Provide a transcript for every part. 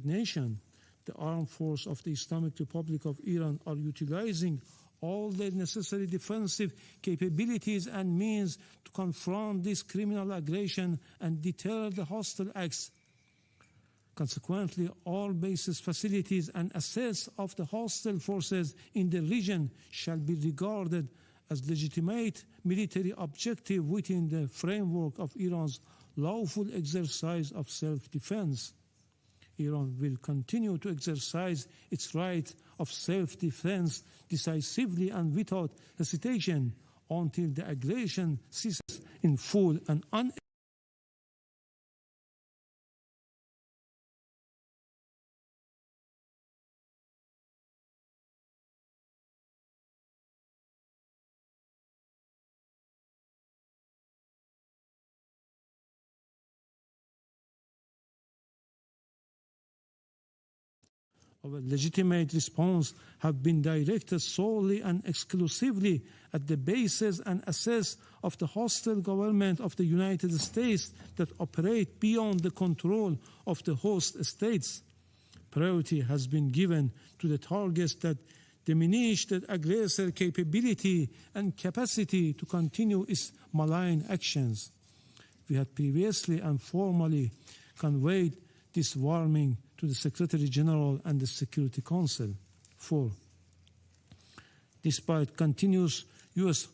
Nation, the armed force of the Islamic Republic of Iran are utilizing all their necessary defensive capabilities and means to confront this criminal aggression and deter the hostile acts. Consequently, all bases, facilities, and assets of the hostile forces in the region shall be regarded as legitimate military objective within the framework of Iran's lawful exercise of self-defense. Iran will continue to exercise its right of self-defense decisively and without hesitation until the aggression ceases in full and our legitimate response have been directed solely and exclusively at the bases and assets of the hostile government of the United States that operate beyond the control of the host states. Priority has been given to the targets that diminish the aggressor capability and capacity to continue its malign actions. We had previously and formally conveyed this warning to the Secretary General and the Security Council. 4. Despite continuous U.S.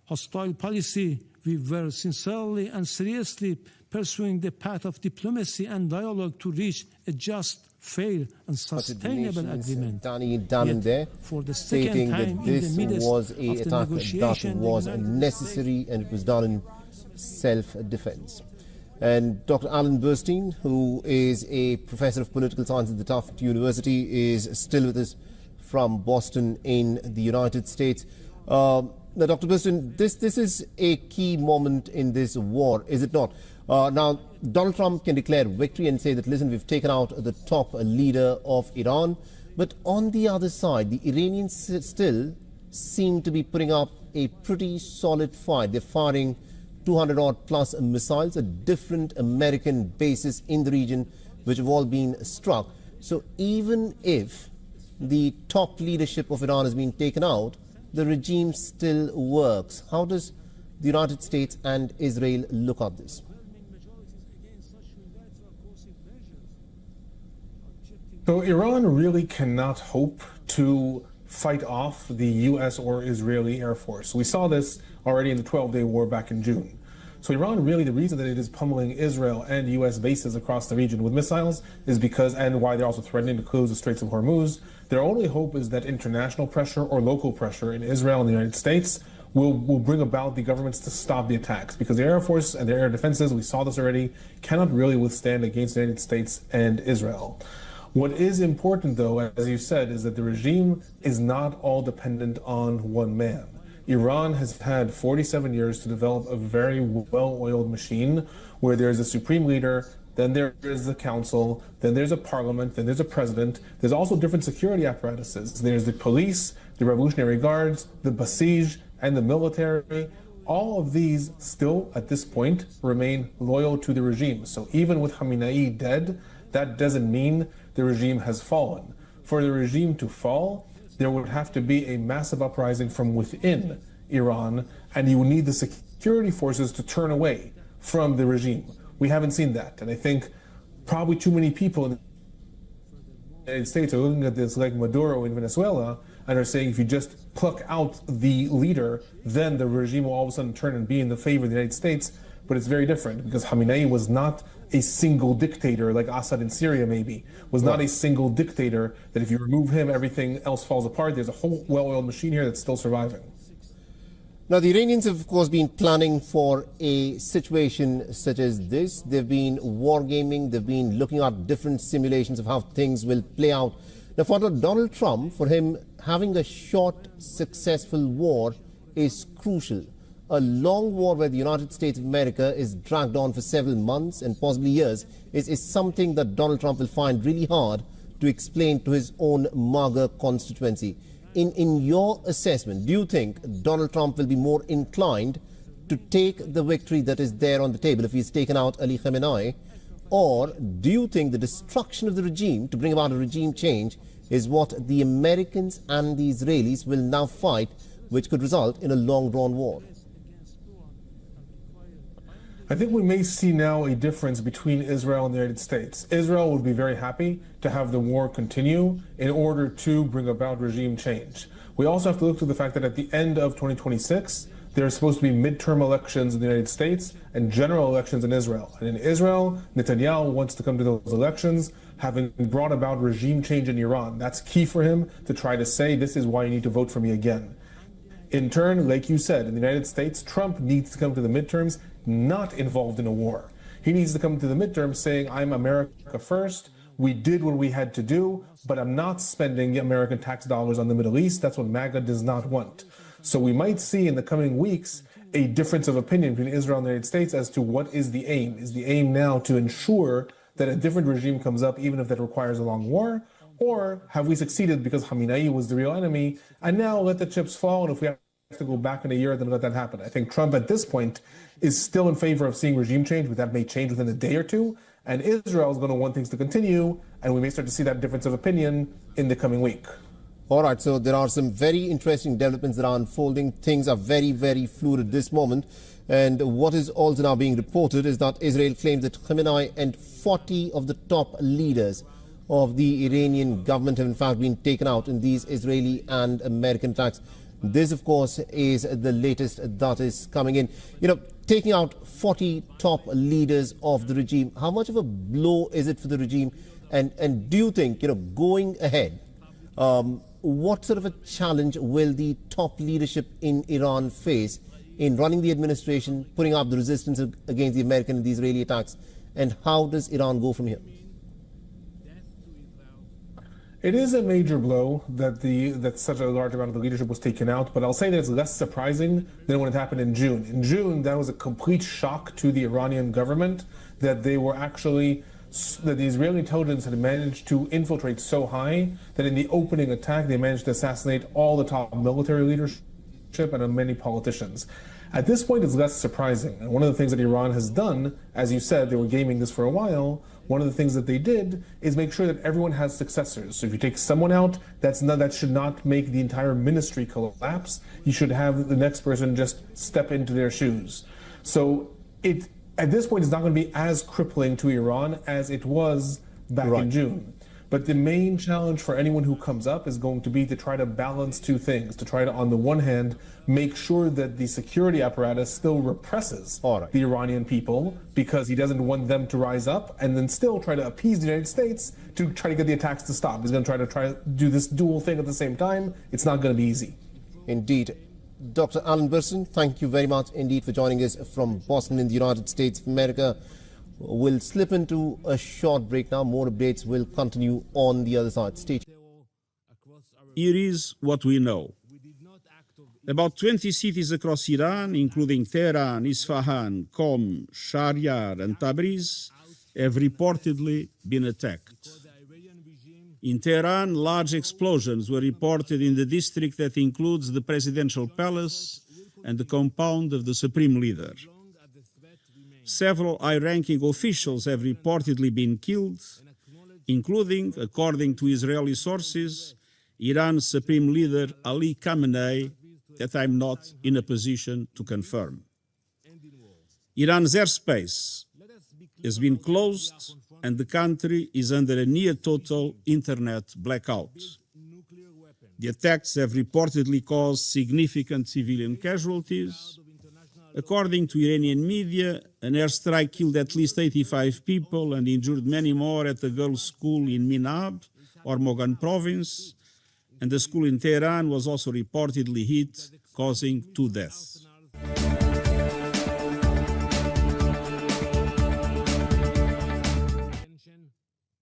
hostile policy, we were sincerely and seriously pursuing the path of diplomacy and dialogue to reach a just, fair, and sustainable agreement. There, for the stating second time that this in the midst was of an the attack that negotiation, was necessary and it was done in self-defense. And Dr. Alan Burstein, who is a professor of political science at the Tufts University, is still with us from Boston in the United States. Now, Dr. Burstein, this is a key moment in this war, is it not? Now, Donald Trump can declare victory and say that, listen, we've taken out the top leader of Iran. But on the other side, the Iranians still seem to be putting up a pretty solid fight. They're firing 200-odd plus missiles at different American bases in the region, which have all been struck. So even if the top leadership of Iran has been taken out, the regime still works. How does the United States and Israel look at this? So Iran really cannot hope to fight off the U.S. or Israeli Air Force. We saw this already in the 12-day war back in June. So Iran, really, the reason that it is pummeling Israel and U.S. bases across the region with missiles is because, and why they're also threatening to close the Straits of Hormuz, their only hope is that international pressure or local pressure in Israel and the United States will bring about the governments to stop the attacks, because the Air Force and their air defenses, we saw this already, cannot really withstand against the United States and Israel. What is important, though, as you said, is that the regime is not all dependent on one man. Iran has had 47 years to develop a very well-oiled machine where there's a supreme leader, then there is the council, then there's a parliament, then there's a president. There's also different security apparatuses. There's the police, the Revolutionary Guards, the Basij, and the military. All of these still, at this point, remain loyal to the regime. So even with Khamenei dead, that doesn't mean the regime has fallen. For the regime to fall, there would have to be a massive uprising from within Iran, and you need the security forces to turn away from the regime. We haven't seen that, and I think probably too many people in the United States are looking at this like Maduro in Venezuela and are saying if you just pluck out the leader, then the regime will all of a sudden turn and be in the favor of the United States. But it's very different, because Khamenei was not a single dictator like Assad in Syria, maybe, was not a single dictator that if you remove him, everything else falls apart. There's a whole well-oiled machine here that's still surviving. Now, the Iranians have, of course, been planning for a situation such as this. They've been wargaming, they've been looking at different simulations of how things will play out. Now, for Donald Trump, for him, having a short, successful war is crucial. A long war where the United States of America is dragged on for several months and possibly years is something that Donald Trump will find really hard to explain to his own MAGA constituency. In your assessment, do you think Donald Trump will be more inclined to take the victory that is there on the table if he's taken out Ali Khamenei, Or do you think the destruction of the regime to bring about a regime change is what the Americans and the Israelis will now fight, which could result in a long-drawn war? I think we may see now a difference between Israel and the United States. Israel would be very happy to have the war continue in order to bring about regime change. We also have to look to the fact that at the end of 2026, there are supposed to be midterm elections in the United States and general elections in Israel. And in Israel, Netanyahu wants to come to those elections having brought about regime change in Iran. That's key for him to try to say, this is why you need to vote for me again. In turn, like you said, in the United States, Trump needs to come to the midterms not involved in a war. He needs to come to the midterms saying, I'm America first. We did what we had to do, but I'm not spending American tax dollars on the Middle East. That's what MAGA does not want. So we might see in the coming weeks a difference of opinion between Israel and the United States as to what is the aim. Is the aim now to ensure that a different regime comes up, even if that requires a long war? Or have we succeeded because Khamenei was the real enemy, and now let the chips fall, and if we have to go back in a year, then let that happen? I think Trump at this point is still in favor of seeing regime change, but that may change within a day or two. And Israel is going to want things to continue, and we may start to see that difference of opinion in the coming week. All right, so there are some very interesting developments that are unfolding. Things are very, very fluid at this moment. And what is also now being reported is that Israel claims that Khamenei and 40 of the top leaders of the Iranian government have in fact been taken out in these Israeli and American attacks. This, of course, is the latest that is coming in. You know, taking out 40 top leaders of the regime, how much of a blow is it for the regime? And do you think, you know, going ahead, what sort of a challenge will the top leadership in Iran face in running the administration, putting up the resistance against the American and the Israeli attacks? And how does Iran go from here? It is a major blow that such a large amount of the leadership was taken out, but I'll say that it's less surprising than when it happened in June. In June, that was a complete shock to the Iranian government that they were actually, that the Israeli intelligence had managed to infiltrate so high that in the opening attack, they managed to assassinate all the top military leadership and many politicians. At this point, it's less surprising. And one of the things that Iran has done, as you said, they were gaming this for a while. One of the things that they did is make sure that everyone has successors. So if you take someone out, that should not make the entire ministry collapse. You should have the next person just step into their shoes. So at this point, it's not going to be as crippling to Iran as it was back in June. But the main challenge for anyone who comes up is going to be to try to balance two things, to try to, on the one hand, make sure that the security apparatus still represses the Iranian people because he doesn't want them to rise up, and then still try to appease the United States to try to get the attacks to stop. He's going to try to do this dual thing at the same time. It's not going to be easy. Indeed. Dr. Alan Burstyn, thank you very much indeed for joining us from Boston in the United States of America. We'll slip into a short break now. More updates will continue on the other side. Stay tuned. Here is what we know. About 20 cities across Iran, including Tehran, Isfahan, Qom, Shahryar, and Tabriz, have reportedly been attacked. In Tehran, large explosions were reported in the district that includes the presidential palace and the compound of the supreme leader. Several high-ranking officials have reportedly been killed, including, according to Israeli sources, Iran's supreme leader Ali Khamenei, that I'm not in a position to confirm. Iran's airspace has been closed and the country is under a near-total internet blackout. The attacks have reportedly caused significant civilian casualties. According to Iranian media, an airstrike killed at least 85 people and injured many more at a girls' school in Minab, or Mogan province, and the school in Tehran was also reportedly hit, causing 2 deaths.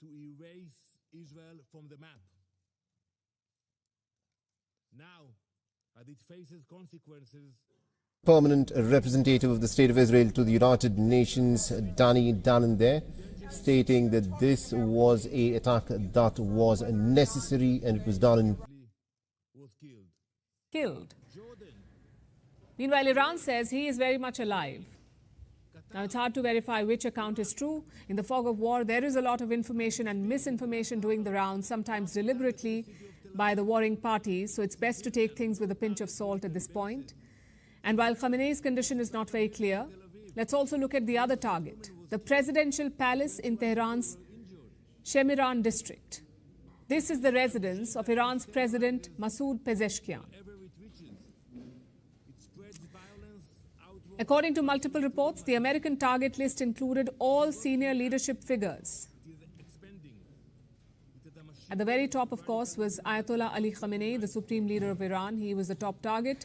To erase Israel from the map. Now, as it faces consequences, Permanent representative of the State of Israel to the United Nations, Danny Danon there, stating that this was an attack that was necessary and it was done in... Killed. Meanwhile, Iran says he is very much alive. Now, it's hard to verify which account is true. In the fog of war, there is a lot of information and misinformation doing the rounds, sometimes deliberately by the warring parties, so it's best to take things with a pinch of salt at this point. And while Khamenei's condition is not very clear, let's also look at the other target, the presidential palace in Tehran's Shemiran district. This is the residence of Iran's President Masoud Pezeshkian. According to multiple reports, the American target list included all senior leadership figures. At the very top, of course, was Ayatollah Ali Khamenei, the supreme leader of Iran. He was the top target.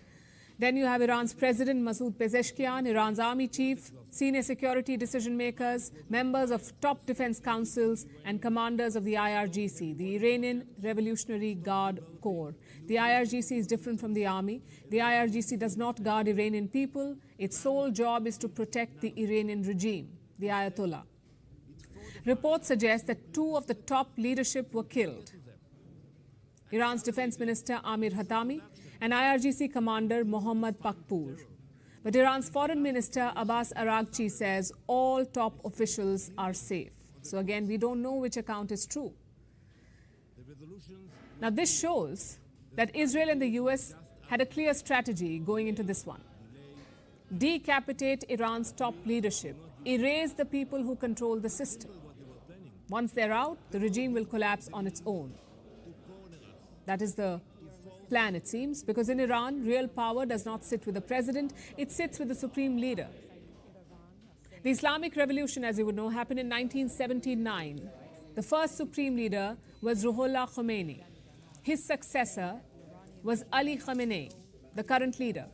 Then you have Iran's President Masoud Pezeshkian, Iran's army chief, senior security decision makers, members of top defense councils, and commanders of the IRGC, the Iranian Revolutionary Guard Corps. The IRGC is different from the army. The IRGC does not guard Iranian people. Its sole job is to protect the Iranian regime, the Ayatollah. Reports suggest that two of the top leadership were killed. Iran's defense minister Amir Hatami and IRGC commander Mohammad Pakpour. But Iran's foreign minister Abbas Araghchi says all top officials are safe. So again, we don't know which account is true. Now this shows that Israel and the US had a clear strategy going into this one. Decapitate Iran's top leadership, erase the people who control the system. Once they're out, the regime will collapse on its own. That is the plan, it seems, because in Iran, real power does not sit with the president, it sits with the supreme leader. The Islamic Revolution, as you would know, happened in 1979. The first supreme leader was Ruhollah Khomeini. His successor was Ali Khamenei, the current leader.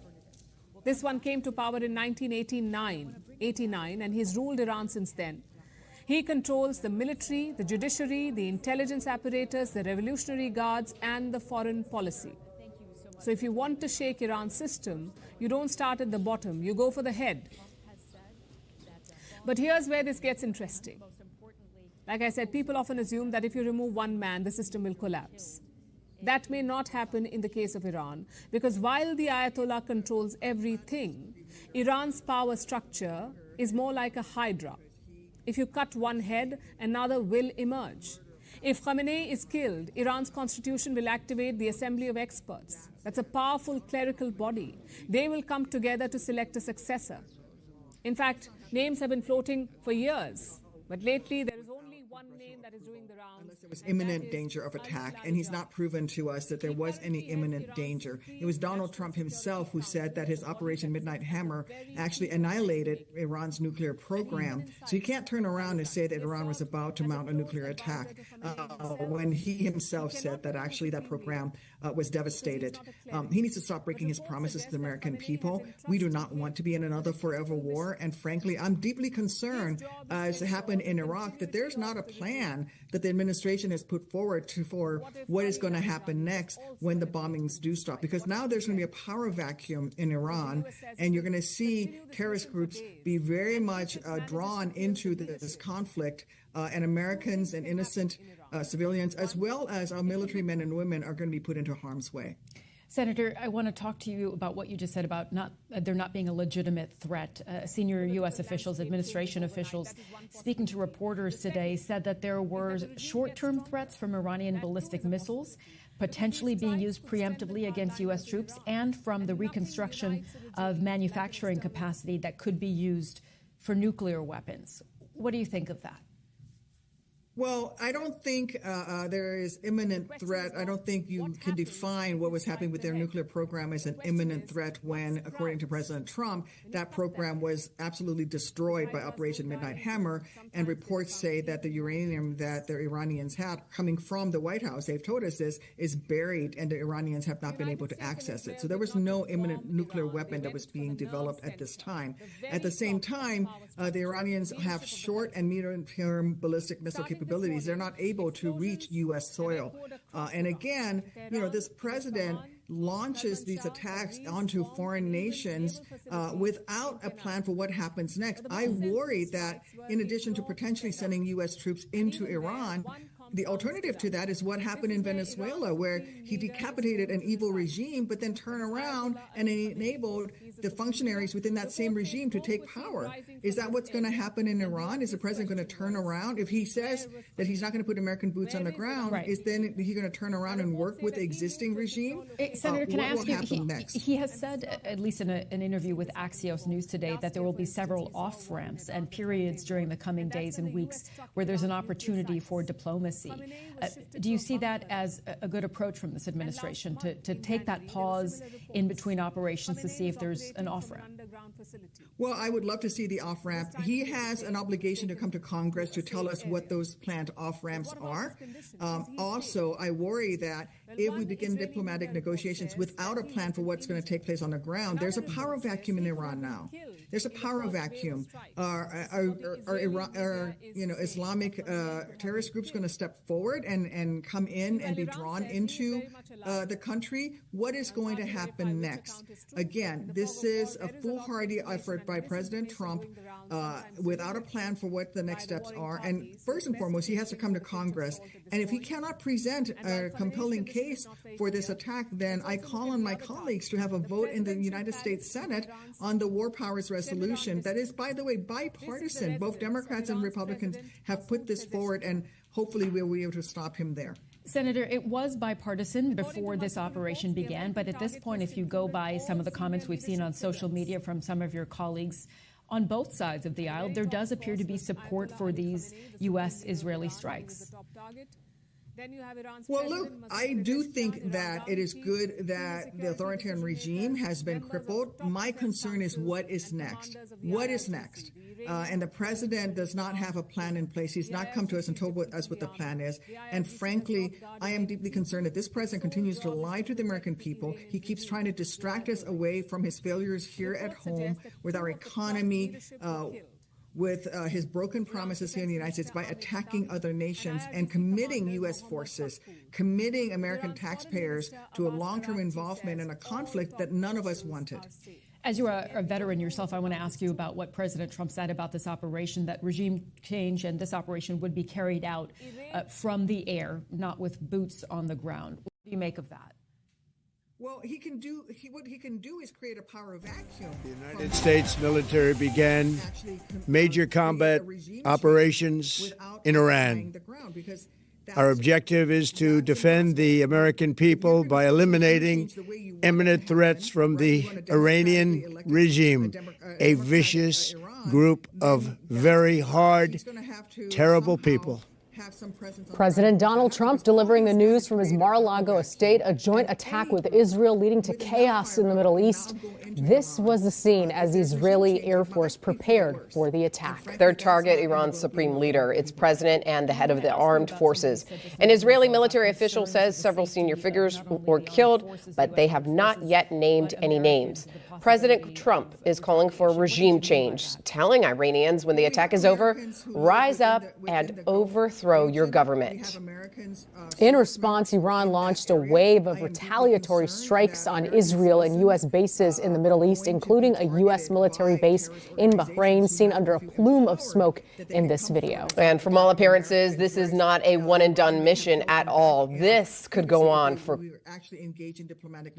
This one came to power in 1989, and he's ruled Iran since then. He controls the military, the judiciary, the intelligence apparatus, the revolutionary guards, and the foreign policy. So if you want to shake Iran's system, you don't start at the bottom, you go for the head. But here's where this gets interesting. Like I said, people often assume that if you remove one man, the system will collapse. That may not happen in the case of Iran, because while the Ayatollah controls everything, Iran's power structure is more like a hydra. If you cut one head, another will emerge. If Khamenei is killed, Iran's constitution will activate the Assembly of Experts. That's a powerful clerical body. They will come together to select a successor. In fact, names have been floating for years, but lately there is only one name that is doing the rounds. Unless there was imminent danger of attack, and he's not proven to us that there was any imminent danger. It was Donald Trump himself who said that his Operation Midnight Hammer actually annihilated Iran's nuclear program. So you can't turn around and say that Iran was about to mount a nuclear attack when he himself said that actually that program was devastated. He needs to stop breaking his promises to the American people. We do not want to be in another forever war, and frankly, I'm deeply concerned, as happened in Iraq, that there's not a plan that the administration has put forward for what is going to happen next when the bombings do stop. Because now there's going to be a power vacuum in Iran, and you're going to see terrorist groups be very much drawn into this conflict, and Americans and innocent civilians, as well as our military men and women, are going to be put into harm's way. Senator, I want to talk to you about what you just said about there not being a legitimate threat. Senior U.S. officials, administration officials, speaking to reporters today, said that there were short-term threats from Iranian ballistic missiles potentially being used preemptively against U.S. troops, and from the reconstruction of manufacturing capacity that could be used for nuclear weapons. What do you think of that? Well, I don't think there is imminent threat. I don't think you can define what was happening with their nuclear program as an imminent threat when, according to President Trump, that program was absolutely destroyed by Operation Midnight Hammer. And reports say that the uranium that the Iranians had coming from the White House, they've told us this, is buried, and the Iranians have not been able to access it. So there was no imminent nuclear weapon that was being developed at this time. At the same time, the Iranians have short and medium-term ballistic missile capabilities. They're not able to reach U.S. soil. And again, this president launches these attacks onto foreign nations without a plan for what happens next. I worry that in addition to potentially sending U.S. troops into Iran, the alternative to that is what happened in Venezuela, where he decapitated an evil regime, but then turned around and enabled the functionaries within that same regime to take power. Is that what's going to happen in Iran? Is the president going to turn around? If he says that he's not going to put American boots on the ground, is then he going to turn around and work with the existing regime? Senator, can I ask you, he has said, at least in an interview with Axios News today, that there will be several off-ramps and periods during the coming days and weeks where there's an opportunity for diplomacy. Do you see that as a good approach from this administration, to take that pause in between operations to see if there's an off-ramp? Well, I would love to see the off-ramp. He has an obligation to come to Congress to tell us what those planned off-ramps are. Also, I worry that if we begin diplomatic negotiations without a plan for what's going to take place on the ground, there's a power vacuum in Iran now. There's a power vacuum. Islamic terrorist groups going to step forward and come in and be drawn into the country? What is going to happen next? Again, this is a foolhardy effort by President Trump without a plan for what the next steps are. And first and foremost, he has to come to Congress. And if he cannot present a compelling case for this attack, then I call on my colleagues to have a vote in the United States Senate on the War Powers Resolution. That is, by the way, bipartisan. Both Democrats and Republicans have put this forward, and hopefully we'll be able to stop him there. Senator, it was bipartisan before this operation began, but at this point, if you go by some of the comments we've seen on social media from some of your colleagues on both sides of the aisle, there does appear to be support for these U.S.-Israeli strikes. Well, look, I do think that it is good that the authoritarian regime has been crippled. My concern is what is next. What is next? And the president does not have a plan in place. He's not come to us and told us what the plan is. And frankly, I am deeply concerned that this president continues to lie to the American people. He keeps trying to distract us away from his failures here at home with our economy, with his broken promises here in the United States by attacking other nations and committing U.S. forces, committing American taxpayers to a long-term involvement in a conflict that none of us wanted. As you're a veteran yourself, I want to ask you about what President Trump said about this operation, that regime change and this operation would be carried out from the air, not with boots on the ground. What do you make of that? Well, what he can do is create a power vacuum. The United States military began major combat operations in Iran. Our objective is to defend the American people by eliminating imminent threats from the Iranian regime, a vicious group of very hard, terrible people. President Donald Trump delivering the news from his Mar-a-Lago estate, a joint attack with Israel leading to chaos in the Middle East. This was the scene as the Israeli Air Force prepared for the attack. Their target, Iran's supreme leader, its president and the head of the armed forces. An Israeli military official says several senior figures were killed, but they have not yet named any names. President Trump is calling for regime change, telling Iranians when the attack is over, rise up and overthrow your government. In response, Iran launched a wave of retaliatory strikes on Israel and U.S. bases in the Middle East, including a U.S. military base in Bahrain, seen under a plume of smoke in this video. And from all appearances, this is not a one-and-done mission at all. This could go on for...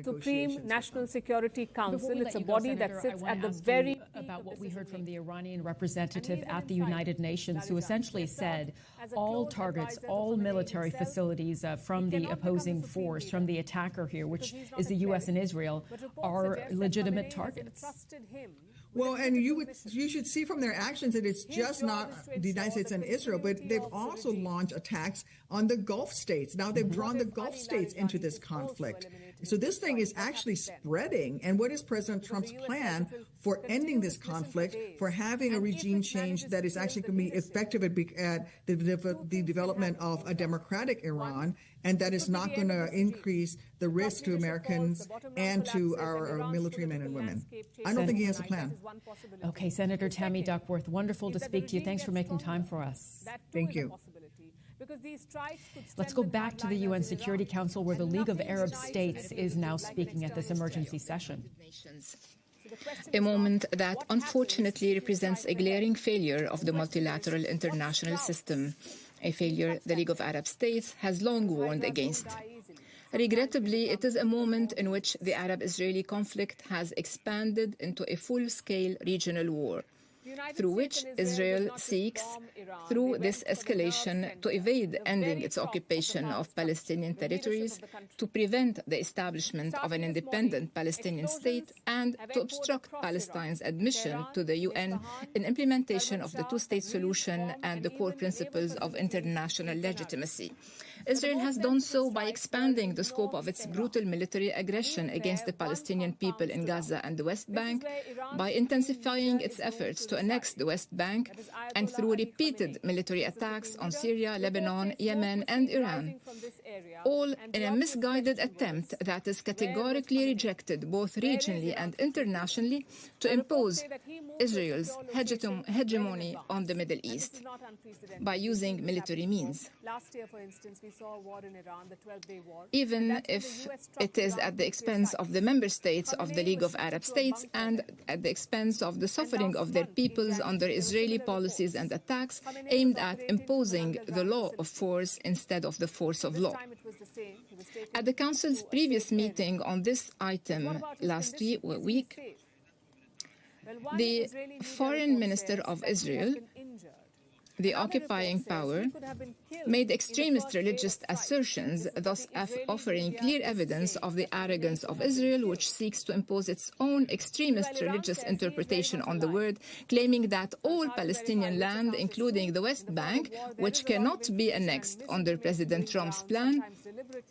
Supreme National Security Council, it's a body that sits at the very... About what we heard from the Iranian representative at the United Nations, who essentially said all targets, all military facilities from the opposing force, from the attacker here, which is the U.S. and Israel, are legitimate targets. Well, and you should see from their actions that it's just not the United States and Israel, but they've also launched attacks on the Gulf states. Now they've drawn the Gulf states into this conflict. So this thing is actually spreading. And what is President Trump's plan for ending this conflict, for having a regime change that is actually going to be effective at the development of a democratic Iran, and that is not going to increase the risk to Americans and to our military men and women? I don't think he has a plan. Okay, Senator Tammy Duckworth, wonderful to speak to you. Thanks for making time for us. Thank you. Let's go back to the UN Security Council, where the League of Arab States is now speaking at this emergency session. A moment that unfortunately represents a glaring failure of the multilateral international system. a failure the League of Arab States has long warned against. Regrettably, it is a moment in which the Arab-Israeli conflict has expanded into a full-scale regional war, through which Israel seeks, through this escalation, to evade ending its occupation of Palestinian territories, to prevent the establishment of an independent Palestinian state, and to obstruct Palestine's admission to the UN in implementation of the two-state solution and the core principles of international legitimacy. Israel has done so by expanding the scope of its brutal military aggression against the Palestinian people in Gaza and the West Bank, by intensifying its efforts to annex the West Bank, and through repeated military attacks on Syria, Lebanon, Yemen, and Iran, all in a misguided attempt that is categorically rejected both regionally and internationally to impose Israel's hegemony on the Middle East by using military means. Last year, for instance, we saw a war in Iran, the 12-day war. Even if it is at the expense of the member states of the League of Arab States and at the expense of the suffering of their peoples under Israeli policies and attacks aimed at imposing the law of force instead of the force of law. At the Council's previous meeting on this item last week, the Foreign Minister of Israel, the occupying power, made extremist religious assertions, thus offering clear evidence of the arrogance of Israel, which seeks to impose its own extremist religious interpretation on the word, claiming that all Palestinian land, including the West Bank, which cannot be annexed under President Trump's plan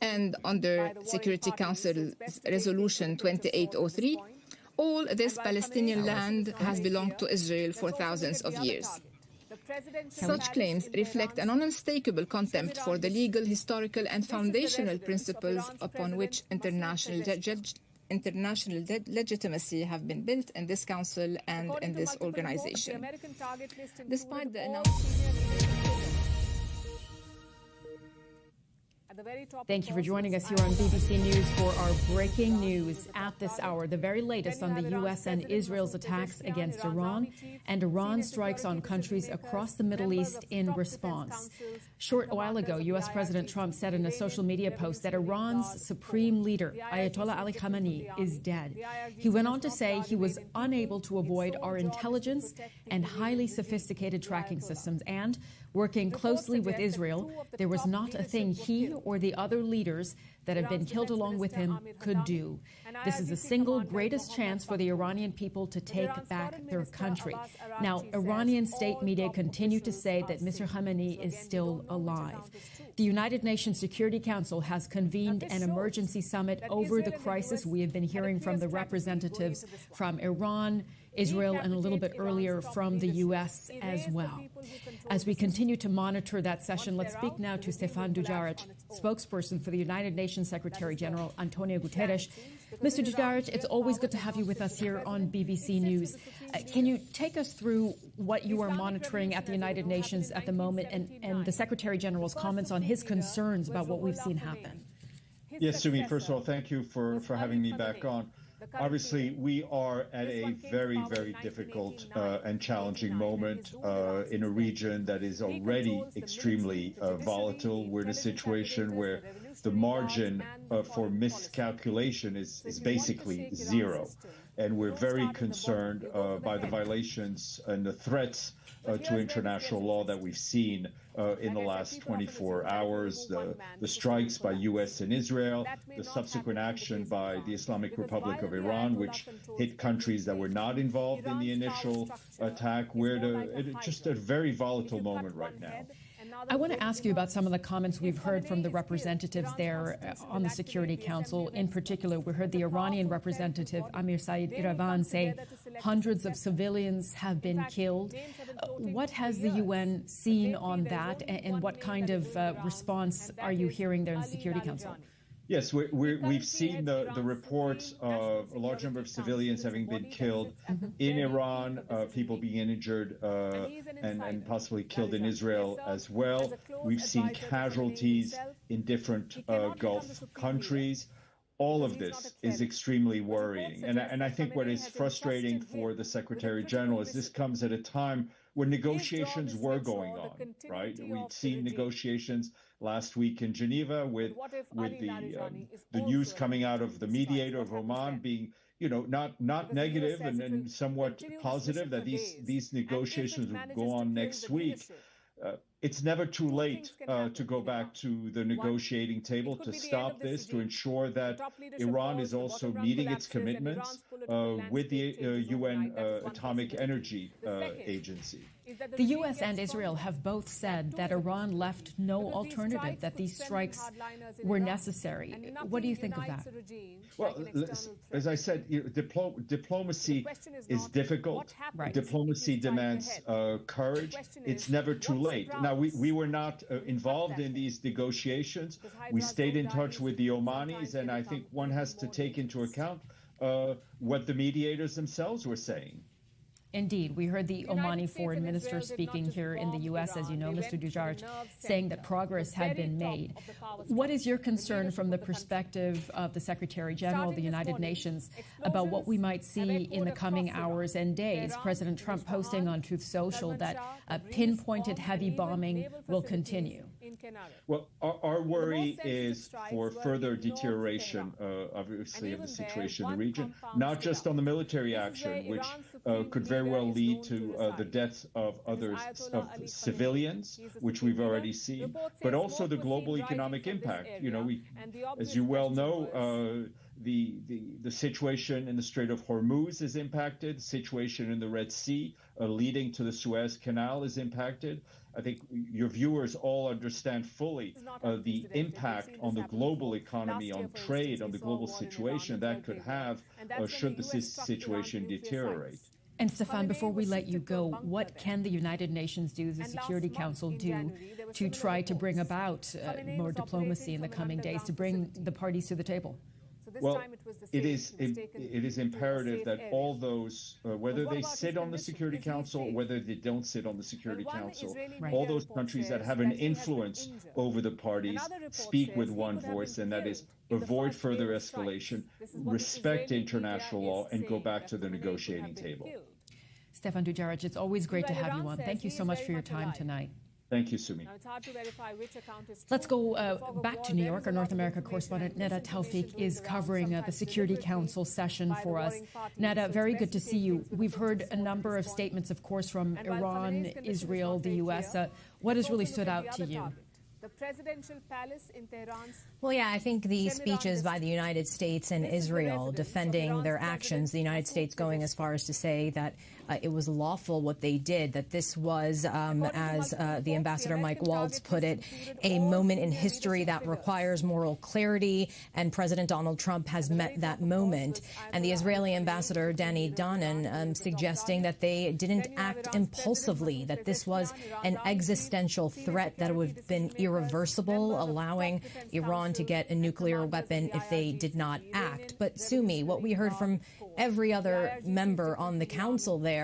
and under Security Council Resolution 2803, all this Palestinian land has belonged to Israel for thousands of years. Such claims reflect an unmistakable contempt for the legal, historical, and foundational principles upon which international legitimacy have been built in this council and in this organization. Despite the announcement. Thank you for joining us here on BBC News for our breaking news at this hour. The very latest on the U.S. and Israel's attacks against Iran and Iran strikes on countries across the Middle East in response. Short while ago, U.S. President Trump said in a social media post that Iran's supreme leader, Ayatollah Ali Khamenei, is dead. He went on to say he was unable to avoid our intelligence and highly sophisticated tracking systems, and working closely with Israel, there was not a thing he or the other leaders that have been killed along with him could do. This is the single greatest chance for the Iranian people to take back their country. Now, Iranian state media continue to say that Mr. Khamenei is still alive. The United Nations Security Council has convened an emergency summit over the crisis. We have been hearing from the representatives from Iran, Israel, and a little bit earlier from the U.S. as well. As we continue to monitor that session, let's speak now to Stefan Dujarric, spokesperson for the United Nations Secretary General Antonio Guterres. Mr. Dujarric, it's always good to have you with us here on BBC News. Can you take us through what you are monitoring at the United Nations at the moment and the Secretary General's comments on his concerns about what we've seen happen? Yes, Sumi, first of all, thank you for having me back on. Obviously, we are at a very, very difficult and challenging moment in a region that is already extremely volatile. We're in a situation where the margin for miscalculation is basically zero. And we're very concerned by the violations and the threats to international law that we've seen in the last 24 hours, the strikes by U.S. and Israel, the subsequent action by the Islamic Republic of Iran, which hit countries that were not involved in the initial attack. We're at just a very volatile moment right now. I want to ask you about some of the comments we've heard from the representatives there on the Security Council. In particular, we heard the Iranian representative Amir Saeed Iravan say hundreds of civilians have been killed. What has the UN seen on that, and what kind of response are you hearing there in the Security Council? Yes, we've seen the reports of a large number of civilians having been killed in Iran, people being injured and possibly killed in Israel as well. We've seen casualties in different Gulf countries. All of this is extremely worrying. And I think what is frustrating for the Secretary General is this comes at a time when negotiations were going on, right? We'd seen negotiations last week in Geneva with the news coming out of the mediator of Oman being, not negative and somewhat positive that these negotiations will go on next week. It's never too late to go back to the negotiating table to stop this, to ensure that Iran is also meeting its commitments with the UN Atomic Energy Agency. The U.S. and Israel have both said that Iran left no alternative, that these strikes were necessary. What do you think of that? Well, as I said, diplomacy is difficult. Right. Diplomacy demands courage. It's never too late. Now, we were not involved in these negotiations. We stayed in touch with the Omanis, and I think one has to take into account what the mediators themselves were saying. Indeed. We heard the Omani foreign minister speaking here in the U.S., as you know, Mr. Dujarric, saying that progress had been made. What is your concern from the perspective of the Secretary General of the United Nations about what we might see in the coming hours and days? President Trump posting on Truth Social that pinpointed heavy bombing will continue. Well, our worry is for further deterioration, obviously, of the situation in the region, not just on the military action, which could very well lead to the deaths of civilians, which we've already seen, but also the global economic impact. As you well know, the situation in the Strait of Hormuz is impacted. The situation in the Red Sea leading to the Suez Canal is impacted. I think your viewers all understand fully the impact on the global economy, on trade, on the global situation that could have should the situation deteriorate. And Stefan, before we let you go, what can the United Nations do, the Security Council do, to try to bring about more diplomacy in the coming days, to bring the parties to the table? Well, it is imperative that all those, whether they sit on the Security Council or whether they don't sit on the Security Council, all those countries that have an influence over the parties speak with one voice, and that is avoid further escalation, respect international law, and go back to the negotiating table. Stefan Dujarric, it's always great to have you on. Thank you so much for your time tonight. Thank you, Sumi. Let's go back to New York. Our North America correspondent, Neda Tawfiq, is covering the Security Council session for us. Neda, very good to see you. We've heard a number of statements, of course, from Iran, Israel, the U.S. What has really stood out to you? The presidential palace in Tehran. Well, yeah, I think the speeches by the United States and Israel defending their actions, the United States going as far as to say that it was lawful what they did, that this was, as the ambassador Mike Waltz put it, a moment in history that requires moral clarity, and President Donald Trump has met that moment. And the Israeli ambassador Danny Danon suggesting that they didn't act impulsively, that this was an existential threat that would have been irreversible, allowing Iran to get a nuclear weapon if they did not act. But Sumi, what we heard from every other member on the council there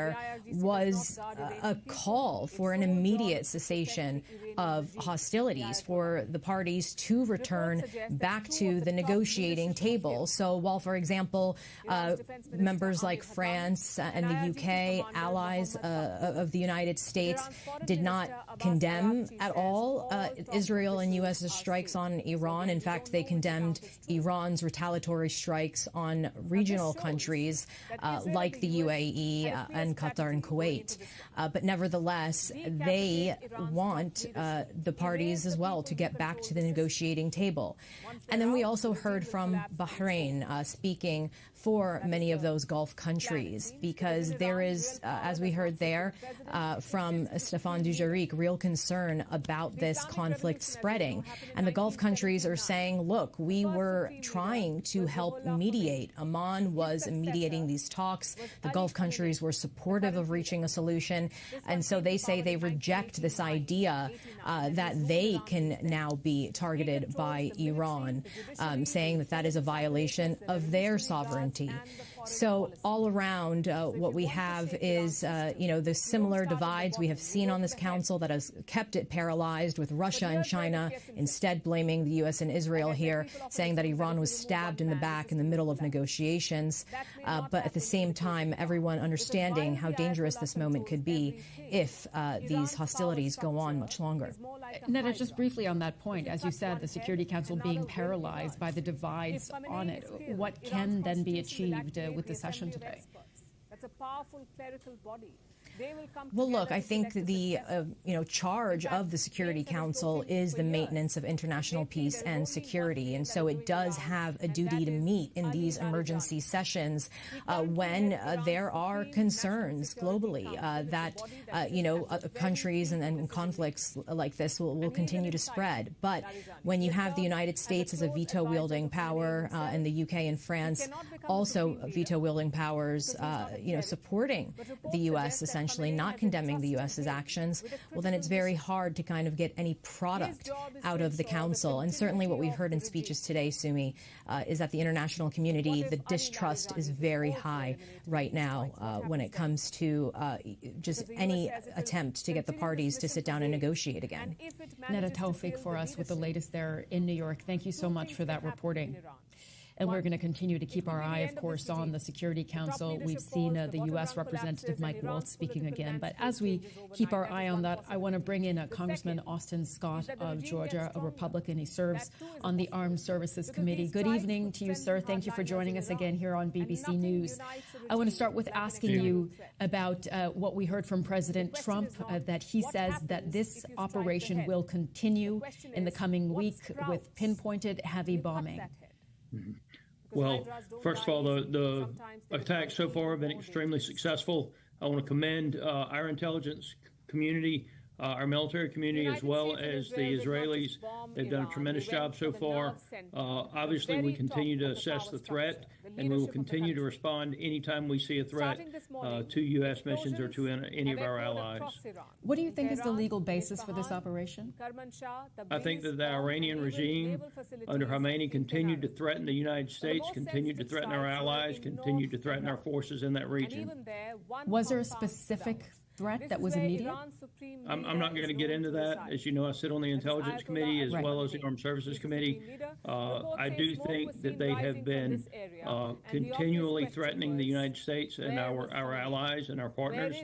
was a call for an immediate cessation of hostilities, for the parties to return back to the negotiating table. So while, for example, members like France and the UK, allies of the United States, did not condemn at all Israel and U.S. strikes on Iran. In fact, they condemned Iran's retaliatory strikes on regional countries like the UAE and Qatar and Kuwait. But nevertheless, they want the parties as well to get back to the negotiating table. And then we also heard from Bahrain speaking for many of those Gulf countries, because there is, as we heard there from Stefan Dujarric, real concern about this conflict spreading. And the Gulf countries are saying, look, we were trying to help mediate. Oman was mediating these talks. The Gulf countries were supportive of reaching a solution. And so they say they reject this idea that they can now be targeted by Iran, saying that that is a violation of their sovereignty. So all around, what we have is, the similar divides we have seen on this council that has kept it paralyzed, with Russia and China, instead blaming the U.S. and Israel here, saying that Iran was stabbed in the back in the middle of negotiations. But at the same time, everyone understanding how dangerous this moment could be if these hostilities go on much longer. Netta, just briefly on that point, as you said, the Security Council being paralyzed by the divides on it, what can then be achieved with the session today? That's a powerful clerical body. Well, look, I think the charge of the Security Council is the maintenance of international peace and security, and so it does have a duty to meet in these emergency sessions when there are concerns globally that countries and conflicts like this will continue to spread. But when you have the United States as a veto-wielding power and the UK and France also veto-wielding powers, supporting the U.S. essentially not condemning the U.S.'s actions, well, then it's very hard to kind of get any product out of the Council. And certainly what we've heard in speeches today, Sumi, is that the international community, the distrust is very high right now when it comes to just any attempt to get the parties to sit down and negotiate again. Netta Tawfik for us with the latest there in New York. Thank you so much for that reporting. And we're going to continue to keep our eye, of course, on the Security Council. We've seen the U.S. Representative Mike Waltz speaking again. But as we keep our eye on that, I want to bring in Congressman Austin Scott of Georgia, a Republican. He serves on the Armed Services Committee. Good evening to you, sir. Thank you for joining us again here on BBC News. I want to start with asking you about what we heard from President Trump, that he says that this operation will continue in the coming week with pinpointed heavy bombing. Mm-hmm. Well, first of all, the attacks so far have been extremely successful. I want to commend our intelligence community, our military community, as well as the Israelis. They've done a tremendous job so far. Obviously, we continue to assess the threat, and we will continue to respond anytime we see a threat to U.S. missions or to any of our allies. What do you think is the legal basis for this operation? I think that the Iranian regime under Khamenei continued to threaten the United States, continued to threaten our allies, continued to threaten our forces in that region. Was there a specific threat that was immediate? I'm not going to get into that. As you know, I sit on the Intelligence Committee as well as the Armed Services Committee. I do think that they have been continually threatening the United States and our allies and our partners.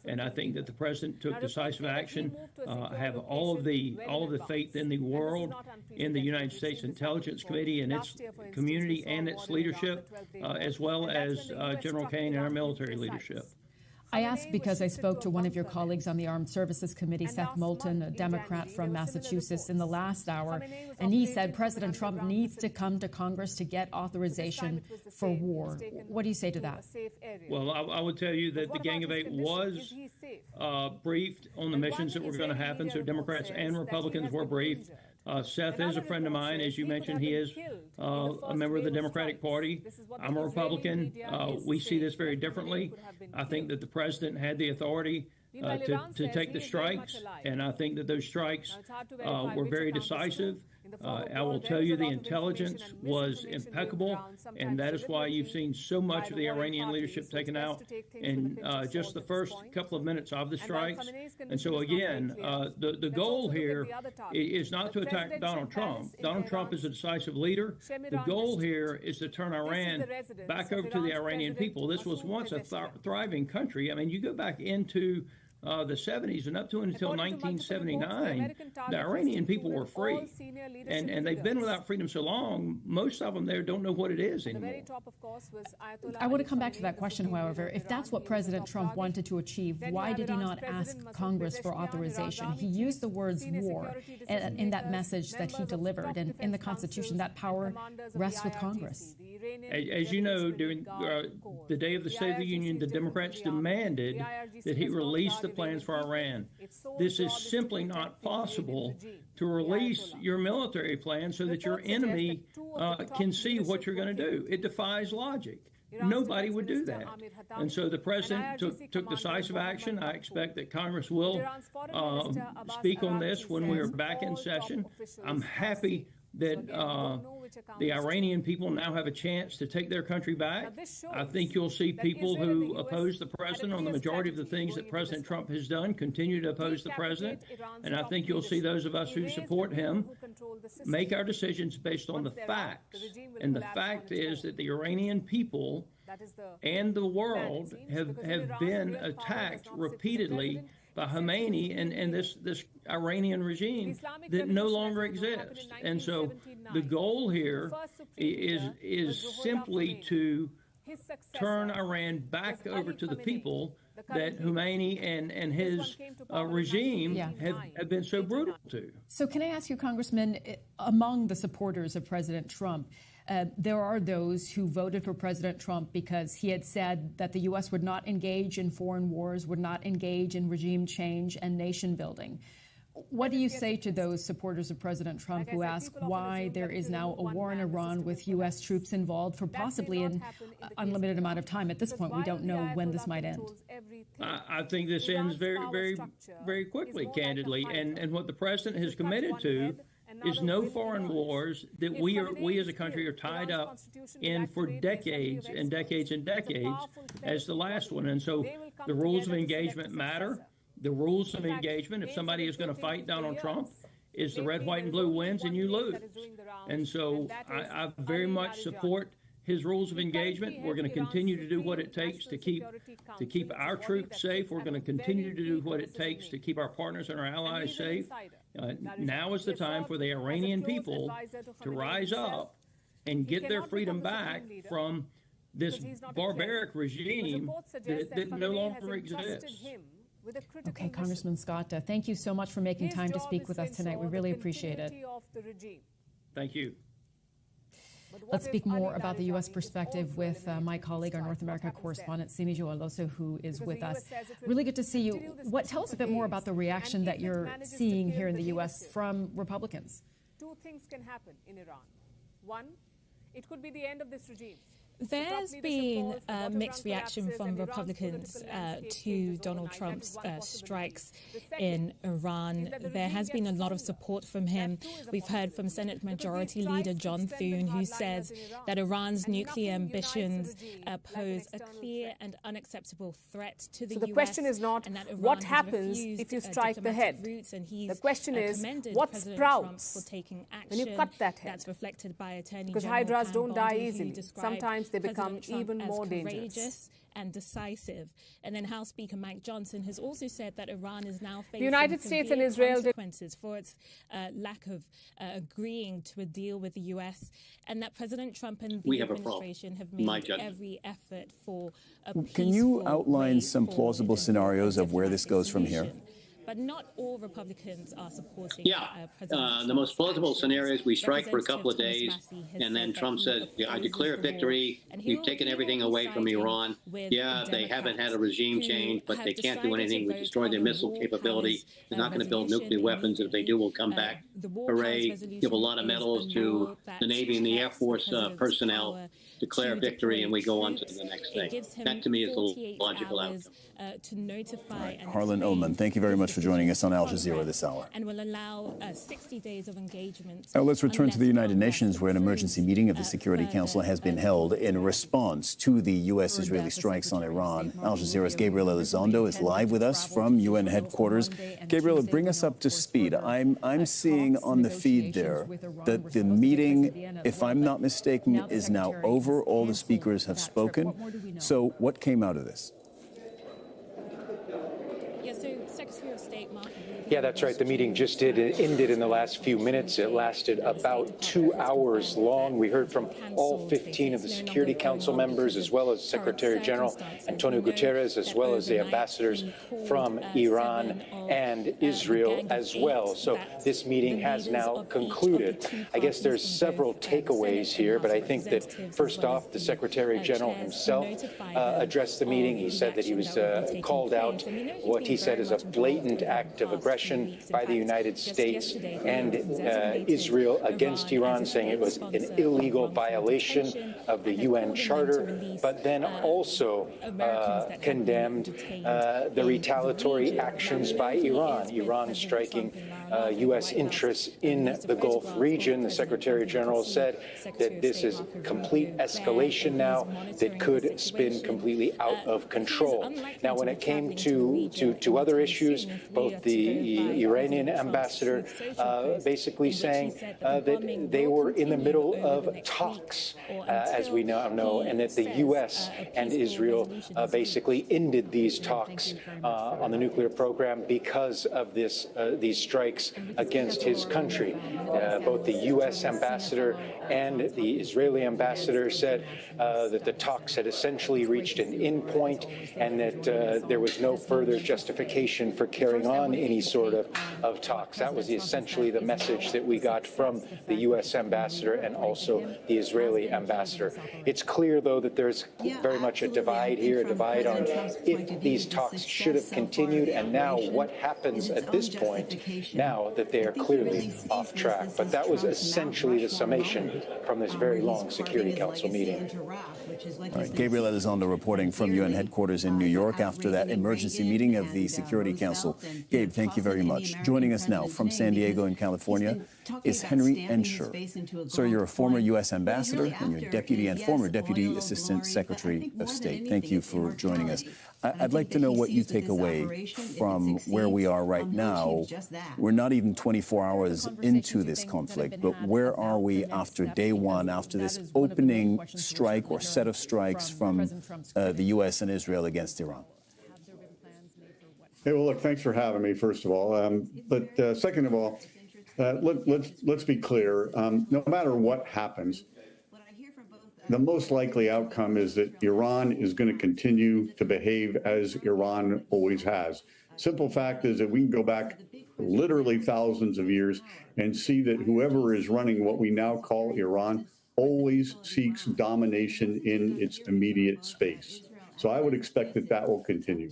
And I think that the President took decisive action. I have all of the faith in the world in the United States Intelligence Committee and its community and its leadership, as well as General Kane and our military leadership. I asked because I spoke to one of your colleagues on the Armed Services Committee, Seth Moulton, a Democrat from Massachusetts, in the last hour, and he said President Trump needs to come to Congress to get authorization for war. What do you say to that? Well, I would tell you that the Gang of Eight was briefed on the missions that were going to happen, so Democrats and Republicans were briefed. Seth is a friend of mine. As you mentioned, he is a member of the Democratic Party. I'm a Republican. We see this very differently. I think that the president had the authority to take the strikes, and I think that those strikes were very decisive. I will tell you the intelligence was impeccable, and that is why you've seen so much of the Iranian leadership taken out in just the first couple of minutes of the strikes. And so again, the goal here is not to attack Donald Trump. Donald Trump is a decisive leader. The goal here is to turn Iran back over to the Iranian people. This was once a thriving country. I mean, you go back into the 70s and up to until 1979, the Iranian people were free. And they've been without freedom so long, most of them there don't know what it is anymore. I want to come back to that question, however. If that's what President Trump wanted to achieve, why did he not ask Congress for authorization? He used the words war in that message that he delivered. And in the Constitution, that power rests with Congress. As you know, during the day of the State of the Union, the Democrats demanded that he release the plans for Iran. This is simply not possible to release your military plan so that your enemy can see what you're going to do. It defies logic. Nobody would do that. And so the president took decisive action. I expect that Congress will speak on this when we are back in session. I'm happy that the Iranian people now have a chance to take their country back. I think you'll see people who oppose the president on the majority of the things that President Trump has done continue to oppose the president. And I think you'll see those of us who support him make our decisions based on the facts. And the fact is that the Iranian people and the world have been attacked repeatedly by Khomeini and this Iranian regime that no longer exists. And so the goal here is simply to turn Iran back over to the people that Khomeini and his regime have been so brutal to. So can I ask you, Congressman, among the supporters of President Trump, there are those who voted for President Trump because he had said that the U.S. would not engage in foreign wars, would not engage in regime change and nation building. What do you say to those supporters of President Trump who ask why there is now a war in Iran with U.S. troops involved for possibly an unlimited amount of time? At this point, we don't know when this might end. I think this ends very, very quickly, candidly. And what the president has committed to is no foreign wars that we as a country are tied up in for decades and decades and decades as the last one. And so the rules of engagement matter. The rules of engagement, if somebody is going to fight Donald Trump, is the red, white, and blue wins and you lose. And so I very much support his rules of engagement. We're going to continue to do what it takes to keep our troops safe. We're going to continue to do what it takes to keep our partners and our allies safe. Now is the time for the Iranian people to rise up and get their freedom back from this barbaric regime that no longer exists. Okay, Congressman Scott, thank you so much for making time to speak with us tonight. We really appreciate it. Thank you. Let's speak more about the U.S. perspective with my colleague, our North America correspondent, Simi Joaloso, who is with us. Really good to see you. Tell us a bit more about the reaction that you're seeing here in the U.S. from Republicans. Two things can happen in Iran. One, it could be the end of this regime. There's been a mixed reaction from Republicans to Donald Trump's strikes in Iran. There has been a lot of support from him. We've heard from Senate Majority Leader John Thune, who says that Iran's nuclear ambitions pose a clear and unacceptable threat to the US. So the question is not what happens if you strike the head. The question is what sprouts when you cut that head. That's reflected by Attorney because General hydras Pam don't die Bondi, easily. Sometimes they become even more dangerous and decisive. And then House Speaker Mike Johnson has also said that Iran is now facing the United States and Israel consequences for its lack of agreeing to a deal with the U.S. and that President Trump and the administration have made every effort for a peaceful Can you outline some plausible scenarios of where this goes from here? But not all Republicans are supporting the most plausible scenario is we strike for a couple of days, and then Trump says, I declare victory. We've taken everything away from Iran. Yeah, they haven't had a regime change, but they can't do anything. We destroyed their missile capability. They're not going to build nuclear weapons. If they do, we'll come back. Hooray. Give a lot of medals to the Navy and the Air Force personnel. Declare victory, and we go on to the next thing. That, to me, is the logical outcome. To notify Harlan Ullman, thank you very much for joining us on Al Jazeera this hour. And will allow 60 days of engagement. Now let's return to the United Nations, where an emergency meeting of the Security Council has been held in response to the U.S.-Israeli strikes on Iran. Al Jazeera's Gabriel Elizondo is live with us from UN headquarters. Gabriel, bring us up to speed. I'm seeing on the feed there that the meeting, if I'm not mistaken, is now over. All the speakers have spoken. So what came out of this? Secretary of State Mark Yeah, that's right. The meeting just ended in the last few minutes. It lasted about 2 hours long. We heard from all 15 of the Security Council members, as well as Secretary General Antonio Guterres, as well as the ambassadors from Iran and Israel as well. So this meeting has now concluded. I guess there's several takeaways here, but I think that first off, the Secretary General himself addressed the meeting. He said that he was called out what he said is a blatant act of aggression aggression by the United States and Israel against Iran, saying it was an illegal violation of the UN Charter, but then also condemned the retaliatory actions by Iran striking U.S. interests in the Gulf region. The Secretary General said that this is complete escalation now that could spin completely out of control. Now, when it came to other issues, both the Iranian ambassador basically saying that they were in the middle of talks, as we now know, and that the U.S. and Israel basically ended these talks on the nuclear program because of these strikes against his country. Both the U.S. ambassador and the Israeli ambassador said that the talks had essentially reached an end point and that there was no further justification for carrying on any sort of talks. That was essentially the message that we got from the U.S. ambassador and also the Israeli ambassador. It's clear, though, that there's very much a divide here, a divide on if these talks should have continued, and now what happens at this point, now that they are clearly off track. But that was essentially the summation from this very long Security Council meeting. All right, Gabriel Elizondo reporting from UN headquarters in New York after that emergency meeting of the Security Council. Gabe, thank you very much. Joining us now from San Diego in California is Henry Ensher. Sir, you're a former U.S. ambassador and you're deputy and former deputy assistant secretary of state. Thank you for joining us. I'd like to know what you take away from where we are right now. We're not even 24 hours into this conflict, but where are we after day one, after this opening strike or set of strikes from the U.S. and Israel against Iran? Hey, well, look, thanks for having me, first of all. But second of all, let's be clear. No matter what happens, the most likely outcome is that Iran is going to continue to behave as Iran always has. Simple fact is that we can go back literally thousands of years and see that whoever is running what we now call Iran always seeks domination in its immediate space. So I would expect that that will continue.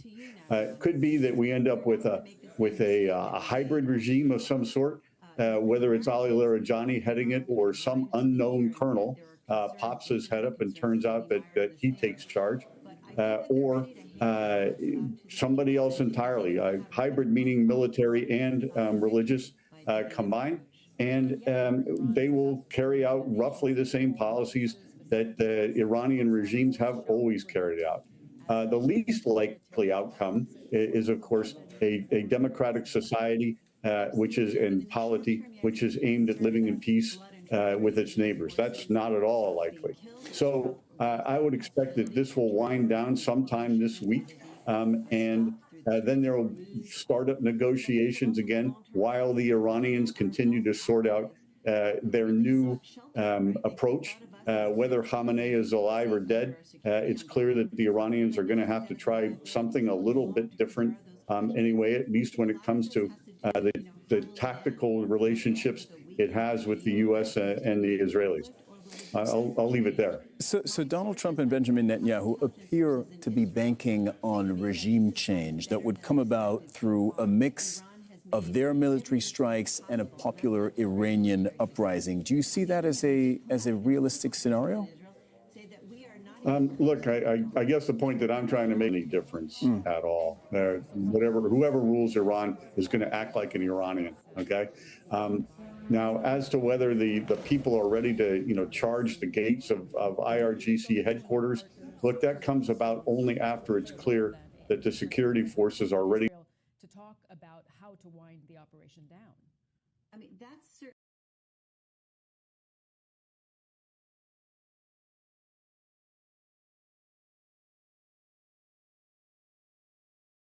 It could be that we end up with a hybrid regime of some sort, whether it's Ali Larijani heading it or some unknown colonel pops his head up and turns out that he takes charge, or somebody else entirely, hybrid meaning military and religious combined, and they will carry out roughly the same policies that the Iranian regimes have always carried out. The least likely outcome is, of course, a democratic society, which is in polity, which is aimed at living in peace with its neighbors. That's not at all likely. So I would expect that this will wind down sometime this week, and then there will start up negotiations again while the Iranians continue to sort out their new approach. Whether Khamenei is alive or dead, it's clear that the Iranians are going to have to try something a little bit different anyway, at least when it comes to the tactical relationships it has with the U.S. and the Israelis. I'll leave it there. So Donald Trump and Benjamin Netanyahu appear to be banking on regime change that would come about through a mix of their military strikes and a popular Iranian uprising. Do you see that as a realistic scenario? Look, I guess the point that I'm trying to make any difference at all. Whoever rules Iran is going to act like an Iranian. Okay. Now, as to whether the people are ready to charge the gates of IRGC headquarters, look, that comes about only after it's clear that the security forces are ready to talk about how to wind the operation down. I mean, that's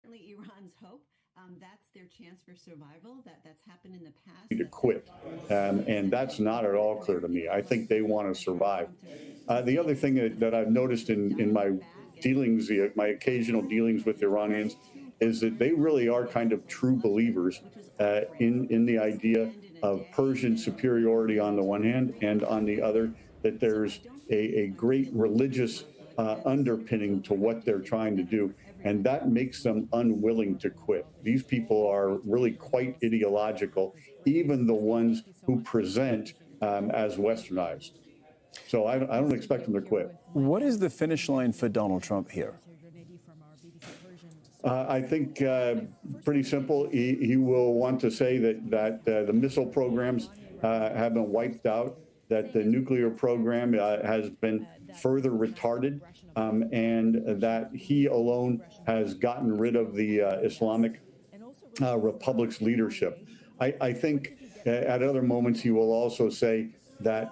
certainly Iran's hope. That's their chance for survival. That's happened in the past. To quit, and that's not at all clear to me. I think they want to survive. The other thing that I've noticed in my dealings, my occasional dealings with Iranians, is that they really are kind of true believers in the idea of Persian superiority on the one hand, and on the other, that there's a great religious underpinning to what they're trying to do. and that makes them unwilling to quit. These people are really quite ideological, even the ones who present as westernized. So I don't expect them to quit. What is the finish line for Donald Trump here? I think pretty simple. He will want to say that the missile programs have been wiped out, that the nuclear program has been further retarded, and that he alone has gotten rid of the Islamic Republic's leadership. I think at other moments he will also say that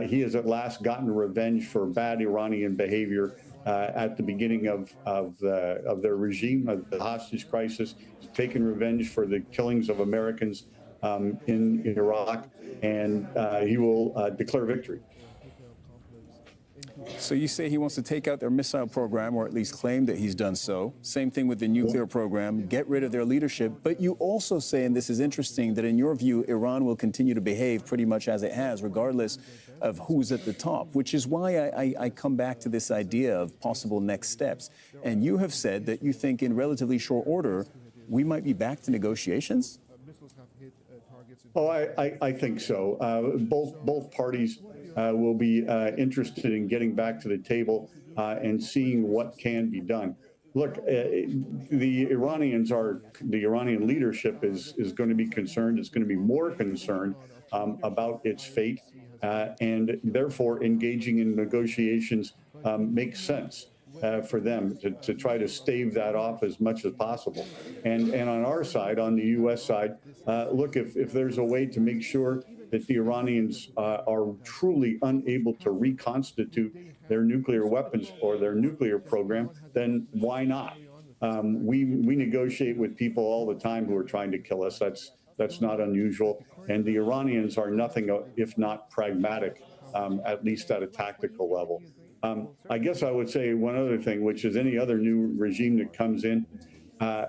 he has at last gotten revenge for bad Iranian behavior at the beginning of their regime, of the hostage crisis. He's taken revenge for the killings of Americans in Iraq, and he will declare victory. So you say he wants to take out their missile program, or at least claim that he's done so. Same thing with the nuclear program, get rid of their leadership. But you also say, and this is interesting, that in your view, Iran will continue to behave pretty much as it has, regardless of who's at the top, which is why I come back to this idea of possible next steps. And you have said that you think in relatively short order, we might be back to negotiations? Oh, I think so. Both parties will be interested in getting back to the table and seeing what can be done. Look, the Iranian leadership is going to be concerned. It's going to be more concerned about its fate, and therefore engaging in negotiations makes sense for them to try to stave that off as much as possible. And on our side, on the U.S. side, look, if there's a way to make sure that the Iranians are truly unable to reconstitute their nuclear weapons or their nuclear program, then why not? We negotiate with people all the time who are trying to kill us. That's not unusual. And the Iranians are nothing if not pragmatic, at least at a tactical level. I guess I would say one other thing, which is any other new regime that comes in, I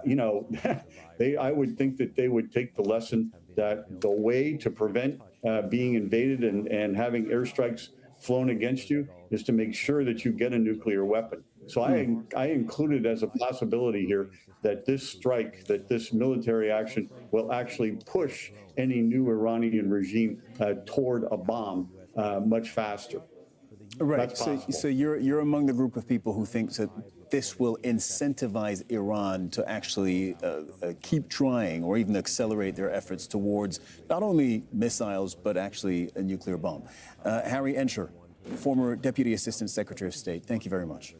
would think that they would take the lesson that the way to prevent being invaded and having airstrikes flown against you is to make sure that you get a nuclear weapon. So I included as a possibility here that this strike, that this military action will actually push any new Iranian regime toward a bomb much faster. Right. So you're among the group of people who think that this will incentivize Iran to actually keep trying or even accelerate their efforts towards not only missiles, but actually a nuclear bomb. Harry Ensher, former Deputy Assistant Secretary of State, thank you very much.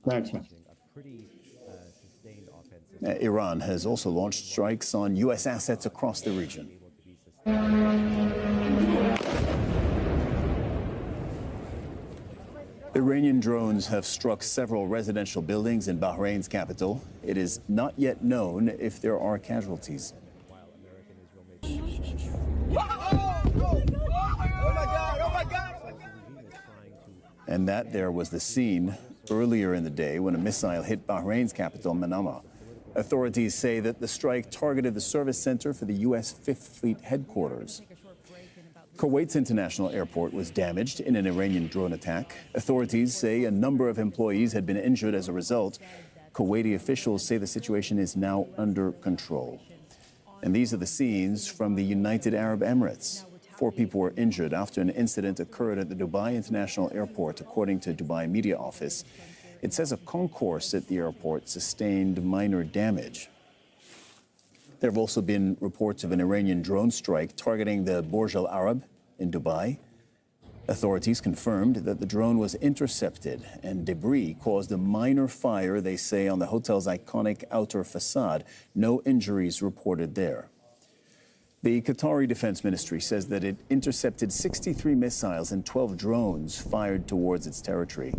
Thanks, man. Iran has also launched strikes on U.S. assets across the region. Iranian drones have struck several residential buildings in Bahrain's capital. It is not yet known if there are casualties. And that there was the scene earlier in the day when a missile hit Bahrain's capital, Manama. Authorities say that the strike targeted the service center for the U.S. Fifth Fleet headquarters. Kuwait's international airport was damaged in an Iranian drone attack. Authorities say a number of employees had been injured as a result. Kuwaiti officials say the situation is now under control. And these are the scenes from the United Arab Emirates. 4 people were injured after an incident occurred at the Dubai International Airport, according to Dubai Media Office. It says a concourse at the airport sustained minor damage. There have also been reports of an Iranian drone strike targeting the Burj Al Arab in Dubai. Authorities confirmed that the drone was intercepted and debris caused a minor fire, they say, on the hotel's iconic outer facade. No injuries reported there. The Qatari Defense Ministry says that it intercepted 63 missiles and 12 drones fired towards its territory.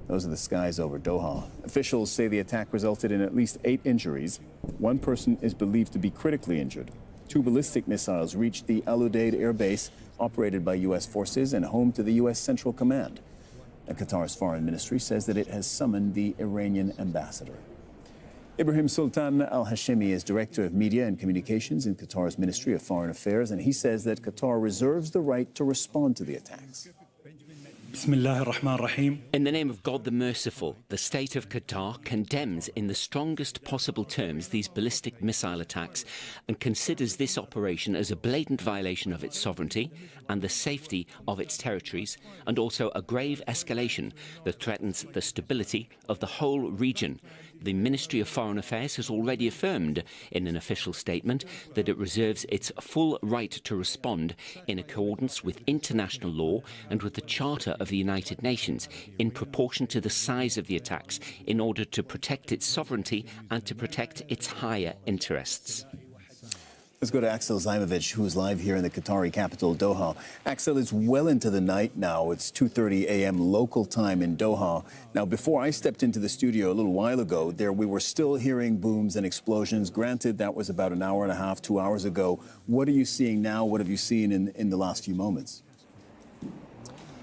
Those are the skies over Doha. Officials say the attack resulted in at least 8 injuries. 1 person is believed to be critically injured. 2 ballistic missiles reached the Al Udeid air base, operated by U.S. forces and home to the U.S. Central Command. And Qatar's foreign ministry says that it has summoned the Iranian ambassador. Ibrahim Sultan Al-Hashimi is Director of Media and Communications in Qatar's Ministry of Foreign Affairs, and he says that Qatar reserves the right to respond to the attacks. In the name of God the Merciful, the state of Qatar condemns in the strongest possible terms these ballistic missile attacks and considers this operation as a blatant violation of its sovereignty and the safety of its territories, and also a grave escalation that threatens the stability of the whole region. The Ministry of Foreign Affairs has already affirmed in an official statement that it reserves its full right to respond in accordance with international law and with the Charter of the United Nations in proportion to the size of the attacks in order to protect its sovereignty and to protect its higher interests. Let's go to Axel Zaimovich, who's live here in the Qatari capital, Doha. Axel, it's well into the night now. It's 2:30 a.m. local time in Doha. Now, before I stepped into the studio a little while ago, we were still hearing booms and explosions. Granted, that was about an hour and a half, 2 hours ago. What are you seeing now? What have you seen in the last few moments?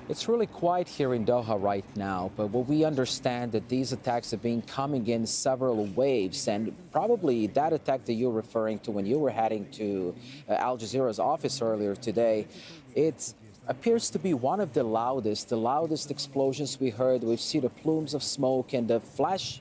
It's really quiet here in Doha right now, but what we understand that these attacks have been coming in several waves, and probably that attack that you're referring to when you were heading to Al Jazeera's office earlier today, it appears to be one of the loudest explosions we heard. We've seen the plumes of smoke and the flash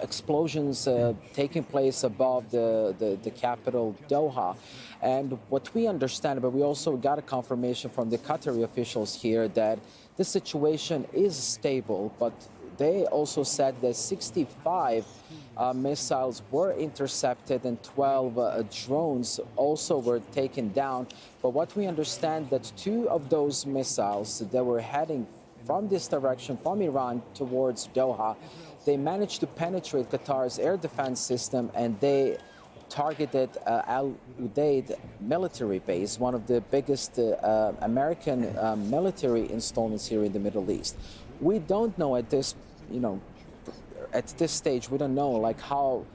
explosions taking place above the capital, Doha. And what we understand, but we also got a confirmation from the Qatari officials here that the situation is stable, but they also said that 65 missiles were intercepted and 12 drones also were taken down. But what we understand that 2 of those missiles that were heading from this direction, from Iran towards Doha, they managed to penetrate Qatar's air defense system, and they targeted Al Udeid military base, one of the biggest American military installments here in the Middle East. We don't know at this stage, we don't know like how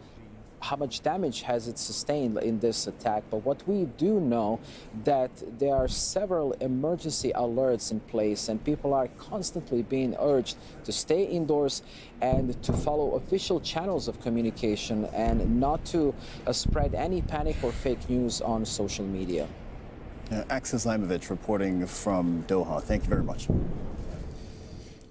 much damage has it sustained in this attack, but what we do know that there are several emergency alerts in place, and people are constantly being urged to stay indoors and to follow official channels of communication and not to spread any panic or fake news on social media. Axel Zaimovich reporting from Doha. Thank you very much. And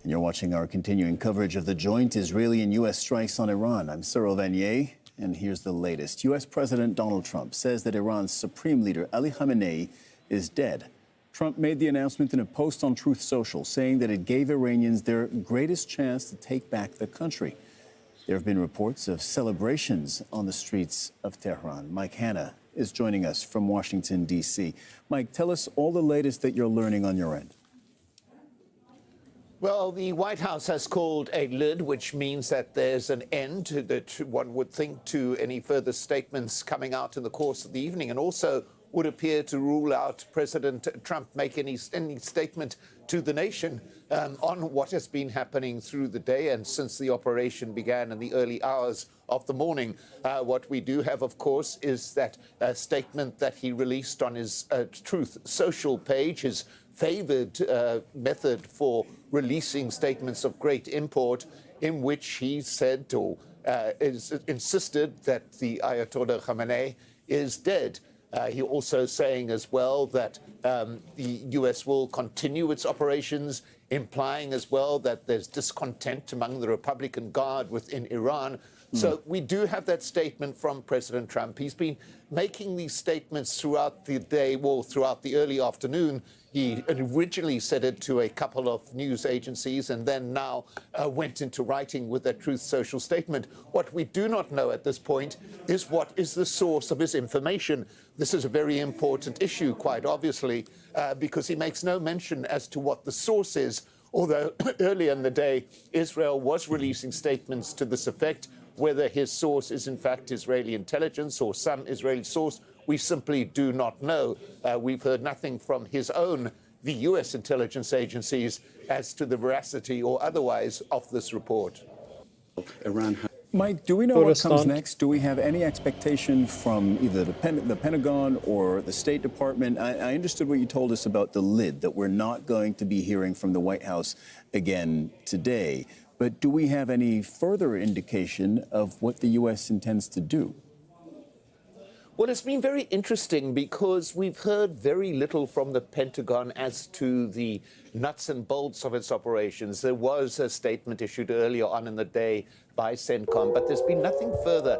you're watching our continuing coverage of the joint Israeli and U.S. strikes on Iran. I'm Cyril Vanier. And here's the latest. U.S. President Donald Trump says that Iran's supreme leader, Ali Khamenei, is dead. Trump made the announcement in a post on Truth Social, saying that it gave Iranians their greatest chance to take back the country. There have been reports of celebrations on the streets of Tehran. Mike Hanna is joining us from Washington, D.C. Mike, tell us all the latest that you're learning on your end. Well, the White House has called a lid, which means that there's an end that one would think to any further statements coming out in the course of the evening, and also would appear to rule out President Trump make any statement to the nation on what has been happening through the day and since the operation began in the early hours of the morning. What we do have, of course, is that statement that he released on his Truth Social page, his favored method for releasing statements of great import, in which he said or insisted that the Ayatollah Khamenei is dead. He also saying as well that the U.S. will continue its operations, implying as well that there's discontent among the Republican Guard within Iran. So we do have that statement from President Trump. He's been making these statements throughout the day, well, throughout the early afternoon. He originally said it to a couple of news agencies and then now went into writing with that Truth Social statement. What we do not know at this point is what is the source of his information. This is a very important issue, quite obviously, because he makes no mention as to what the source is, although earlier in the day, Israel was releasing statements to this effect. Whether his source is in fact Israeli intelligence or some Israeli source, we simply do not know. We've heard nothing from his own, the U.S. intelligence agencies, as to the veracity or otherwise of this report. Mike, do we know what comes next? Do we have any expectation from either the Pentagon or the State Department? I understood what you told us about the lid, that we're not going to be hearing from the White House again today. But do we have any further indication of what the U.S. intends to do? Well, it's been very interesting because we've heard very little from the Pentagon as to the nuts and bolts of its operations. There was a statement issued earlier on in the day by CENTCOM, but there's been nothing further.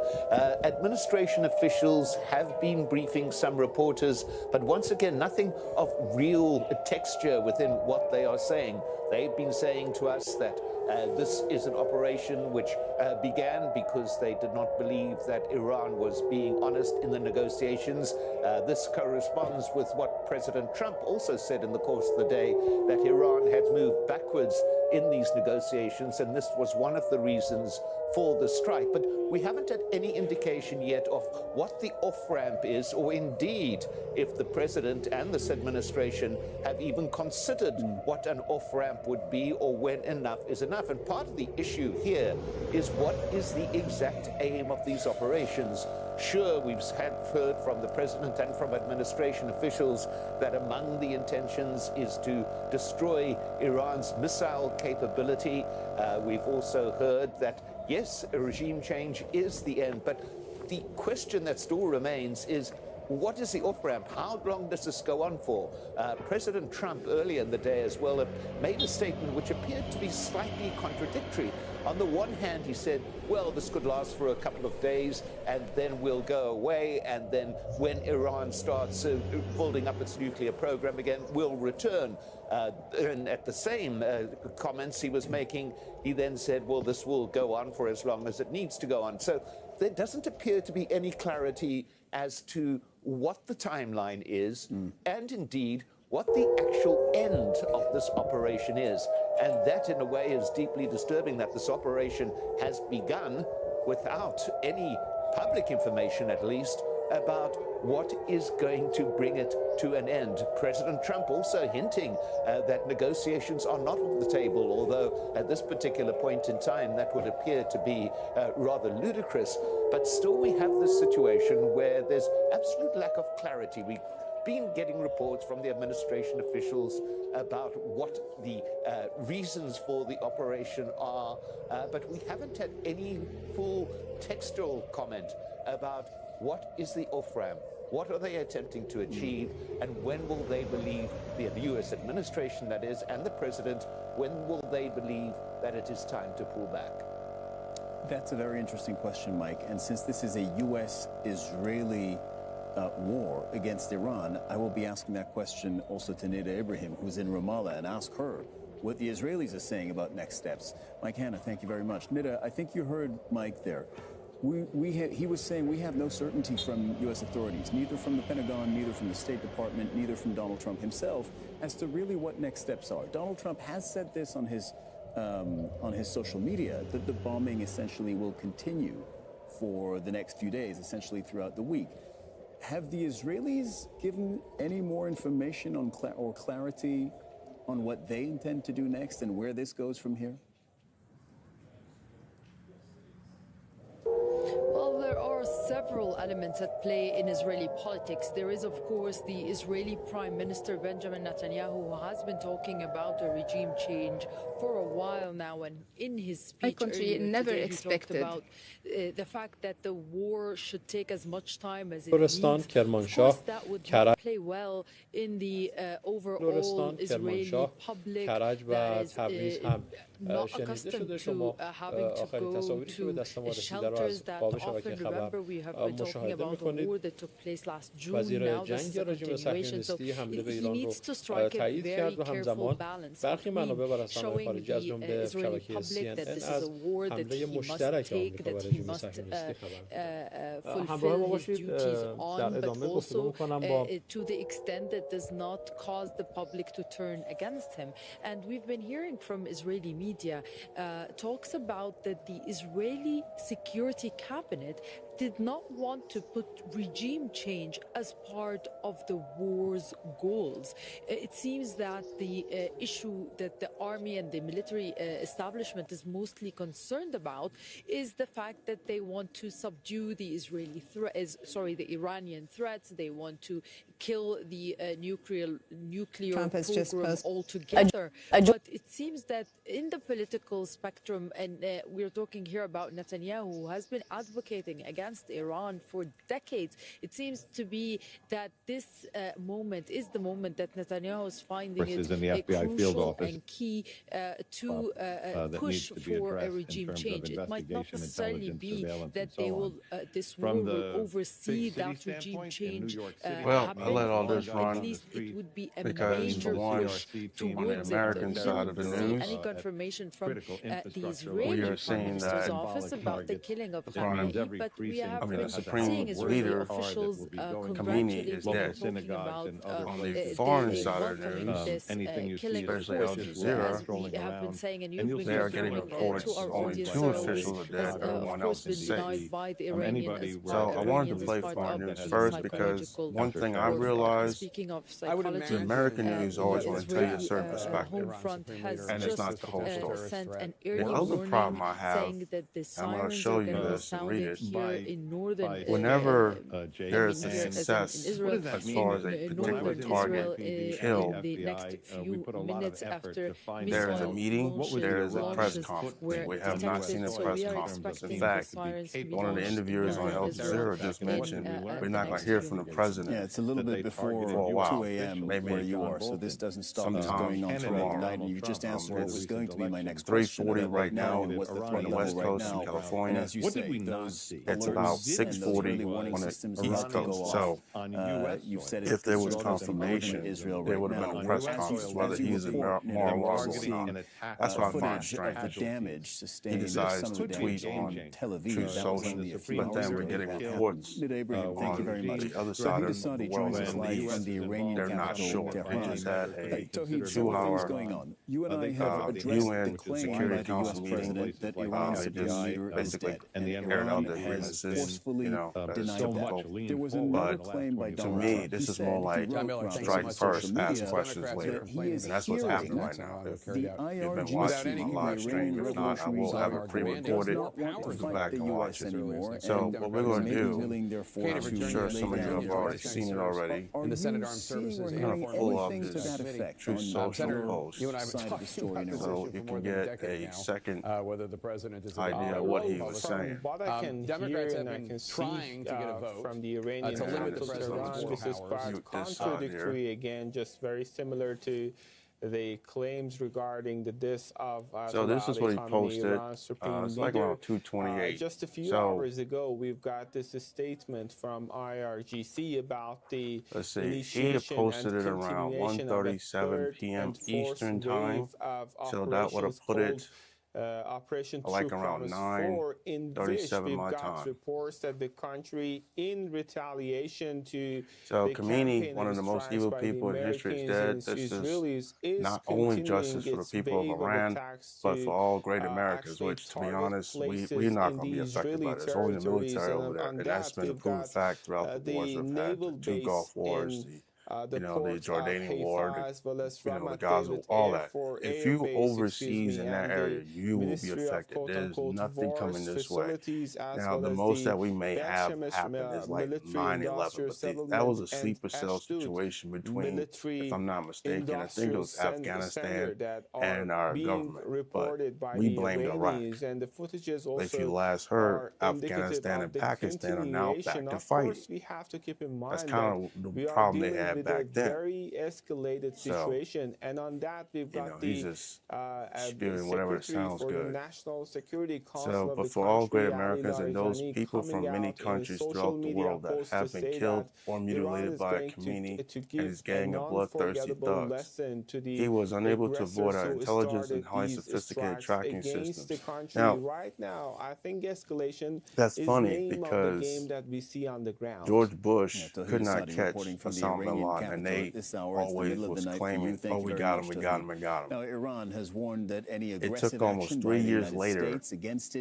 Administration officials have been briefing some reporters, but once again, nothing of real texture within what they are saying. They've been saying to us that this is an operation which began because they did not believe that Iran was being honest in the negotiations. This corresponds with what President Trump also said in the course of the day, that Iran had moved backwards in these negotiations, and this was one of the reasons for the strike. But we haven't had any indication yet of what the off-ramp is, or indeed if the president and this administration have even considered what an off-ramp would be or when enough is enough. And part of the issue here is what is the exact aim of these operations. Sure, we've heard from the president and from administration officials that among the intentions is to destroy Iran's missile capability. We've also heard that, yes, a regime change is the end, but the question that still remains is, what is the off-ramp? How long does this go on for? President Trump earlier in the day as well made a statement which appeared to be slightly contradictory. On the one hand, he said, well, this could last for a couple of days and then we'll go away, and then when Iran starts building up its nuclear program again, we'll return. And at the same comments he was making, he then said, well, this will go on for as long as it needs to go on. So there doesn't appear to be any clarity as to what the timeline is, and indeed what the actual end of this operation is. And that, in a way, is deeply disturbing, that this operation has begun without any public information, at least, about what is going to bring it to an end. President Trump also hinting that negotiations are not on the table, although at this particular point in time that would appear to be rather ludicrous. But still we have this situation where there's absolute lack of clarity. We've been getting reports from the administration officials about what the reasons for the operation are, but we haven't had any full textual comment about what is the off-ramp, what are they attempting to achieve, and when will they believe, the U.S. administration that is, and the president, when will they believe that it is time to pull back? That's a very interesting question, Mike. And since this is a U.S.-Israeli war against Iran, I will be asking that question also to Nida Ibrahim, who's in Ramallah, and ask her what the Israelis are saying about next steps. Mike Hanna, thank you very much. Nida, I think you heard Mike there. He was saying we have no certainty from U.S. authorities, neither from the Pentagon, neither from the State Department, neither from Donald Trump himself, as to really what next steps are. Donald Trump has said this on his social media, that the bombing essentially will continue for the next few days, essentially throughout the week. Have the Israelis given any more information on or clarity on what they intend to do next and where this goes from here? Well, there are several elements at play in Israeli politics. There is, of course, the Israeli Prime Minister Benjamin Netanyahu, who has been talking about a regime change for a while now, and in his speech my country never today, expected he talked about the fact that the war should take as much time as it Kurdistan, needs. Kermanshah, Of course, that would not play well in the overall Israeli public that is not accustomed to having to go to shelters that often, remember, we have been talking about the war that took place last June. Now this is a continuation, so he needs to strike a very careful balance between showing the Israeli public that this is a war that he must take, that he must fulfill his duties on, but also to the extent that does not cause the public to turn against him. And we've been hearing from Israeli media talks about that the Israeli security cabinet did not want to put regime change as part of the war's goals. It seems that the issue that the army and the military establishment is mostly concerned about is the fact that they want to subdue the the Iranian threats. They want to kill the nuclear program altogether. But it seems that in the political spectrum, and we're talking here about Netanyahu, who has been advocating against against Iran for decades. It seems to be that this moment is the moment that Netanyahu is finding it crucial and key to push for a regime change. It might not necessarily be that they will, this war will oversee that regime change happening, but at least it would be a major push towards it. We didn't see any confirmation from the Israeli Prime Minister's office about the killing of Khamenei, but we have been seeing Israeli officials congratulating and talking about on the foreign side of the news, killing, especially Al Jazeera, we have been saying, and you've been they are getting reports to our only audience, 2 officials a day, everyone else is safe. by the Iranian So I wanted to play foreign news first because one thing I realized, the American news always want to tell you a certain perspective, and it's not the whole story. The other problem I have, I'm going to show you this and read it. Whenever there is a success as far as a particular target being killed, there is a meeting, there is a press conference. We have not seen a press conference. In fact, one of the interviewers on Al Jazeera just mentioned we're not going to hear from the president. Yeah, it's a little bit before 2 a.m. where you are, so this doesn't stop. It's going on throughout the night, and you just answered what was going to be my next question. 3:40 right now on the West Coast in California. It's about 6:40 on the East Coast. So if there was confirmation, there would have been a press conference whether he's in Mar-a-Lago or not. That's what I find strange. He decides to tweet on Truth Social, but then we're getting reports on the other side of the world and they're not sure. They just had a 2-hour UN Security Council meeting. They just basically aired out their grievances, that's difficult. But to me, this is more like strike first, ask questions later. And that's what's happening right now. If you've been watching my live stream, if not, I will have it pre-recorded. Go back and watch it. So what we're going to do, I'm sure some of you have already seen it already. And the Senate Armed Services I'm going to pull up this Truth Social post so you can get a second idea of what he was saying. What I can Democrats have been trying to get a vote from the Iranians to limit the president's This is quite contradictory again, just very similar to the claims regarding the death of so this is what he posted. It's like around 2:28. Just a few hours ago, we've got this statement from IRGC about the he had posted it around 1:37 p.m. Eastern time, so that would have put it Operation like around 9:37 my time. Reports that the country, in retaliation to so Khamenei, one of the most evil people in history, is dead. This is not only justice for the people of Iran, but for all great Americans. Which, to be honest, we're not going to be affected by this. Only the military over there, and that's been a proven fact throughout the wars we've had, the 2 Gulf Wars, the Jordanian war, the Gaza, all that. If you overseas in that area, you will be affected. There's nothing coming this way. Now, the most that we may have happen is like 9/11, but that was a sleeper cell situation between, if I'm not mistaken, I think it was Afghanistan and our government, but we blamed Iraq. If you last heard, Afghanistan and Pakistan are now back to fighting. That's kind of the problem they had back then. Very escalated situation, and on that we've got he's just spewing whatever sounds good. National Security Council but for all great Americans and those people from many countries throughout the world that have been killed or mutilated by Khamenei and his gang of bloodthirsty thugs, he was unable to avoid our intelligence and highly sophisticated tracking systems. Now, right now, I think escalation that's funny because George Bush could not catch Osama bin Laden, and they always was claiming, oh, we got him, we got him, we got him. Now, Iran has warned that any it took almost 3 years later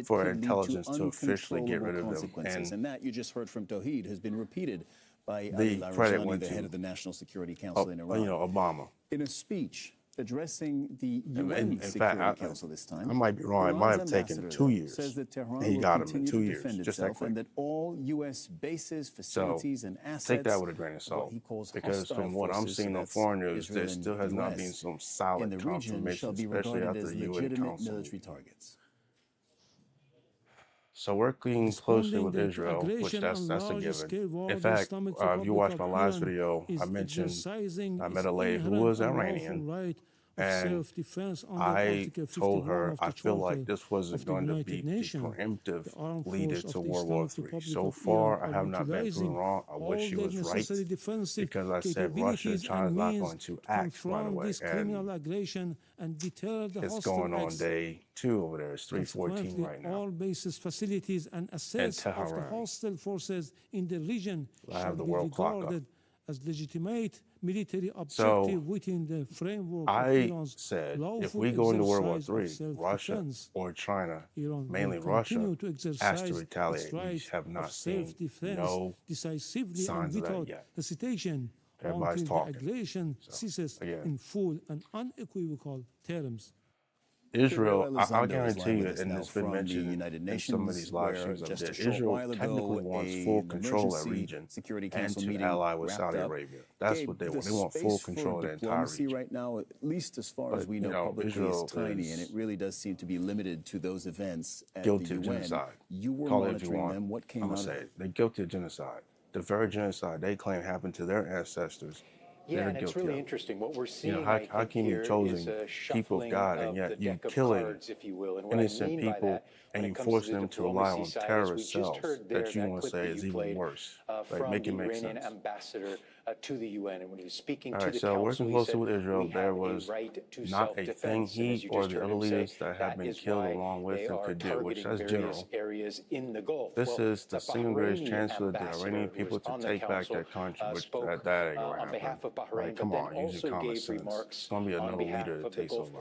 for intelligence to officially get rid of them. And that, you just heard from Tawhid, has been repeated by the credit went the to head of the National Security Council in Iran. Obama. In a speech addressing the UN Security Council this time, I might be wrong. It might have taken 2 years. Says that Tehran he got him in 2 to years, defend just that itself, quick. and that all U.S. bases, facilities, and assets. Take that with a grain of salt, because from what I'm seeing on foreign news, there still has not been some solid confirmation, especially after the UN Council. Military targets. So working closely with Israel, which that's a given. In fact, if you watch my last video, I mentioned I met a lady who was Iranian, and I told her I feel like this wasn't going to be the preemptive leader to World War III. So far, I have not been proven wrong. I wish she was right, because I said Russia and China is not going to act right away. And it's going on day 2 over there. It's 3:14 right now. All bases, facilities, and assets of the hostile forces in the region shall be regarded as legitimate military objective within the framework of Iran's said if lawful we go into World War exercise III, of Russia self-defense, or China, Iran mainly will Russia, continue to has to exercise retaliate. its We right have not of seen self-defense decisively and signs of that without yet. hesitation Everybody's until talking. the aggression ceases in full and unequivocal terms. Israel, I guarantee you, and it's been mentioned in some of these live streams of this, Israel technically wants full control of that region and to ally with Saudi Arabia. That's what they want. They want full control of the entire region. Right now, at least as far as we know, publicly, Israel is tiny, and it really does seem to be limited to those events at guilty the of UN. genocide. You were Call it if you monitoring want. them. What came I'm out gonna of say it? they're guilty of genocide. The very genocide they claim happened to their ancestors. Yeah, and it's really interesting. What we're seeing, how can you chosen people of God and yet you killing innocent people and you forcing them to rely on terrorist cells that you want to say is even worse? Like, make it make sense. Ambassador to the UN, and when he was speaking to the so council, working closely with Israel, there was not a thing he or the other leaders that had been killed along with him could do, which that's general. This is the single greatest chance for the Iranian people to take back their country, which that ain't going to happen. Like, come on, use your common sense. It's going to be another leader that takes over.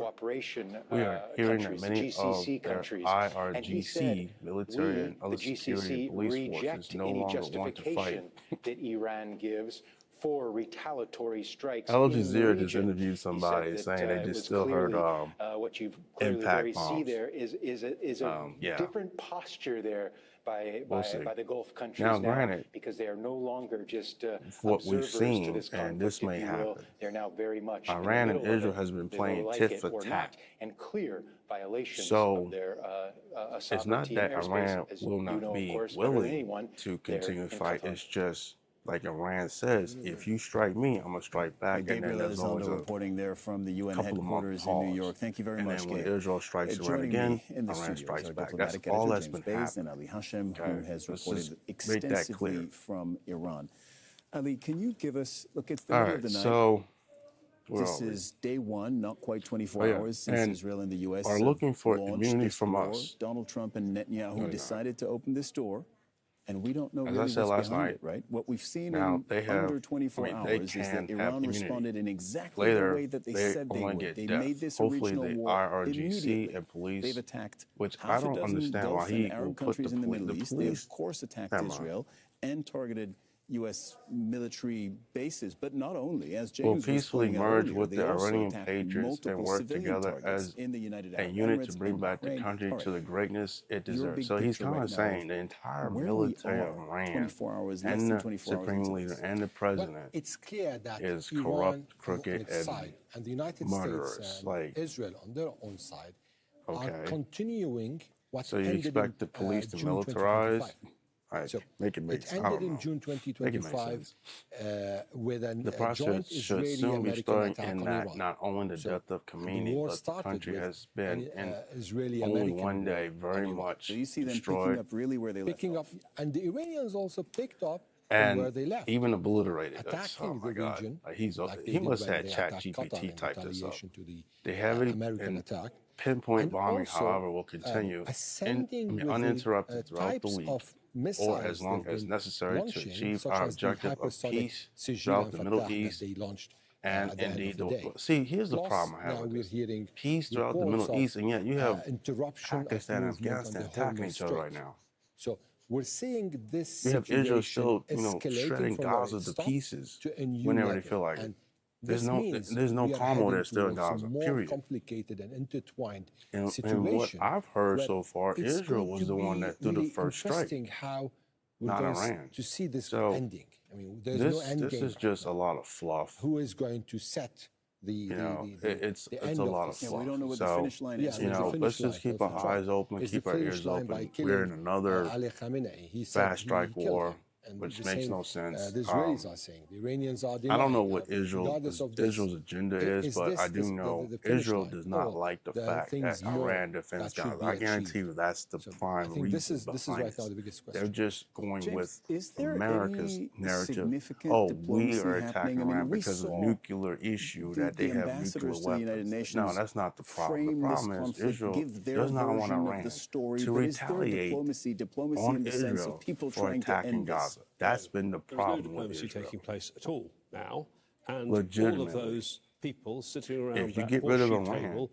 We are hearing that many of their IRGC, military and other security and police forces, no longer want to fight. That Iran gives for retaliatory strikes. Al Jazeera just interviewed somebody saying they just still heard what you impact bombs. see there is a different posture there by the Gulf countries now, granted, because they are no longer just what we've observers seen, to this conflict, and this may happen. They're now very much Iran and Israel has been playing tit for tat. And clear violations So of their it's not that Iran will not be willing to continue to fight. conflict. It's just like Iran says, if you strike me, I'm gonna strike back. And then Gabriel there's always Elizondo reporting there from the UN couple of headquarters month in New pause. York. Thank you very And much, then when Gabe. Israel strikes Iran Joining again, me in the Iran studio strikes is our back. That's diplomatic all editor, that's James been Bays, happening. and Ali Hashem, who has Let's reported just make that extensively clear. from Iran. Ali, can you give us, look, it's the All middle right, of the night. so This is day one, not quite 24 hours since and Israel and the U.S. are looking for launched immunity this from war. us. Donald Trump and Netanyahu decided to open this door, and we don't know As really I said what's last behind night, it, right? What we've seen now in they have, under 24 they hours is can that have Iran immunity. responded in exactly Later, the way that they said they only would. get They death. made this Hopefully original the war IRGC immediately. and police, They've attacked which I half a don't dozen understand Gulf why he and Arab will put countries the in the Middle East. They, police. of course, attacked Never mind. Israel and targeted U.S. military bases, but not only. As James will was peacefully pointing out merge earlier, with they the also Iranian attacked patriots and multiple work civilian together targets as in the United a Arab unit Emirates to bring and back the Bahrain. country All to right. the greatness it Your deserves. big So he's picture kind right of now saying of the entire where we military are of Iran 24 hours, less and than the 24 hours supreme into leader this. and the president It's clear that is Iran corrupt, crooked, on its side, and the United murderers. States and Like, Israel on their own side are okay. continuing what So you ended expect the in police to June militarize? 2025. Right. So make it make it sense. ended in June Make it make 2025 sense. with The a process joint should soon be Israeli-American starting attack in on that Iran. not only the So death of the Khomeini, war but the started country with has been an in Israeli-American only one day very much So you see them picking destroyed up really where they left picking up, and the Iranians also picked up from and where they left, even obliterated us. attacking Oh my the God. region. Like he's Like they he did must when have they Chat attacked GPT Qatar in typed this up. retaliation to the They have it American in attack. pinpoint And bombing, also, however, will continue ascending uninterrupted with the throughout the types week, of or missiles as long they've as been necessary to launching, achieve such our as the objective of hypersonic peace Sijil throughout and the Middle Fatah that East. they launched And at the end indeed, of the day. see, here's the Plus, problem I have now with we're this. hearing Peace throughout the reports Middle East, and yet you have interruption Pakistan and of movement on Afghanistan the attacking Hormuz each other right Strait. now. So we're seeing this You have Israel situation still, escalating shredding from where Gaza it to stopped pieces to a new whenever level. they feel like it. And There's this no means calm we are over there heading still in towards a Gaza, more period. complicated and intertwined And what situation. I've heard where so far, it's Israel going was to the one be that threw the really first strike, interesting how we're not going Iran. to see this So ending. I mean, there's no end this game. is just a lot of fluff. Who is going to set it's end a of lot of this. fluff. We don't know what so, the finish line is. let's just keep our eyes open, keep our ears open. We're in another fast strike war, which makes no sense. The Israelis are saying, the Iranians are denying. I don't know what Israel's agenda is, but I do know Israel does not like the fact that Iran defends Gaza. I guarantee you that's the prime reason this is behind right now the biggest question. They're just going James, with America's narrative. Oh, we are attacking Iran because of nuclear issue that they have nuclear weapons. No, that's not the problem. The problem is Israel does not want Iran to retaliate on Israel for attacking Gaza. That's been the problem with Israel. Taking place at all now, and all of those people sitting around if you get rid of Iran,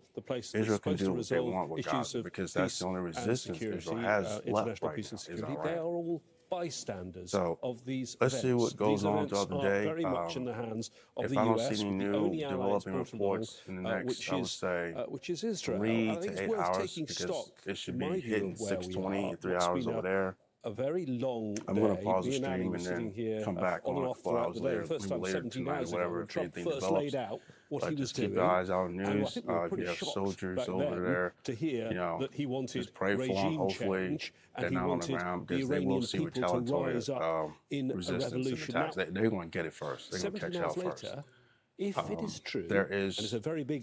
Israel can do what they want with Gaza because that's the only resistance Israel has left right now is Iran. They are all bystanders of these let's events. see what goes on the other day. Very much in the hands of if the I don't US, see any new developing reports in the next, I would say, which is Israel. 3 to 8 hours because it should be hitting 6:20 in 3 hours over there. A very long day. I'm going to pause the stream and then come back on a couple hours later, maybe later tonight, whatever, if anything develops. But just keep your eyes out on the news. If you have soldiers over there, just pray for them. Hopefully, they're not on the ground because they will see retaliatory resistance and attacks. They're going to get it first. They're going to catch hell first. If it is true, there is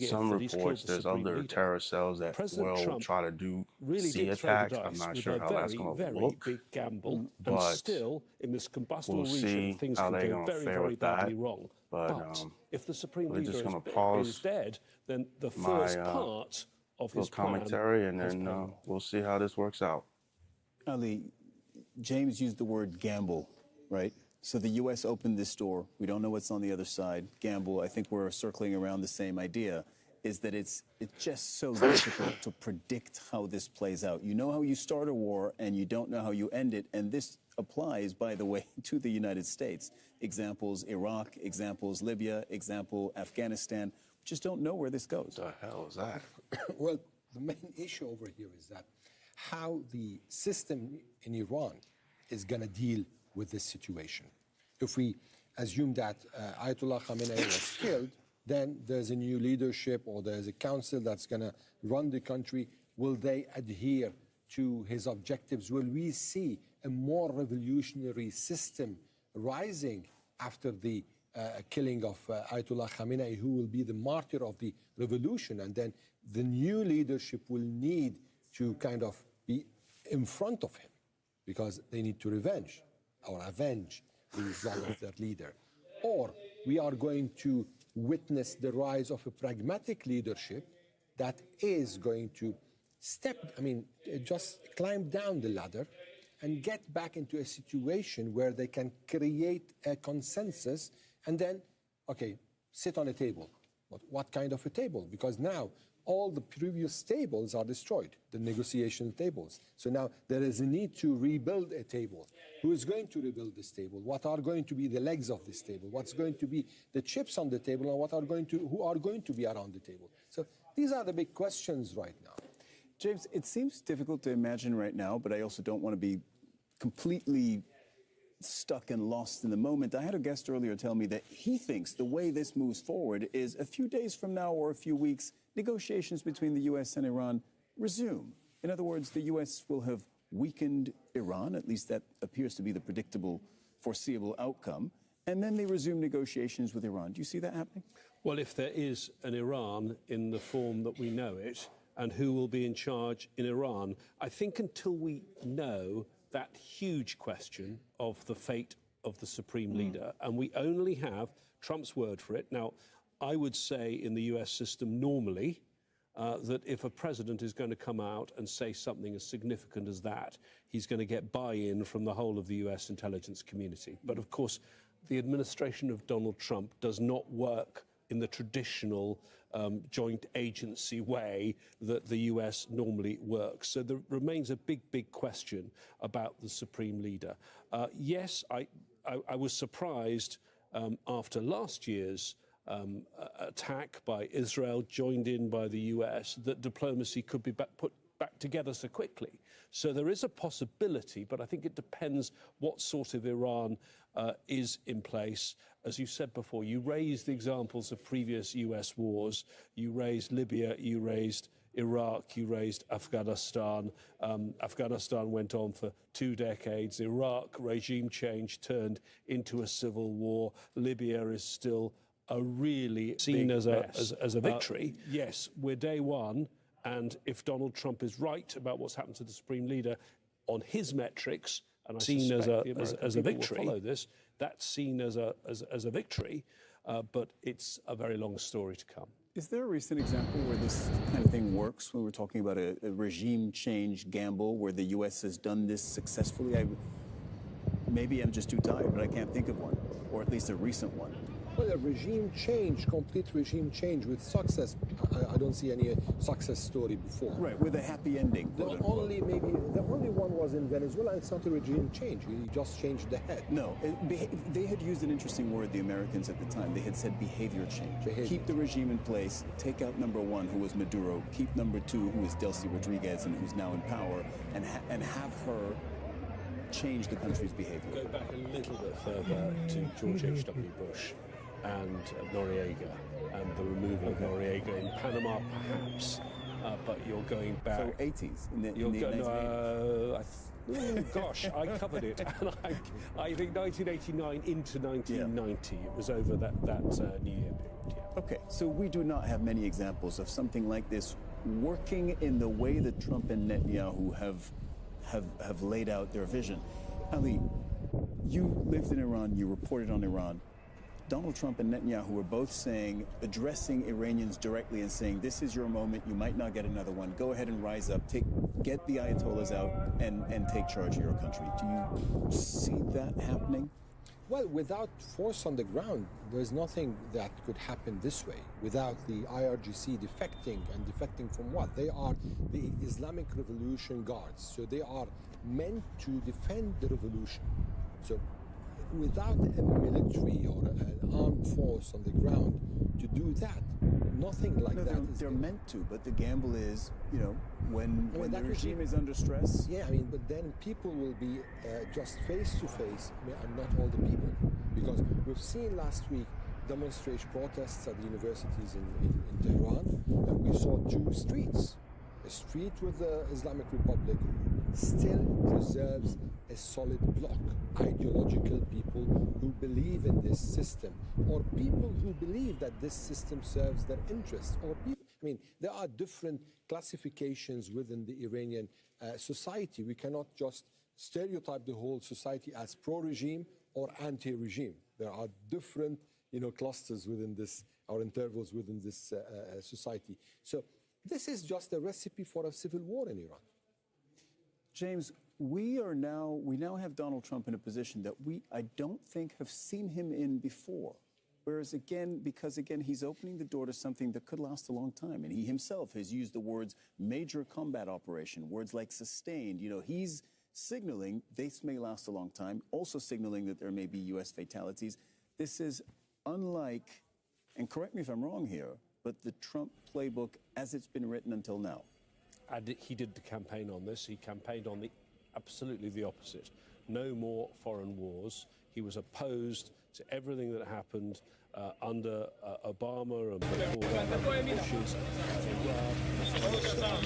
some reports, there's other terror cells that will try to do sea attacks. I'm not sure how that's going to look, big gamble, but still in this combustible we'll region, see things how can they're go going to very, fare very with that. badly wrong. But if the Supreme Leader is dead, then the first part of his commentary, and then we'll see how this works out. Ali, James used the word gamble, right? So the U.S. opened this door. We don't know what's on the other side. Gamble, I think we're circling around the same idea, is that it's just so difficult to predict how this plays out. You know how you start a war, and you don't know how you end it. And this applies, by the way, to the United States. Examples, Iraq, examples, Libya, example, Afghanistan. We just don't know where this goes. What the hell is that? Well, the main issue over here is that how the system in Iran is going to deal with this situation. If we assume that Ayatollah Khamenei was killed, then there's a new leadership or there's a council that's going to run the country. Will they adhere to his objectives? Will we see a more revolutionary system rising after the killing of Ayatollah Khamenei, who will be the martyr of the revolution? And then the new leadership will need to kind of be in front of him because they need to avenge the death of their leader. Or we are going to witness the rise of a pragmatic leadership that is going to just climb down the ladder and get back into a situation where they can create a consensus and then, sit on a table. But what kind of a table? Because now all the previous tables are destroyed, the negotiation tables. So now there is a need to rebuild a table. Who is going to rebuild this table? What are going to be the legs of this table? What's going to be the chips on the table, and who are going to be around the table? So these are the big questions right now. James, it seems difficult to imagine right now, but I also don't want to be completely stuck and lost in the moment. I had a guest earlier tell me that he thinks the way this moves forward is a few days from now or a few weeks, negotiations between the U.S. and Iran resume. In other words, the U.S. will have weakened Iran, at least that appears to be the predictable, foreseeable outcome, and then they resume negotiations with Iran. Do you see that happening? Well, if there is an Iran in the form that we know it, and who will be in charge in Iran, I think until we know that huge question of the fate of the Supreme Leader, and we only have Trump's word for it. Now, I would say in the US system normally that if a president is going to come out and say something as significant as that, he's going to get buy-in from the whole of the US intelligence community. But of course, the administration of Donald Trump does not work in the traditional joint agency way that the US normally works. So there remains a big, big question about the Supreme Leader. Yes, I was surprised after last year's attack by Israel, joined in by the US, that diplomacy could be put back together so quickly. So there is a possibility, but I think it depends what sort of Iran is in place. As you said before, you raised the examples of previous US wars. You raised Libya, you raised Iraq, you raised Afghanistan. Afghanistan went on for 2 decades. Iraq, regime change turned into a civil war. Libya is still a really seen as a victory. Yes, we're day one, and if Donald Trump is right about what's happened to the Supreme Leader on his metrics, and I seen as a victory, follow this. That's seen as a victory, but it's a very long story to come. Is there a recent example where this kind of thing works, when we're talking about a regime change gamble where the U.S. has done this successfully? Maybe I'm just too tired, but I can't think of one, or at least a recent one. Well, a regime change, complete regime change with success, I don't see any success story before. Right, with a happy ending. The only one was in Venezuela, and it's not a regime change. He just changed the head. No, they had used an interesting word, the Americans at the time. They had said behavior change. Keep the regime in place, take out number one, who was Maduro, keep number two, who is Delcy Rodriguez, and who's now in power, and have her change the country's behavior. Go back a little bit further to George H.W. Bush and Noriega, and the removal of Noriega in Panama, perhaps. But you're going back. So 80s? Gosh, I covered it. And I think 1989 into 1990. It was over that New Year period. Yeah. Okay, so we do not have many examples of something like this working in the way that Trump and Netanyahu have laid out their vision. Ali, you lived in Iran, you reported on Iran. Donald Trump and Netanyahu were both addressing Iranians directly and saying, this is your moment, you might not get another one, go ahead and rise up, get the Ayatollahs out and take charge of your country. Do you see that happening? Well, without force on the ground, there's nothing that could happen this way. Without the IRGC defecting, and defecting from what? They are the Islamic Revolution Guards, so they are meant to defend the revolution. So without a military or an armed force on the ground to do that, nothing like that. They're meant to, but the gamble is, when the regime is under stress. Yeah, but then people will be just face to face, and not all the people. Because we've seen last week demonstration protests at the universities in Tehran, and we saw 2 streets. A street with the Islamic Republic still preserves a solid block. Ideological people who believe in this system, or people who believe that this system serves their interests, or people. There are different classifications within the Iranian society. We cannot just stereotype the whole society as pro-regime or anti-regime. There are different, clusters within this, or intervals within this society. So this is just a recipe for a civil war in Iran. James, we now have Donald Trump in a position that I don't think have seen him in before. Whereas because he's opening the door to something that could last a long time. And he himself has used the words major combat operation, words like sustained. He's signaling this may last a long time, also signaling that there may be U.S. fatalities. This is unlike, and correct me if I'm wrong here, but the Trump playbook as it's been written until now. He did the campaign on this. He campaigned on absolutely the opposite. No more foreign wars. He was opposed to everything that happened under Obama and before that, Bush's Iraq, Afghanistan.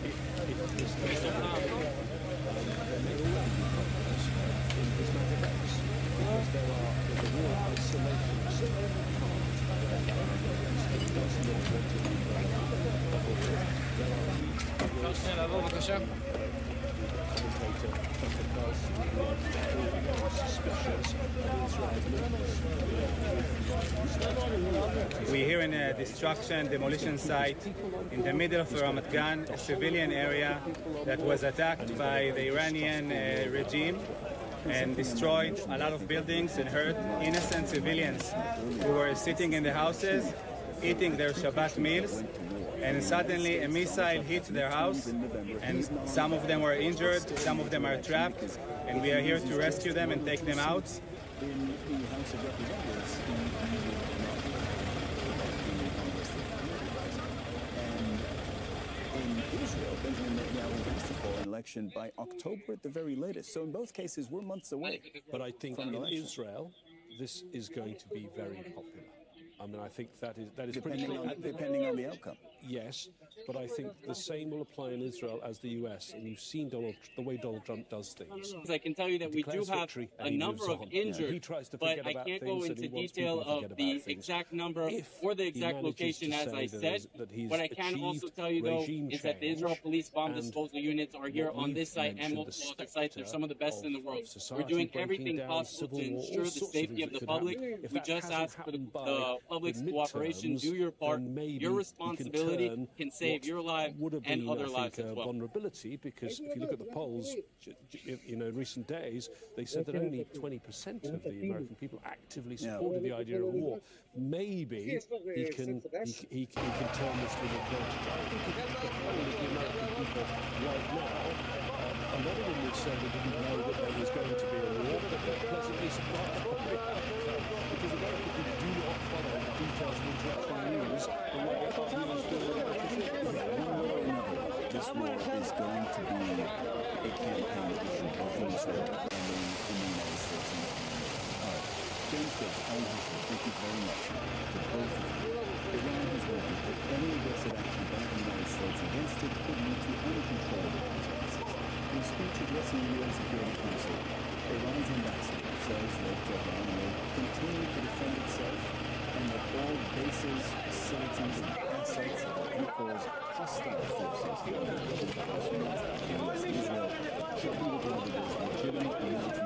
If there's no then there will be problems in Islamic acts, because there's a war of isolationist it does not want to be We're here in a demolition site in the middle of Ramat Gan, a civilian area that was attacked by the Iranian regime and destroyed a lot of buildings and hurt innocent civilians who were sitting in the houses, eating their Shabbat meals. And suddenly a missile hit their house, and some of them were injured, some of them are trapped, and we are here to rescue them and take them out. Benjamin Netanyahu wants to call an election by October at the very latest. So in both cases, we're months away. But I think in Israel, this is going to be very popular. I mean, I think that is depending on the outcome. Yes, but I think the same will apply in Israel as the US, and you've seen the way Donald Trump does things. I can tell you that we do have a number of injured, but I can't go into detail of the exact number or the exact location, as I said. What I can also tell you, though, is that the Israel Police Bomb Disposal Units are here on this site and multiple other sites. They're some of the best in the world. We're doing everything possible to ensure the safety of the public. We just ask for the public's cooperation. Do your part. Your responsibility can save your life and other lives as well. Vulnerability, because if you look at the polls, recent days, they said that only 20% of the American people actively supported the idea of war. Maybe he can turn this to an advantage. I think if you look at the American people right now, a lot of them would say they didn't know that there was going to be a war, but they're pleasantly surprised by the outcome, because American people do not follow the details of international news the way our news do. This war is going to be a campaign issue both in Israel and in the United States. All right. James Gibbs, thank you very much to both of you. Iran has warned that any aggressive action by the United States against it could lead to uncontrollable consequences. In a speech addressing the UN Security Council, Iran's ambassador says that Tehran will continue to defend itself and that all bases, facilities, and assets of what he calls hostile forces in the region, which means that the U.S. and Israel should be regarded as legitimate military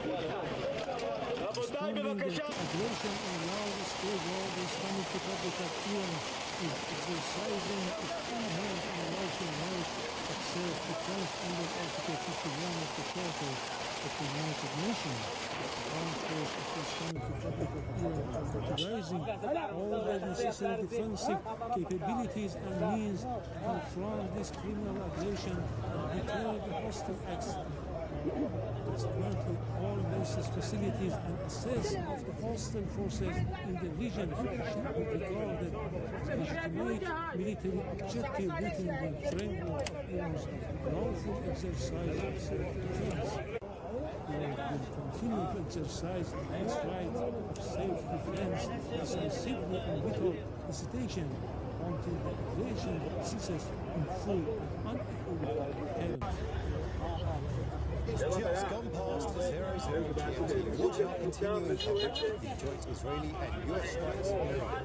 targets. Responding that aggression on large-scale war, the Islamic Republic of Iran is exercising its inherent and rightful right of self-defense under Article 51 of the Charter of the United Nations. The armed force of the Islamic Republic of Iran are utilizing all the necessary defensive capabilities and means to confront this criminal aggression and deter the hostile acts. Dismantle all bases, facilities, and assess of the hostile forces in the region should be regarded as legitimate military objective within the framework of Iran's lawful exercise of self-defense. Iran will continue to exercise its right of self-defense decisively and without hesitation until the aggression ceases in full and unequivocal terms. It's just gone past 00 GMT. Watch our continuing coverage of the joint Israeli and US strikes in Iran.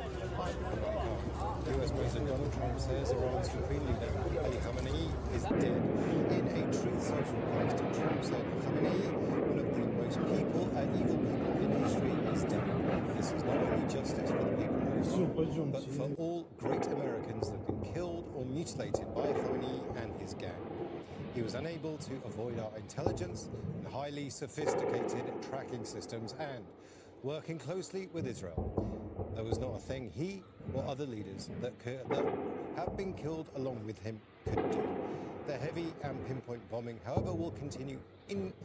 US President Donald Trump says Iran's supreme leader, Ali Khamenei, is dead. In a Truth Social post, Trump said Khamenei, one of the most evil people in history, is dead. This is not only justice for the people of Iran, but for all great Americans that have been killed or mutilated by Khamenei and his gang. He was unable to avoid our intelligence and highly sophisticated tracking systems and working closely with Israel. There was not a thing he or other leaders that have been killed along with him could do. The heavy and pinpoint bombing, however, will continue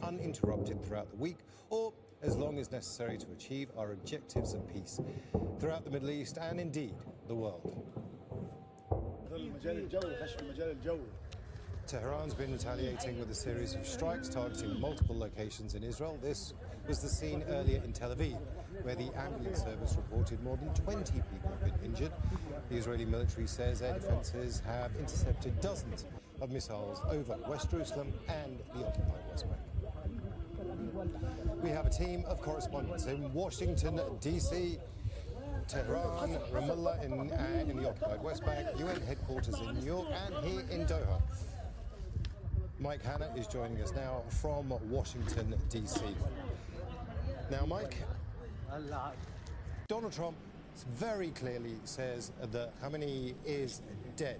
uninterrupted throughout the week or as long as necessary to achieve our objectives of peace throughout the Middle East and indeed the world. Tehran's been retaliating with a series of strikes targeting multiple locations in Israel. This was the scene earlier in Tel Aviv, where the ambulance service reported more than 20 people have been injured. The Israeli military says air defenses have intercepted dozens of missiles over West Jerusalem and the occupied West Bank. We have a team of correspondents in Washington, D.C., Tehran, Ramallah in the occupied West Bank, UN headquarters in New York, and here in Doha. Mike Hanna is joining us now from Washington, D.C. Now, Mike, Donald Trump very clearly says that Khamenei is dead.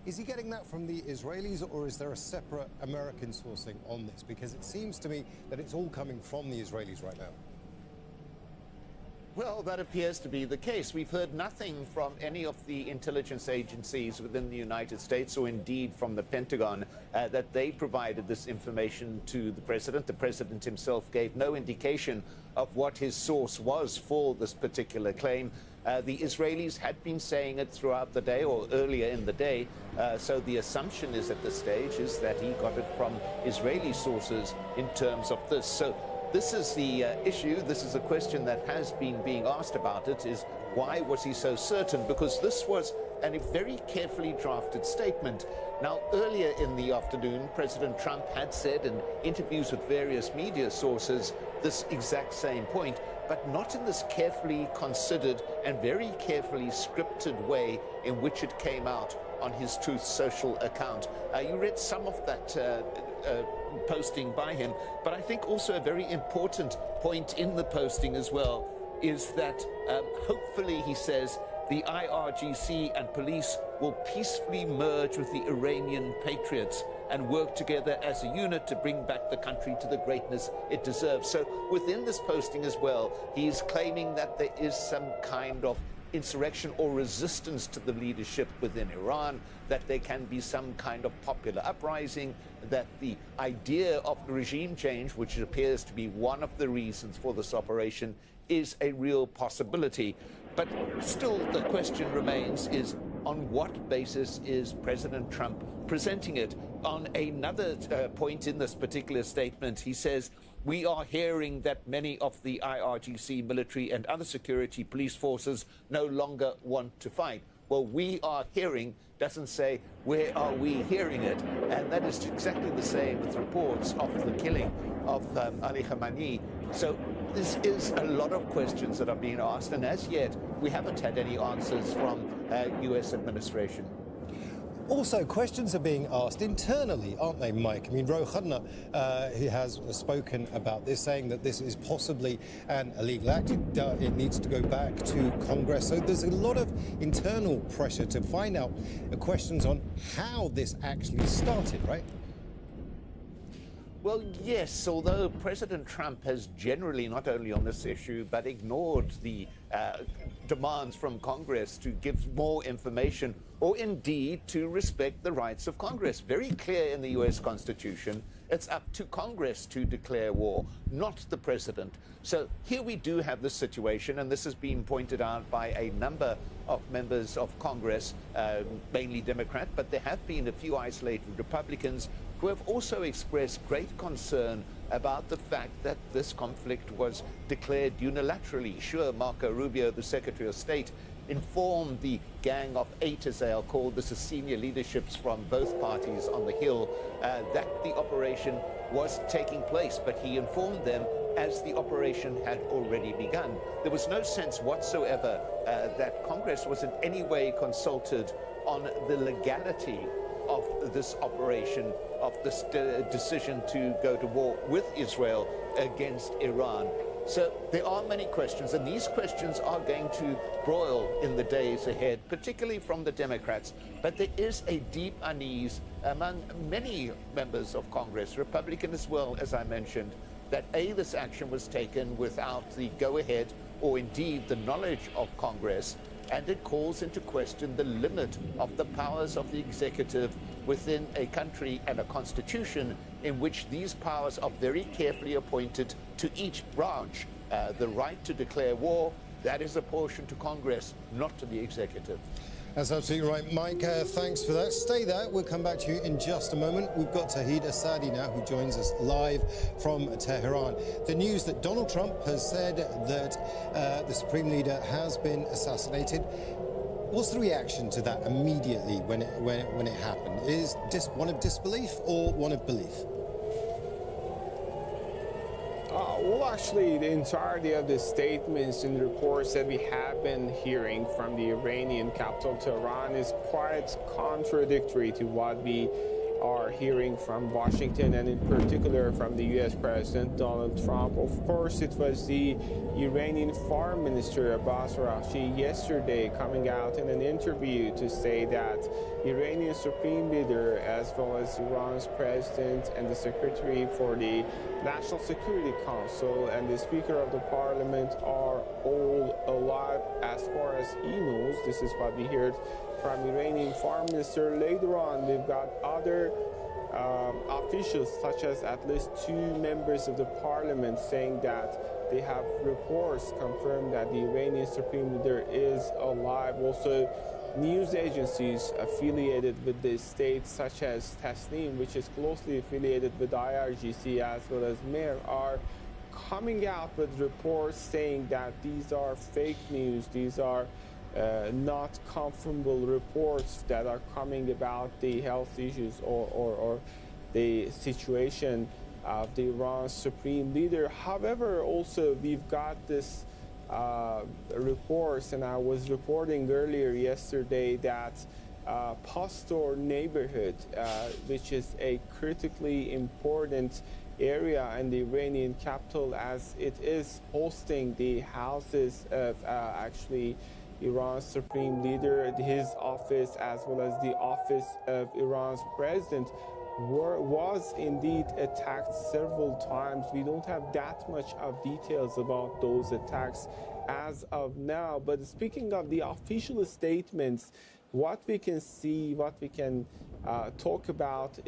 Is he getting that from the Israelis, or is there a separate American sourcing on this? Because it seems to me that it's all coming from the Israelis right now. Well, that appears to be the case. We've heard nothing from any of the intelligence agencies within the United States, or indeed from the Pentagon, that they provided this information to the president. The president himself gave no indication of what his source was for this particular claim. The Israelis had been saying it throughout the day or earlier in the day, so the assumption is at this stage is that he got it from Israeli sources in terms of this. So this is the issue. This is a question that has been being asked about it, is why was he so certain? Because this was a very carefully drafted statement. Now, earlier in the afternoon, President Trump had said in interviews with various media sources this exact same point, but not in this carefully considered and very carefully scripted way in which it came out on his Truth Social account. You read some of that posting by him, but I think also a very important point in the posting as well is that hopefully, he says, the IRGC and police will peacefully merge with the Iranian patriots and work together as a unit to bring back the country to the greatness it deserves. So within this posting as well, he's claiming that there is some kind of insurrection or resistance to the leadership within Iran, that there can be some kind of popular uprising, that the idea of regime change, which appears to be one of the reasons for this operation, is a real possibility. But still, the question remains is, on what basis is President Trump presenting it? On another point in this particular statement, he says, we are hearing that many of the IRGC military and other security police forces no longer want to fight. Well, we are hearing doesn't say where are we hearing it, and that is exactly the same with reports of the killing of Ali Khamenei. So this is a lot of questions that are being asked, and as yet we haven't had any answers from U.S. administration. Also, questions are being asked internally, aren't they, Mike? I mean, Rouhani, he has spoken about this, saying that this is possibly an illegal act. It needs to go back to Congress. So there's a lot of internal pressure to find out questions on how this actually started, right? Well, yes, although President Trump has generally, not only on this issue, but ignored the demands from Congress to give more information or indeed to respect the rights of Congress. Very clear in the U.S. Constitution, it's up to Congress to declare war, not the president. So here we do have this situation, and this has been pointed out by a number of members of Congress, mainly Democrat, but there have been a few isolated Republicans who have also expressed great concern about the fact that this conflict was declared unilaterally. Sure, Marco Rubio, the Secretary of State, informed the Gang of Eight, as they are called, this is senior leaderships from both parties on the Hill, that the operation was taking place, but he informed them as the operation had already begun. There was no sense whatsoever that Congress was in any way consulted on the legality of this operation, of this decision to go to war with Israel against Iran. So there are many questions, and these questions are going to broil in the days ahead, particularly from the Democrats. But there is a deep unease among many members of Congress, Republican as well, as I mentioned, that this action was taken without the go-ahead or indeed the knowledge of Congress, and it calls into question the limit of the powers of the executive within a country and a constitution in which these powers are very carefully appointed to each branch. The right to declare war, that is apportioned to Congress, not to the executive. That's absolutely right, Mike. Thanks for that. Stay there. We'll come back to you in just a moment. We've got Tahid Asadi now, who joins us live from Tehran. The news that Donald Trump has said that the Supreme Leader has been assassinated. What's the reaction to that immediately when it happened? Is this one of disbelief or one of belief? Well, actually, the entirety of the statements and reports that we have been hearing from the Iranian capital, Tehran, is quite contradictory to what we are hearing from Washington, and in particular from the U.S. President Donald Trump. Of course, it was the Iranian Foreign Minister Abbas Araghchi yesterday coming out in an interview to say that Iranian Supreme Leader, as well as Iran's President and the Secretary for the National Security Council and the Speaker of the Parliament are all alive as far as he knows. This is what we heard from Iranian Foreign Minister. Later on, we've got other officials, such as at least 2 members of the parliament, saying that they have reports confirmed that the Iranian supreme leader is alive. Also, news agencies affiliated with the state, such as Tasnim, which is closely affiliated with IRGC, as well as MER, are coming out with reports saying that these are fake news, these are not confirmable reports that are coming about the health issues or the situation of the Iran supreme leader. However, also we've got this reports, and I was reporting earlier yesterday that Pastor neighborhood, which is a critically important area in the Iranian capital, as it is hosting the houses of actually Iran's supreme leader, his office, as well as the office of Iran's president, was indeed attacked several times. We don't have that much of details about those attacks as of now. But speaking of the official statements, what we can see, what we can talk about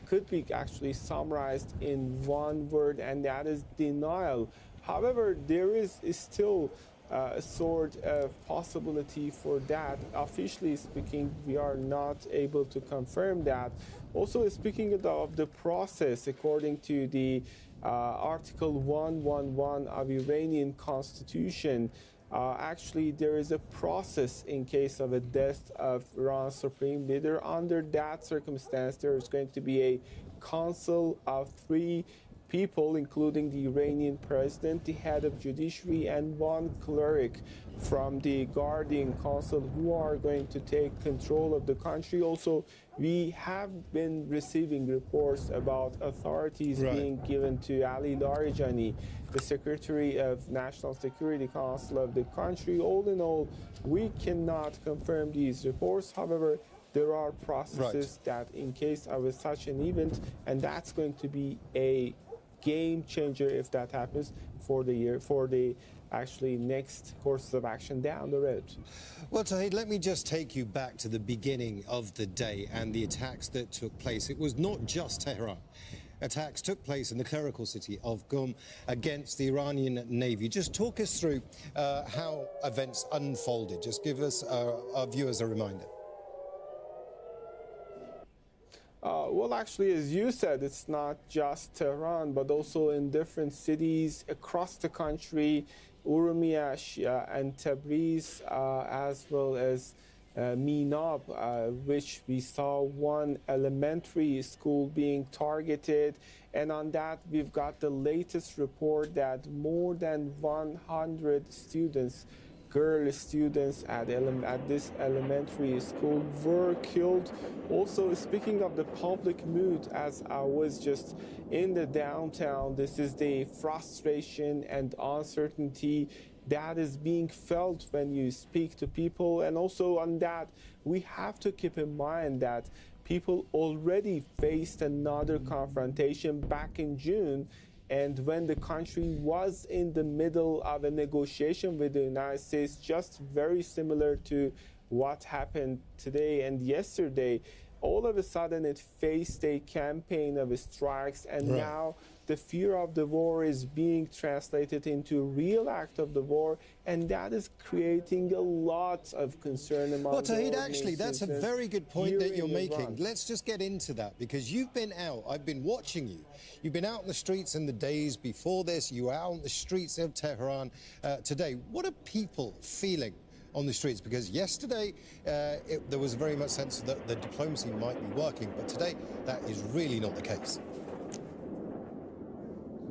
could be actually summarized in one word, and that is denial. However, there is still a sort of possibility for that. Officially speaking, we are not able to confirm that. Also, speaking of the process, according to the Article 111 of Iranian Constitution, actually there is a process in case of a death of Iran's supreme leader. Under that circumstance, there is going to be a council of 3 people, including the Iranian president, the head of judiciary, and 1 cleric from the Guardian Council, who are going to take control of the country. Also, we have been receiving reports about authorities being given to Ali Larijani, the Secretary of National Security Council of the country. All in all, we cannot confirm these reports. However, there are processes that in case of such an event, and that's going to be a game changer if that happens for the actually next course of action down the road. Well, Tahid, let me just take you back to the beginning of the day and the attacks that took place. It was not just Tehran. Attacks took place in the clerical city of Qom against the Iranian Navy. Just talk us through how events unfolded. Just give us, our viewers, a reminder. Well, actually, as you said, it's not just Tehran, but also in different cities across the country, Urmia and Tabriz, as well as Minab, which we saw 1 elementary school being targeted. And on that, we've got the latest report that more than 100 students, girl students at this elementary school were killed. Also, speaking of the public mood, as I was just in the downtown, this is the frustration and uncertainty that is being felt when you speak to people. And also on that, we have to keep in mind that people already faced another confrontation back in June, and when the country was in the middle of a negotiation with the United States, just very similar to what happened today and yesterday, all of a sudden it faced a campaign of strikes, and now the fear of the war is being translated into real act of the war, and that is creating a lot of concern among Well, Tahid, actually, that's a very good point that you're making. Let's just get into that, because you've been out. I've been watching you. You've been out in the streets in the days before this. You were out on the streets of Tehran today. What are people feeling on the streets? Because yesterday there was very much sense that the diplomacy might be working, but today that is really not the case.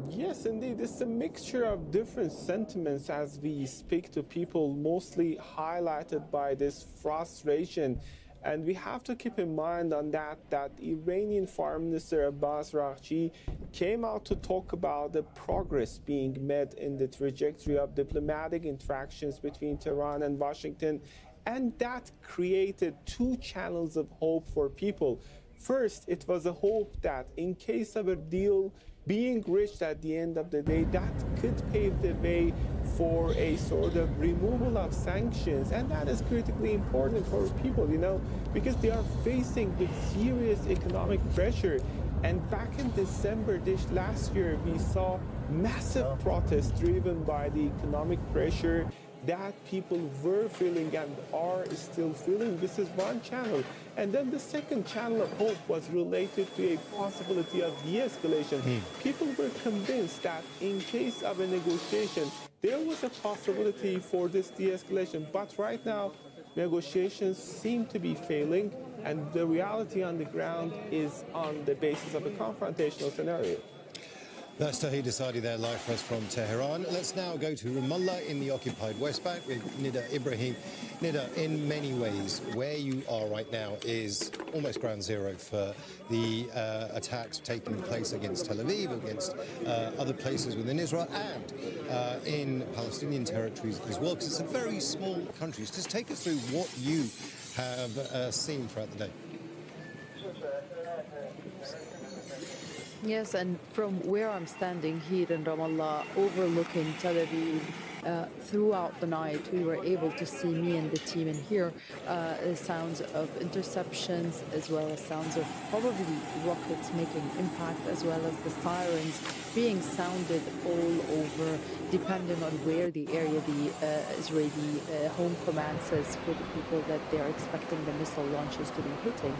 Yes, indeed. It's a mixture of different sentiments as we speak to people, mostly highlighted by this frustration. And we have to keep in mind on that Iranian Foreign Minister Abbas Araghchi came out to talk about the progress being made in the trajectory of diplomatic interactions between Tehran and Washington. And that created 2 channels of hope for people. First, it was a hope that in case of a deal being reached at the end of the day, that could pave the way for a sort of removal of sanctions. And that is critically important for people, because they are facing with serious economic pressure. And back in December last year, we saw massive protests driven by the economic pressure that people were feeling and are still feeling. This is one channel. And then the second channel of hope was related to a possibility of de-escalation. People were convinced that in case of a negotiation, there was a possibility for this de-escalation. But right now, negotiations seem to be failing, and the reality on the ground is on the basis of a confrontational scenario. That's Tahir Desadi there, live for us from Tehran. Let's now go to Ramallah in the occupied West Bank with Nida Ibrahim. Nida, in many ways, where you are right now is almost ground zero for the attacks taking place against Tel Aviv, against other places within Israel, and in Palestinian territories as well, because it's a very small country. Just take us through what you have seen throughout the day. Yes, and from where I'm standing here in Ramallah, overlooking Tel Aviv, throughout the night, we were able to see, me and the team, and hear sounds of interceptions, as well as sounds of probably rockets making impact, as well as the sirens being sounded all over, depending on where the area the Israeli home command says for the people that they're expecting the missile launches to be hitting.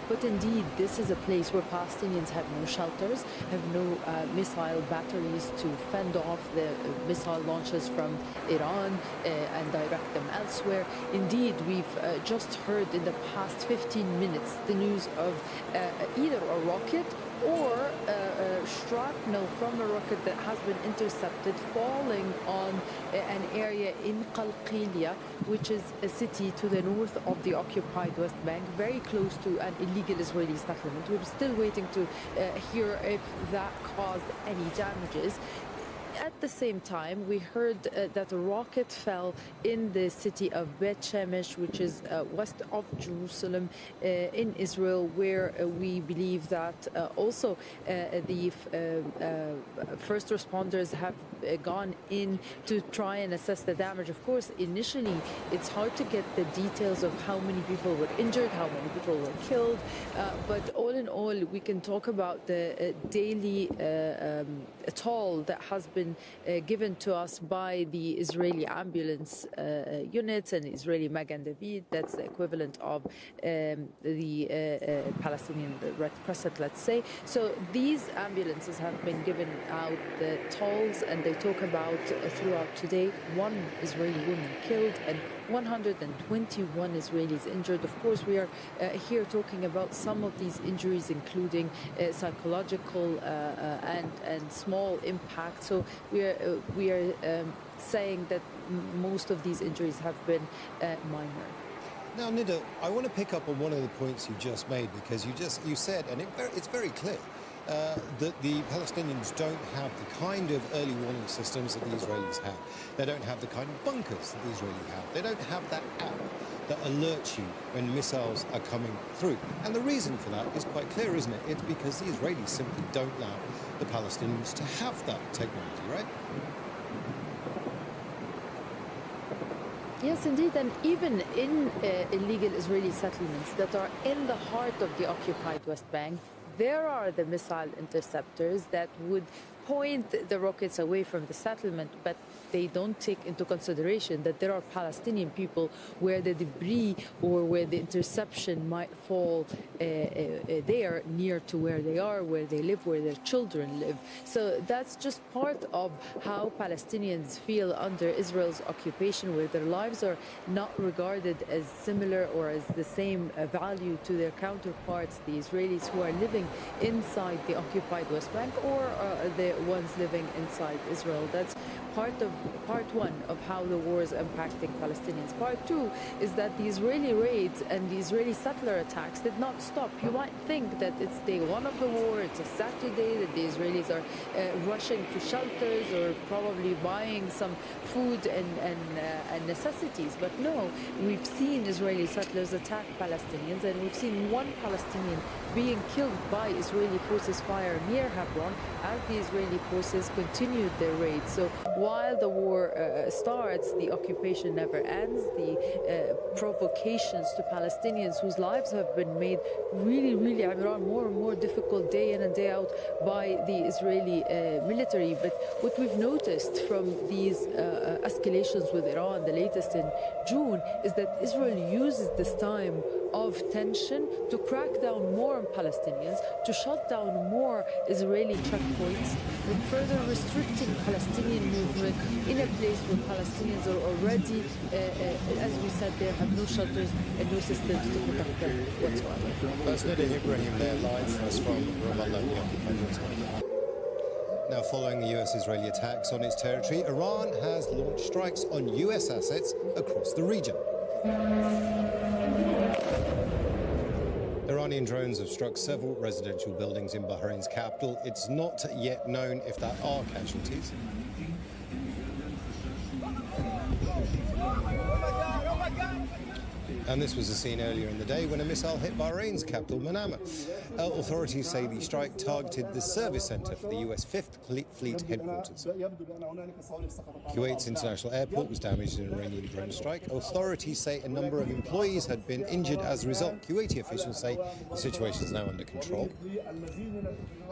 But indeed, this is a place where Palestinians have no shelters, have no missile batteries to fend off the missile launches from Iran and direct them elsewhere. Indeed, we've just heard in the past 15 minutes the news of either a rocket or shrapnel from a rocket that has been intercepted falling on an area in Qalqilia, which is a city to the north of the occupied West Bank, very close to an illegal Israeli settlement. We're still waiting to hear if that caused any damages. At the same time, we heard that a rocket fell in the city of Beit Shemesh, which is west of Jerusalem in Israel, where we believe that also the first responders have gone in to try and assess the damage. Of course, initially, it's hard to get the details of how many people were injured, how many people were killed, but all in all, we can talk about the daily toll that has been given to us by the Israeli ambulance units and Israeli Magan David. That's the equivalent of the Palestinian Red Crescent, let's say. So these ambulances have been given out the tolls, and they talk about throughout today 1 Israeli woman killed and 121 Israelis injured. Of course, we are here talking about some of these injuries, including psychological and small impact. So we are saying that most of these injuries have been minor. Now, Nida, I want to pick up on one of the points you just made, because you said, and it's very clear, that the Palestinians don't have the kind of early warning systems that the Israelis have. They don't have the kind of bunkers that the Israelis have. They don't have that app that alerts you when missiles are coming through. And the reason for that is quite clear, isn't it? It's because the Israelis simply don't allow the Palestinians to have that technology, right? Yes, indeed, and even in illegal Israeli settlements that are in the heart of the occupied West Bank, there are the missile interceptors that would point the rockets away from the settlement, but they don't take into consideration that there are Palestinian people where the debris or where the interception might fall there near to where they are, where they live, where their children live. So that's just part of how Palestinians feel under Israel's occupation, where their lives are not regarded as similar or as the same value to their counterparts, the Israelis who are living inside the occupied West Bank or the ones living inside Israel. That's part one of how the war is impacting Palestinians. Part two is that the Israeli raids and the Israeli settler attacks did not stop. You might think that it's day one of the war, it's a Saturday, that the Israelis are rushing to shelters or probably buying some food and necessities. But no, we've seen Israeli settlers attack Palestinians, and we've seen one Palestinian being killed by Israeli forces fire near Hebron as the Israeli forces continued their raids. So while the war starts, the occupation never ends. The provocations to Palestinians whose lives have been made really, Imran, more and more difficult day in and day out by the Israeli military. But what we've noticed from these escalations with Iran, the latest in June, is that Israel uses this time of tension to crack down more on Palestinians, to shut down more Israeli checkpoints, and further restricting Palestinian movement in a place where Palestinians are already, as we said, there have no shelters and no systems to protect them whatsoever. That's Nida Ibrahim there, live for us from Ramallah, the occupied. Now, following the US-Israeli attacks on its territory, Iran has launched strikes on US assets across the region. Iranian drones have struck several residential buildings in Bahrain's capital. It's not yet known if there are casualties. And this was the scene earlier in the day when a missile hit Bahrain's capital, Manama. Authorities say the strike targeted the service center for the US 5th Fleet headquarters. Kuwait's international airport was damaged in an Iranian drone strike. Authorities say a number of employees had been injured as a result. Kuwaiti officials say the situation is now under control.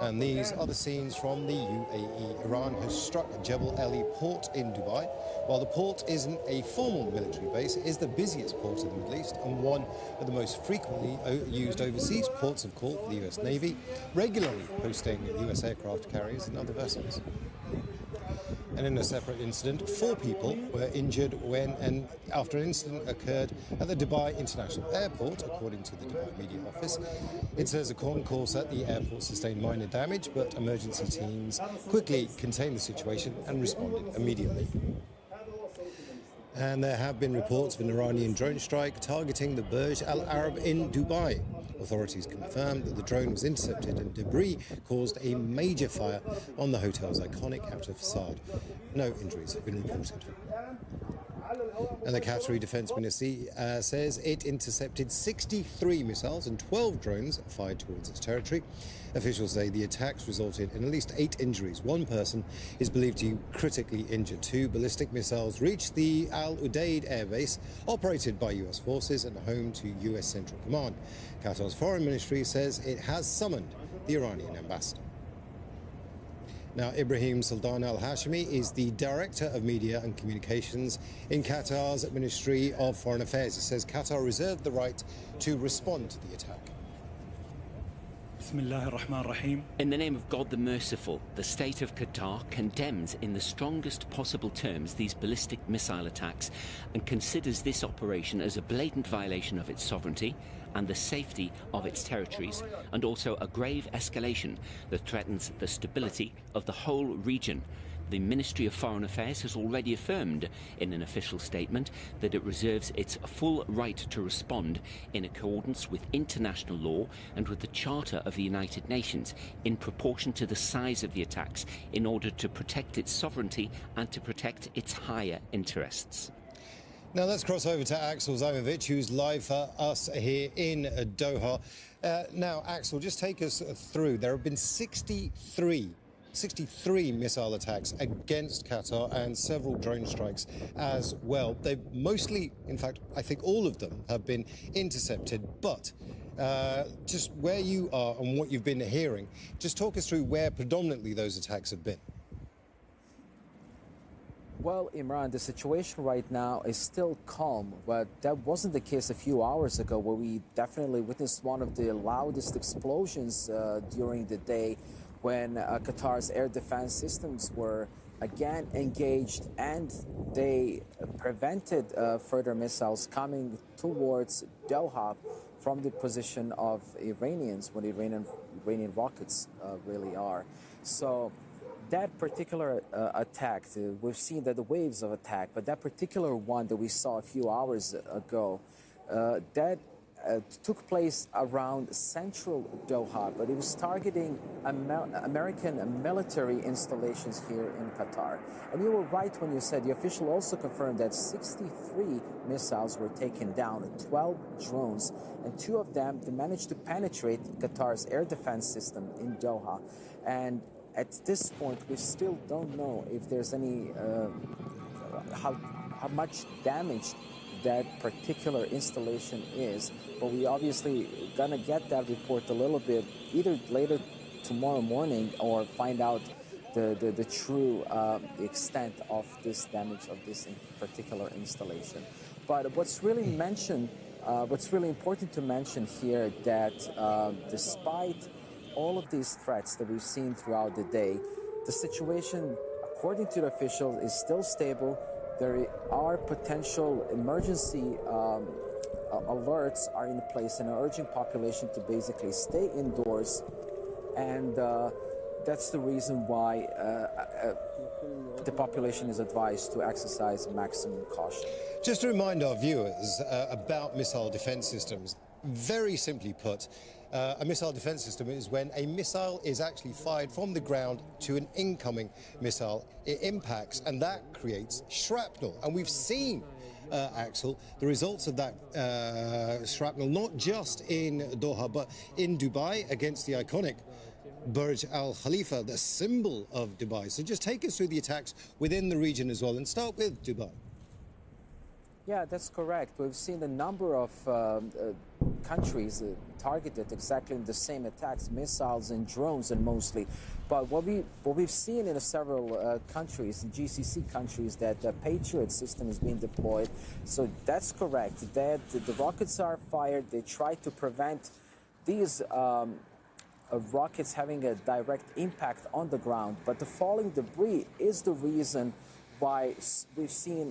And these are the scenes from the UAE. Iran has struck Jebel Ali port in Dubai. While the port isn't a formal military base, it is the busiest port in the Middle East and one of the most frequently used overseas ports of call for the US Navy, regularly hosting US aircraft carriers and other vessels. And in a separate incident, 4 people were injured after an incident occurred at the Dubai International Airport, according to the Dubai Media Office. It says a concourse at the airport sustained minor damage, but emergency teams quickly contained the situation and responded immediately. And there have been reports of an Iranian drone strike targeting the Burj Al Arab in Dubai. Authorities confirmed that the drone was intercepted and debris caused a major fire on the hotel's iconic outer facade. No injuries have been reported. And the Qatari Defense Ministry says it intercepted 63 missiles and 12 drones fired towards its territory. Officials say the attacks resulted in at least 8 injuries. 1 person is believed to be critically injured. 2 ballistic missiles reached the Al Udeid airbase, operated by US forces and home to US Central Command. Qatar's foreign ministry says it has summoned the Iranian ambassador. Now, Ibrahim Sultan al-Hashimi is the Director of Media and Communications in Qatar's Ministry of Foreign Affairs. He says Qatar reserved the right to respond to the attack. In the name of God the Merciful, the state of Qatar condemns in the strongest possible terms these ballistic missile attacks and considers this operation as a blatant violation of its sovereignty and the safety of its territories, and also a grave escalation that threatens the stability of the whole region. The Ministry of Foreign Affairs has already affirmed in an official statement that it reserves its full right to respond in accordance with international law and with the Charter of the United Nations in proportion to the size of the attacks in order to protect its sovereignty and to protect its higher interests. Now let's cross over to Axel Zaimovic, who's live for us here in Doha. Now, Axel, just take us through. There have been 63 missile attacks against Qatar and several drone strikes as well. They've mostly, in fact, I think all of them have been intercepted, but just where you are and what you've been hearing, just talk us through where predominantly those attacks have been. Well, Imran, the situation right now is still calm, but that wasn't the case a few hours ago, where we definitely witnessed one of the loudest explosions during the day when Qatar's air defense systems were again engaged, and they prevented further missiles coming towards Doha from the position of Iranians, where the Iranian rockets really are. So that particular attack, we've seen that the waves of attack, but that particular one that we saw a few hours ago, that took place around central Doha, but it was targeting American military installations here in Qatar. And you were right when you said the official also confirmed that 63 missiles were taken down, 12 drones, and 2 of them they managed to penetrate Qatar's air defense system in Doha. And at this point, we still don't know if there's any, how much damage that particular installation is, but we obviously gonna get that report a little bit either later tomorrow morning or find out the true extent of this damage of this particular installation. But what's really important to mention here that despite all of these threats that we've seen throughout the day, the situation, according to the officials, is still stable. There are potential emergency alerts are in place and are urging population to basically stay indoors, and that's the reason why the population is advised to exercise maximum caution. Just to remind our viewers about missile defense systems, very simply put, a missile defense system is when a missile is actually fired from the ground to an incoming missile. It impacts, and that creates shrapnel. And we've seen, Axel, the results of that shrapnel, not just in Doha, but in Dubai against the iconic Burj Al Khalifa, the symbol of Dubai. So just take us through the attacks within the region as well, and start with Dubai. Yeah, that's correct. We've seen a number of countries targeted exactly in the same attacks, missiles and drones, and mostly. But what we've seen in several countries, GCC countries, that the Patriot system is being deployed. So that's correct. That the rockets are fired. They try to prevent these rockets having a direct impact on the ground. But the falling debris is the reason why we've seen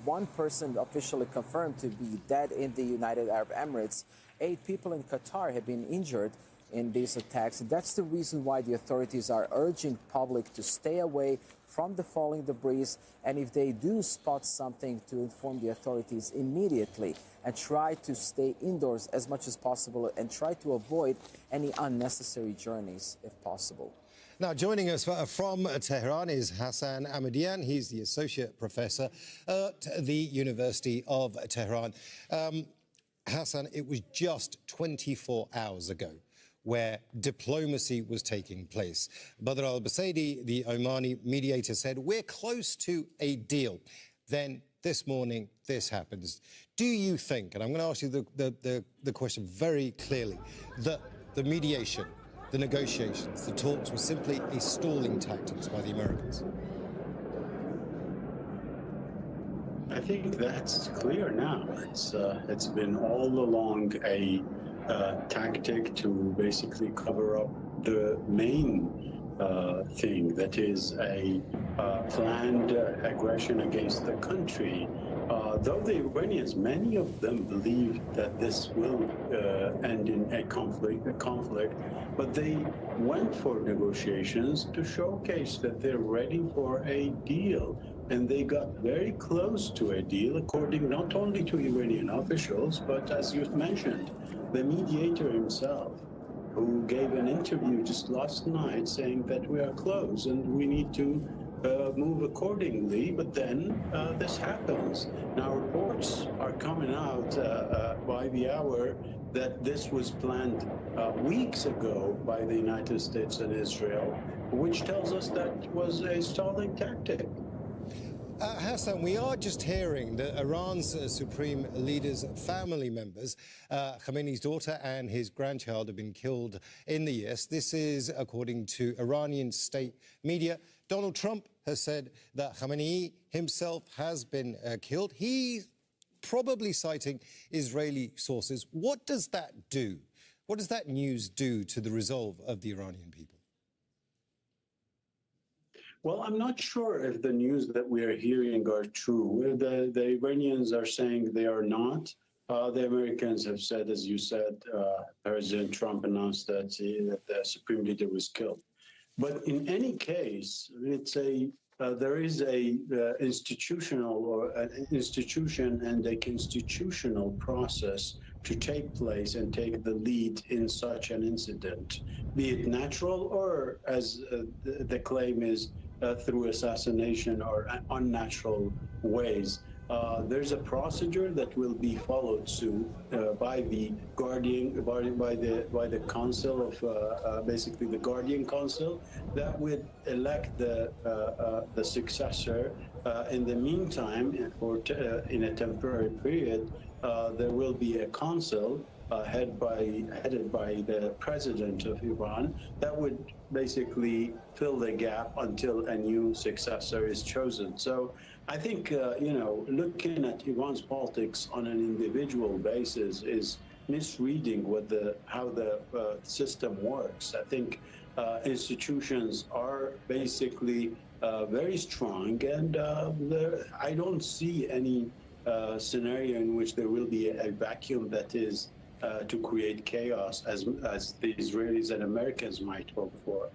one person officially confirmed to be dead in the United Arab Emirates. 8 people in Qatar have been injured in these attacks. And that's the reason why the authorities are urging public to stay away from the falling debris. And if they do spot something, to inform the authorities immediately and try to stay indoors as much as possible and try to avoid any unnecessary journeys if possible. Now, joining us from Tehran is Hassan Ahmadian. He's the Associate Professor at the University of Tehran. Hassan, it was just 24 hours ago where diplomacy was taking place. Badr al-Busaidi, the Omani mediator, said, we're close to a deal. Then this morning, this happens. Do you think, and I'm going to ask you the question very clearly, that the mediation, the negotiations, the talks were simply a stalling tactics by the Americans? I think that's clear now. It's been all along a tactic to basically cover up the main thing, that is a planned aggression against the country. Though the Iranians, many of them believe that this will end in a conflict, but they went for negotiations to showcase that they're ready for a deal. And they got very close to a deal, according not only to Iranian officials, but as you've mentioned, the mediator himself, who gave an interview just last night saying that we are close and we need to move accordingly, but then this happens. Now, reports are coming out by the hour that this was planned weeks ago by the United States and Israel, which tells us that was a stalling tactic. Hassan, we are just hearing that Iran's supreme leader's family members, Khamenei's daughter and his grandchild, have been killed in the US. This is according to Iranian state media. Donald Trump has said that Khamenei himself has been killed. He's probably citing Israeli sources. What does that do? What does that news do to the resolve of the Iranian people? Well, I'm not sure if the news that we are hearing are true. The Iranians are saying they are not. The Americans have said, as you said, President Trump announced that the supreme leader was killed. But in any case, there is a institutional or an institution and a constitutional process to take place and take the lead in such an incident, be it natural or, as the claim is, through assassination or unnatural ways. there's a procedure that will be followed soon by the council of basically the guardian council that would elect the successor. In the meantime, or in a temporary period, there will be a council headed by the president of Iran that would basically fill the gap until a new successor is chosen. So I think, looking at Iran's politics on an individual basis is misreading how the system works. I think institutions are basically very strong, and I don't see any scenario in which there will be a vacuum that is to create chaos as the Israelis and Americans might hope for.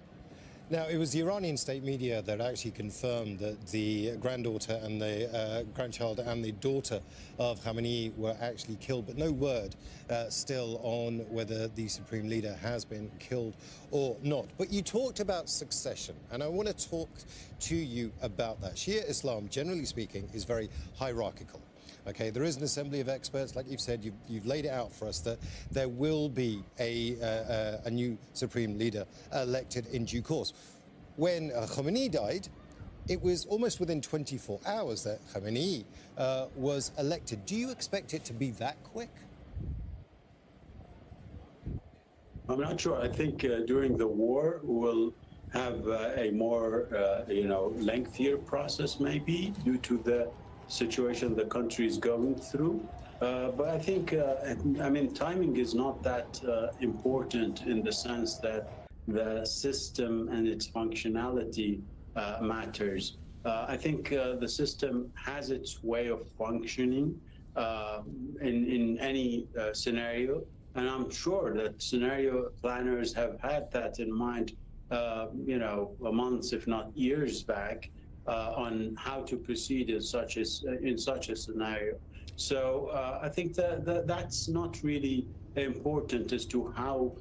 Now, it was the Iranian state media that actually confirmed that the granddaughter and the grandchild and the daughter of Khamenei were actually killed, but no word still on whether the supreme leader has been killed or not. But you talked about succession, and I want to talk to you about that. Shia Islam, generally speaking, is very hierarchical. Okay, there is an assembly of experts, like you've said, you've laid it out for us that there will be a new supreme leader elected in due course. When Khamenei died, it was almost within 24 hours that Khamenei was elected. Do you expect it to be that quick? I'm not sure. I think during the war we'll have a more, lengthier process, maybe, due to the situation the country is going through. But I think, timing is not that important in the sense that the system and its functionality matters. I think the system has its way of functioning in any scenario. And I'm sure that scenario planners have had that in mind, months, if not years back, on how to proceed in such a scenario. So I think that's not really important as to how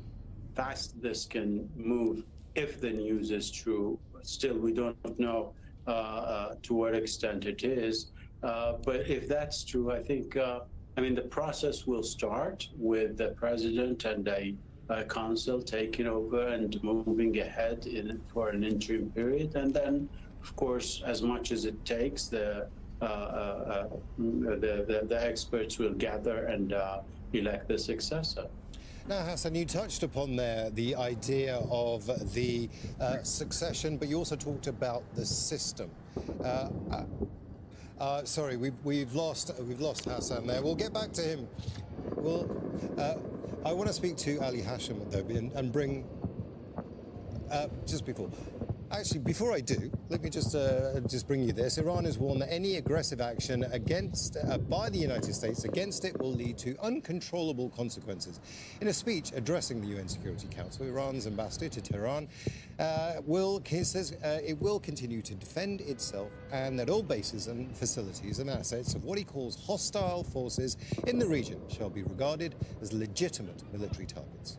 fast this can move if the news is true. Still, we don't know to what extent it is. But if that's true, I think, the process will start with the president and a council taking over and moving ahead for an interim period. And then, of course, as much as it takes, the experts will gather and elect the successor. Now, Hassan, you touched upon there the idea of the succession, but you also talked about the system. Sorry, we've lost Hassan there. We'll get back to him. I want to speak to Ali Hashim though, and bring just before. Actually, before I do, let me just bring you this. Iran has warned that any aggressive action by the United States against it will lead to uncontrollable consequences. In a speech addressing the UN Security Council, Iran's ambassador to Tehran says it will continue to defend itself and that all bases and facilities and assets of what he calls hostile forces in the region shall be regarded as legitimate military targets.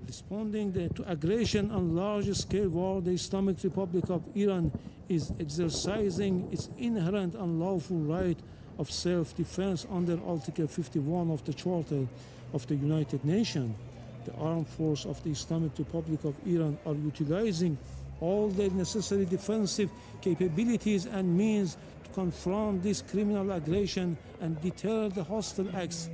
Responding to aggression on large-scale war, the Islamic Republic of Iran is exercising its inherent unlawful right of self-defense under Article 51 of the Charter of the United Nations. The armed forces of the Islamic Republic of Iran are utilizing all their necessary defensive capabilities and means to confront this criminal aggression and deter the hostile acts.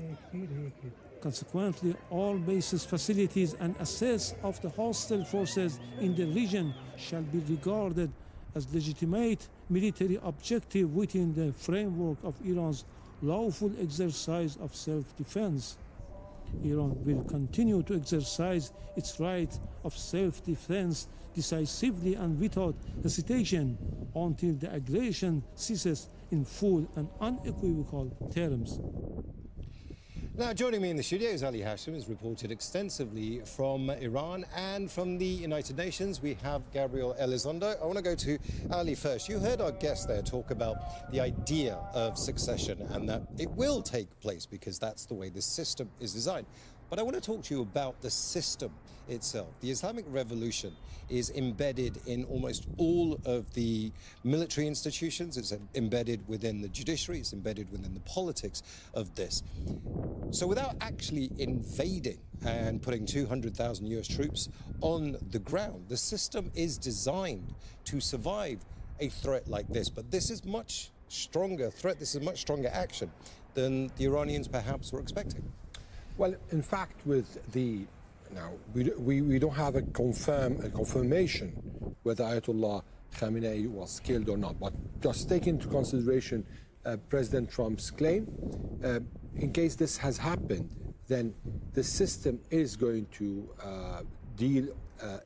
Consequently, all bases, facilities, and assets of the hostile forces in the region shall be regarded as legitimate military objective within the framework of Iran's lawful exercise of self-defense. Iran will continue to exercise its right of self-defense decisively and without hesitation until the aggression ceases in full and unequivocal terms. Now, joining me in the studio is Ali Hashim, who's reported extensively from Iran and from the United Nations. We have Gabriel Elizondo. I want to go to Ali first. You heard our guest there talk about the idea of succession and that it will take place because that's the way the system is designed. But I want to talk to you about the system itself. The Islamic Revolution is embedded in almost all of the military institutions. It's embedded within the judiciary. It's embedded within the politics of this. So without actually invading and putting 200,000 US troops on the ground, the system is designed to survive a threat like this. But this is much stronger threat. This is much stronger action than the Iranians perhaps were expecting. Well, in fact, with the now we don't have a confirmation whether Ayatollah Khamenei was killed or not. But just take into consideration President Trump's claim. In case this has happened, then the system is going to deal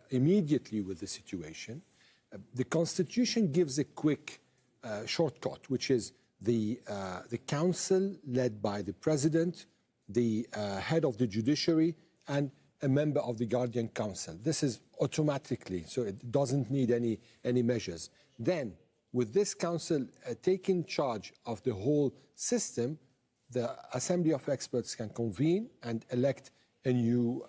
immediately with the situation. The Constitution gives a quick shortcut, which is the council led by the president, the head of the judiciary, and a member of the Guardian Council. This is automatically, so it doesn't need any measures. Then, with this council taking charge of the whole system, the Assembly of Experts can convene and elect a new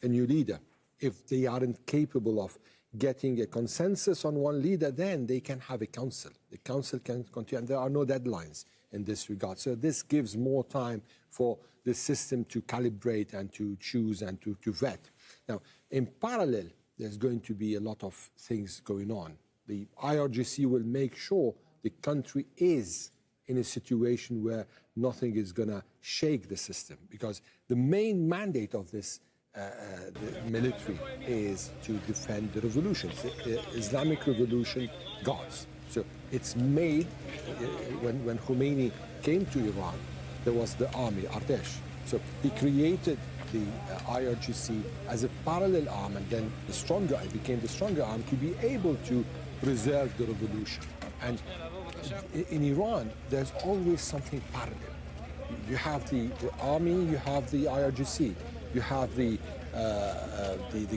leader. If they aren't capable of getting a consensus on one leader, then they can have a council. The council can continue, and there are no deadlines in this regard. So this gives more time for the system to calibrate and to choose and to vet. Now, in parallel, there's going to be a lot of things going on. The IRGC will make sure the country is in a situation where nothing is going to shake the system, because the main mandate of this the military is to defend the revolution, the Islamic Revolution gods. So it's made, when Khomeini came to Iran, there was the army, Artesh. So he created the IRGC as a parallel arm, and then it became the stronger arm to be able to preserve the revolution. And in Iran, there's always something parallel. You have the army, you have the IRGC, you have the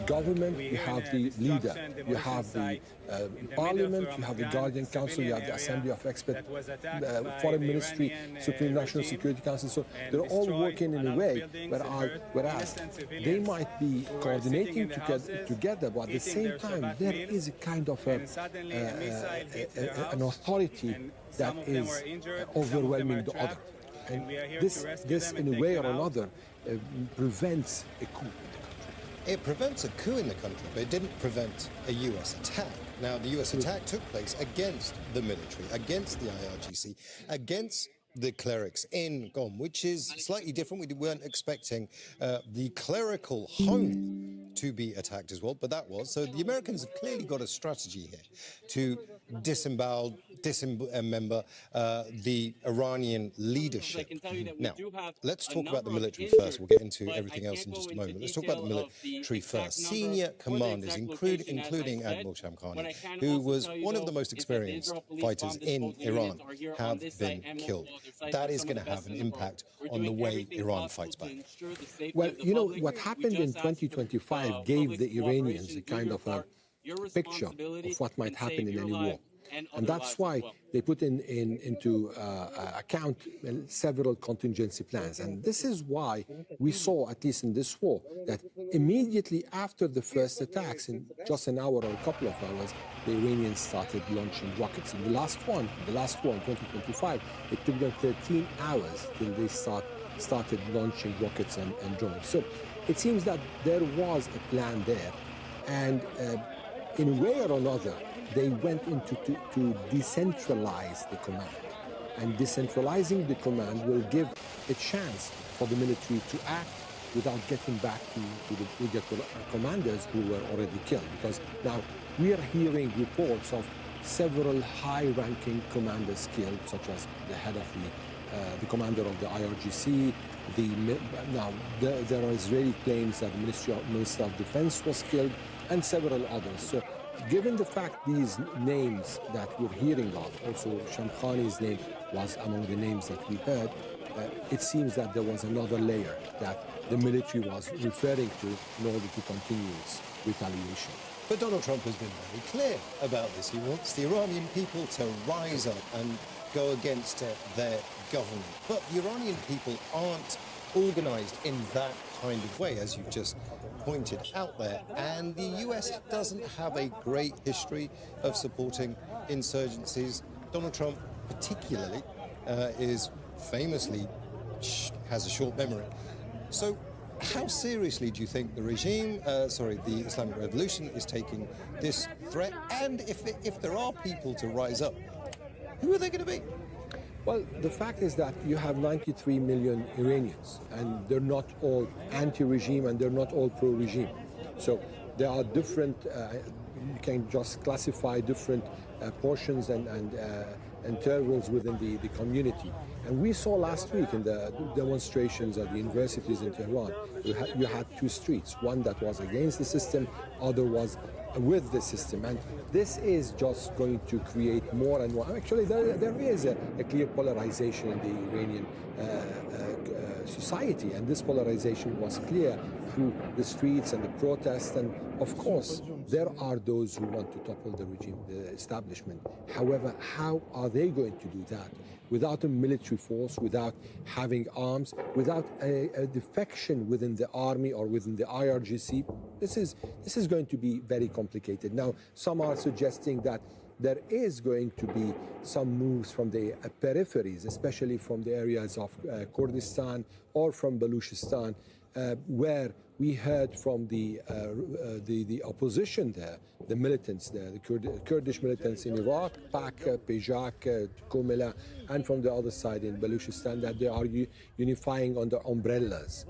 government, you have the leader, you have the parliament, you have the Guardian Council, you have the Assembly of Experts, Foreign Ministry, Supreme National Security Council. So they're all working in a way, whereas they might be coordinating together, but at the same time, there is a kind of an authority that is overwhelming the other. And this, in a way or another, prevents a coup. It prevents a coup in the country, but it didn't prevent a US attack. Now, the US attack took place against the military, against the IRGC, against the clerics in Qom, which is slightly different. We weren't expecting the clerical home to be attacked as well, but that was. So the Americans have clearly got a strategy here to dismember the Iranian leadership. Now, let's talk about the military first. We'll get into everything else in just a moment. Let's talk about the military first. Senior commanders, including Admiral Shamkhani, who was one of the most experienced fighters in Iran, have been killed. That is going to have an impact on the way Iran fights back. Well, you know, what happened in 2025 gave the Iranians a kind of a picture of what might happen in any war. And that's why they put into account several contingency plans. And this is why we saw, at least in this war, that immediately after the first attacks, in just an hour or a couple of hours, the Iranians started launching rockets. In the last one, in 2025, it took them 13 hours till they started launching rockets and drones. So it seems that there was a plan there. And in a way or another, they went into to decentralize the command. And decentralizing the command will give a chance for the military to act without getting back to the bigger commanders who were already killed. Because now we are hearing reports of several high-ranking commanders killed, such as the head of the commander of the IRGC. There are Israeli claims that the Minister of Defense was killed, and several others. So, given the fact these names that we're hearing of, also Shamkhani's name was among the names that we heard, it seems that there was another layer that the military was referring to in order to continue its retaliation. But Donald Trump has been very clear about this. He wants the Iranian people to rise up and go against their government. But the Iranian people aren't organized in that kind of way, as you've just pointed out there. And the US doesn't have a great history of supporting insurgencies. Donald Trump particularly is famously has a short memory. So how seriously do you think the regime, the Islamic Revolution is taking this threat? And if there are people to rise up, who are they going to be? Well, the fact is that you have 93 million Iranians, and they're not all anti-regime and they're not all pro-regime. So there are different, you can just classify different portions and intervals within the community. And we saw last week in the demonstrations at the universities in Tehran, you had two streets, one that was against the system, other was with the system. And this is just going to create more and more. Actually, there is a clear polarization in the Iranian society, and this polarization was clear through the streets and the protests. And of course, there are those who want to topple the regime, the establishment. However, how are they going to do that? Without a military force, without having arms, without a defection within the army or within the IRGC, this is going to be very complicated. Now, some are suggesting that there is going to be some moves from the peripheries, especially from the areas of Kurdistan or from Baluchistan, where we heard from the opposition there, the militants there, the Kurdish militants in Iraq, PAK, PJAK, Komila, and from the other side in Baluchistan, that they are unifying under umbrellas.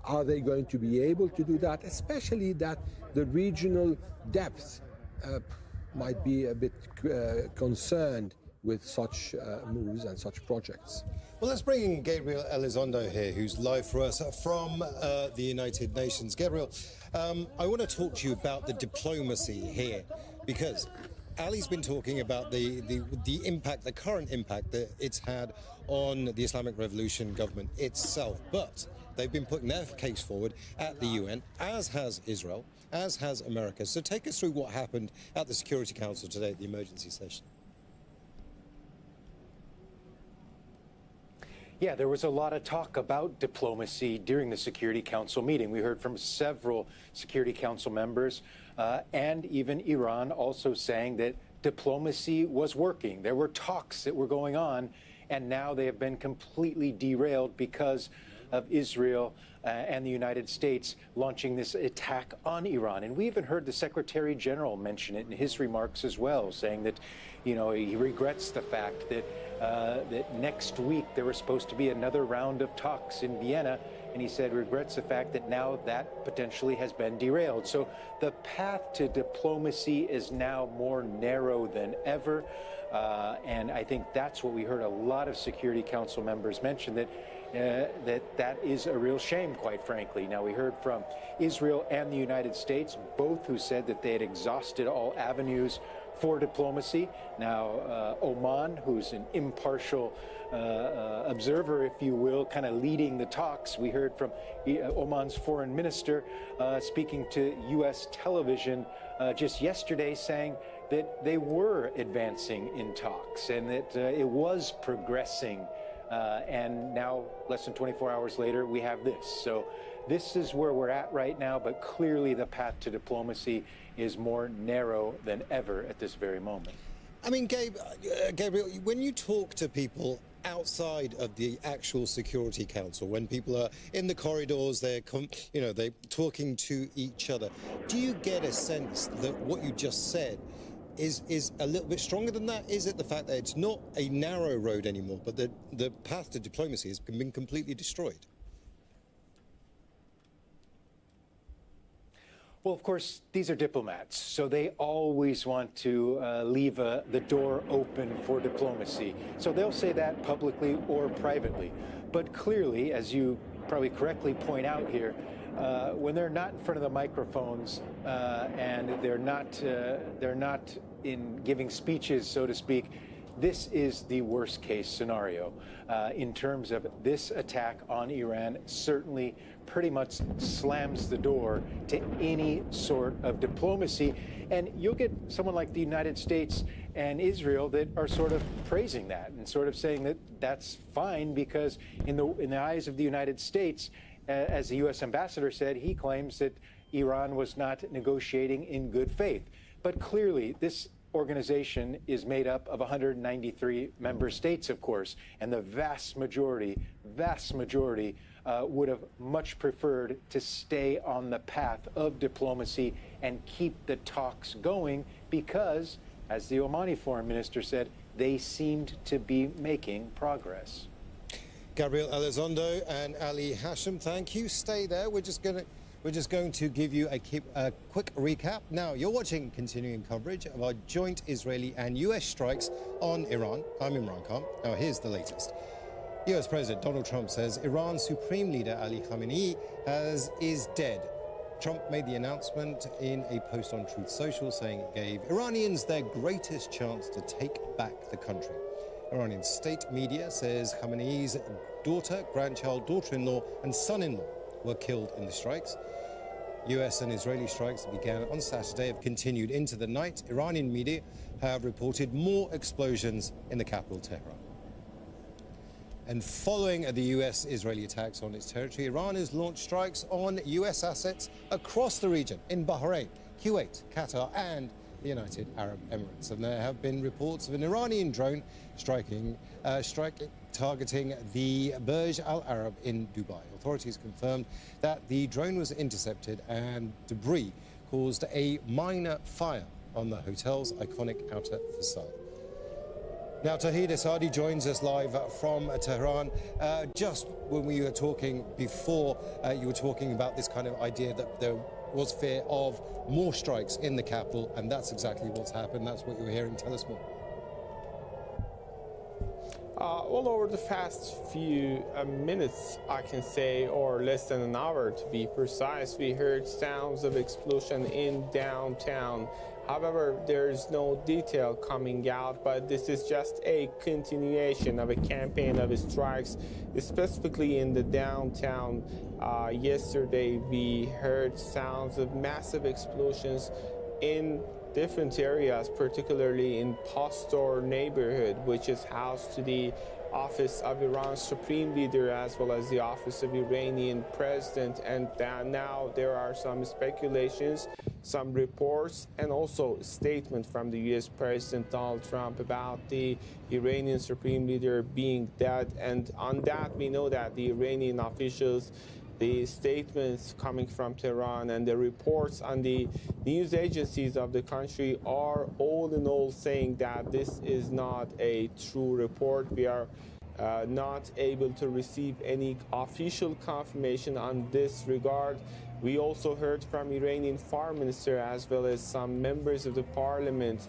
Are they going to be able to do that? Especially that the regional depth might be a bit concerned with such moves and such projects. Well, let's bring in Gabriel Elizondo here, who's live for us from the United Nations. Gabriel, I want to talk to you about the diplomacy here, because Ali's been talking about the impact, the current impact that it's had on the Islamic Revolution government itself. But they've been putting their case forward at the UN, as has Israel, as has America. So take us through what happened at the Security Council today at the emergency session. Yeah, there was a lot of talk about diplomacy during the Security Council meeting. We heard from several Security Council members and even Iran also saying that diplomacy was working. There were talks that were going on, and now they have been completely derailed because of Israel and the United States launching this attack on Iran. And we even heard the Secretary General mention it in his remarks as well, saying that, you know, he regrets the fact that that next week there was supposed to be another round of talks in Vienna, and he said regrets the fact that now that potentially has been derailed. So the path to diplomacy is now more narrow than ever, and I think that's what we heard a lot of Security Council members mention, that that is a real shame, quite frankly. Now, we heard from Israel and the United States, both who said that they had exhausted all avenues for diplomacy. Now, Oman, who's an impartial observer, if you will, kind of leading the talks. We heard from Oman's foreign minister speaking to U.S. television just yesterday, saying that they were advancing in talks and that it was progressing. And now, less than 24 hours later, we have this. So this is where we're at right now, but clearly the path to diplomacy is more narrow than ever at this very moment. I mean, Gabriel, when you talk to people outside of the actual Security Council, when people are in the corridors, they're talking to each other, do you get a sense that what you just said is a little bit stronger than that? Is it the fact that it's not a narrow road anymore, but the path to diplomacy has been completely destroyed? Well, of course, these are diplomats, so they always want to leave the door open for diplomacy. So they'll say that publicly or privately. But clearly, as you probably correctly point out here, when they're not in front of the microphones and they're not in giving speeches, so to speak, this is the worst case scenario in terms of this attack on Iran. Certainly pretty much slams the door to any sort of diplomacy. And you'll get someone like the United States and Israel that are sort of praising that and sort of saying that that's fine because in the eyes of the United States, as the U.S. ambassador said, he claims that Iran was not negotiating in good faith. But clearly, this organization is made up of 193 member states, of course, and the vast majority would have much preferred to stay on the path of diplomacy and keep the talks going because, as the Omani foreign minister said, they seemed to be making progress. Gabriel Elizondo and Ali Hashim, thank you. Stay there. We're just going to give you a quick recap. Now, you're watching continuing coverage of our joint Israeli and U.S. strikes on Iran. I'm Imran Khan. Now, here's the latest. U.S. President Donald Trump says Iran's Supreme Leader Ali Khamenei is dead. Trump made the announcement in a post on Truth Social saying it gave Iranians their greatest chance to take back the country. Iranian state media says Khamenei's daughter, grandchild, daughter-in-law and son-in-law were killed in the strikes. U.S. and Israeli strikes that began on Saturday have continued into the night. Iranian media have reported more explosions in the capital, Tehran. And following the U.S.-Israeli attacks on its territory, Iran has launched strikes on U.S. assets across the region in Bahrain, Kuwait, Qatar and the United Arab Emirates. And there have been reports of an Iranian drone targeting the Burj Al Arab in Dubai. Authorities confirmed that the drone was intercepted and debris caused a minor fire on the hotel's iconic outer facade. Now, Tawhid Asadi joins us live from Tehran. Just when we were talking before, you were talking about this kind of idea that there was fear of more strikes in the capital, and that's exactly what's happened. That's what you're hearing. Tell us more. Well, over the past few minutes, I can say, or less than an hour to be precise, we heard sounds of explosion in downtown. However, there's no detail coming out, but this is just a continuation of a campaign of strikes, specifically in the downtown. Yesterday, we heard sounds of massive explosions in different areas, particularly in Pastor neighborhood, which is housed to the office of Iran's Supreme Leader as well as the office of Iranian President. And now there are some speculations, some reports, and also a statement from the U.S. President Donald Trump about the Iranian Supreme Leader being dead. And on that, we know that the Iranian officials, the statements coming from Tehran and the reports on the news agencies of the country are all in all saying that this is not a true report. We are not able to receive any official confirmation on this regard. We also heard from Iranian Foreign Minister as well as some members of the parliament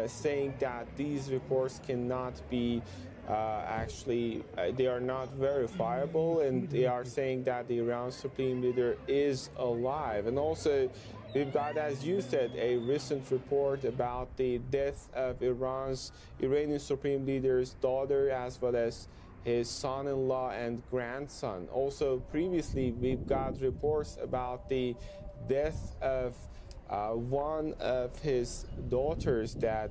saying that these reports cannot be they are not verifiable, and they are saying that the Iran Supreme Leader is alive. And also, we've got, as you said, a recent report about the death of Iranian Supreme Leader's daughter as well as his son-in-law and grandson. Also, previously, we've got reports about the death of one of his daughters that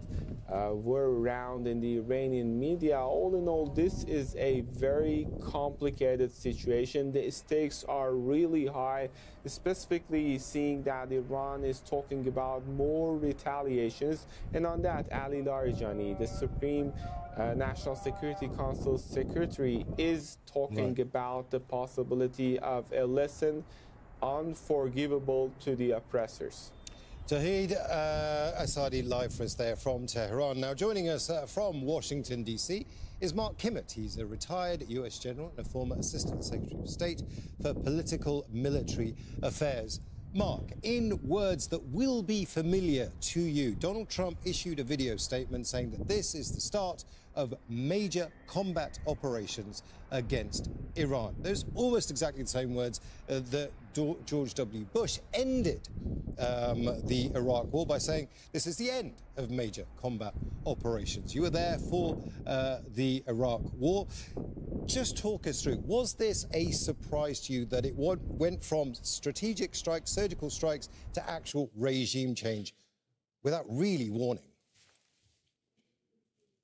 were around in the Iranian media. All in all, this is a very complicated situation. The stakes are really high, specifically seeing that Iran is talking about more retaliations. And on that, Ali Larijani, the Supreme National Security Council Secretary, is talking about the possibility of a lesson unforgivable to the oppressors. Tawhid Asadi live for us there from Tehran. Now, joining us from Washington, D.C. is Mark Kimmett. He's a retired U.S. general and a former Assistant Secretary of State for Political Military Affairs. Mark, in words that will be familiar to you, Donald Trump issued a video statement saying that this is the start of major combat operations against Iran. Those almost exactly the same words that George W. Bush ended the Iraq war by saying this is the end of major combat operations. You were there for the Iraq war. Just talk us through, was this a surprise to you that it went from strategic strikes, surgical strikes, to actual regime change without really warning?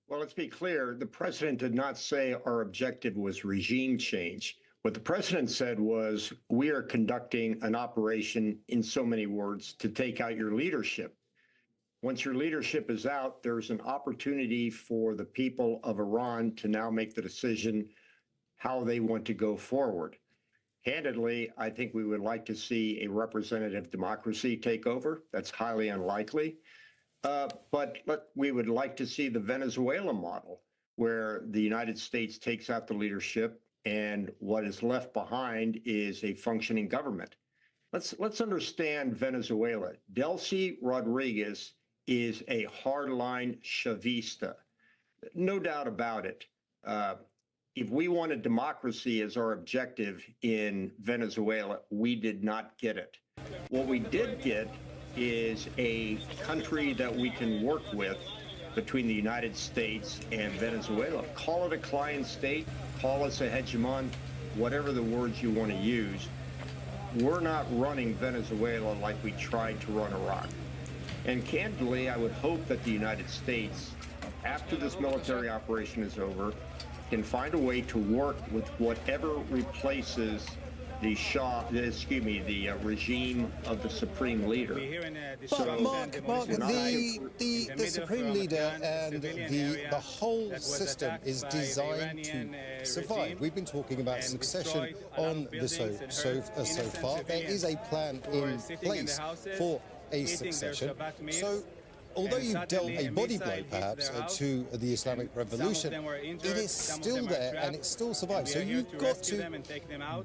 Well, let's be clear. The president did not say our objective was regime change. What the president said was, we are conducting an operation, in so many words, to take out your leadership. Once your leadership is out, there's an opportunity for the people of Iran to now make the decision how they want to go forward. Candidly, I think we would like to see a representative democracy take over. That's highly unlikely. But we would like to see the Venezuela model, where the United States takes out the leadership and what is left behind is a functioning government. Let's understand Venezuela. Delcy Rodriguez is a hardline Chavista, no doubt about it. If we wanted democracy as our objective in Venezuela, we did not get it. What we did get is a country that we can work with between the United States and Venezuela. Call it a client state, call us a hegemon, whatever the words you want to use. We're not running Venezuela like we tried to run Iraq. And candidly, I would hope that the United States, after this military operation is over, can find a way to work with whatever replaces the the regime of the supreme leader. But Mark, the supreme leader and the whole system is designed to survive. We've been talking about succession on the so far. There is a plan in place for a succession. So, although you dealt a body blow, perhaps, to the Islamic Revolution, it is still there and it still survives. So you've got to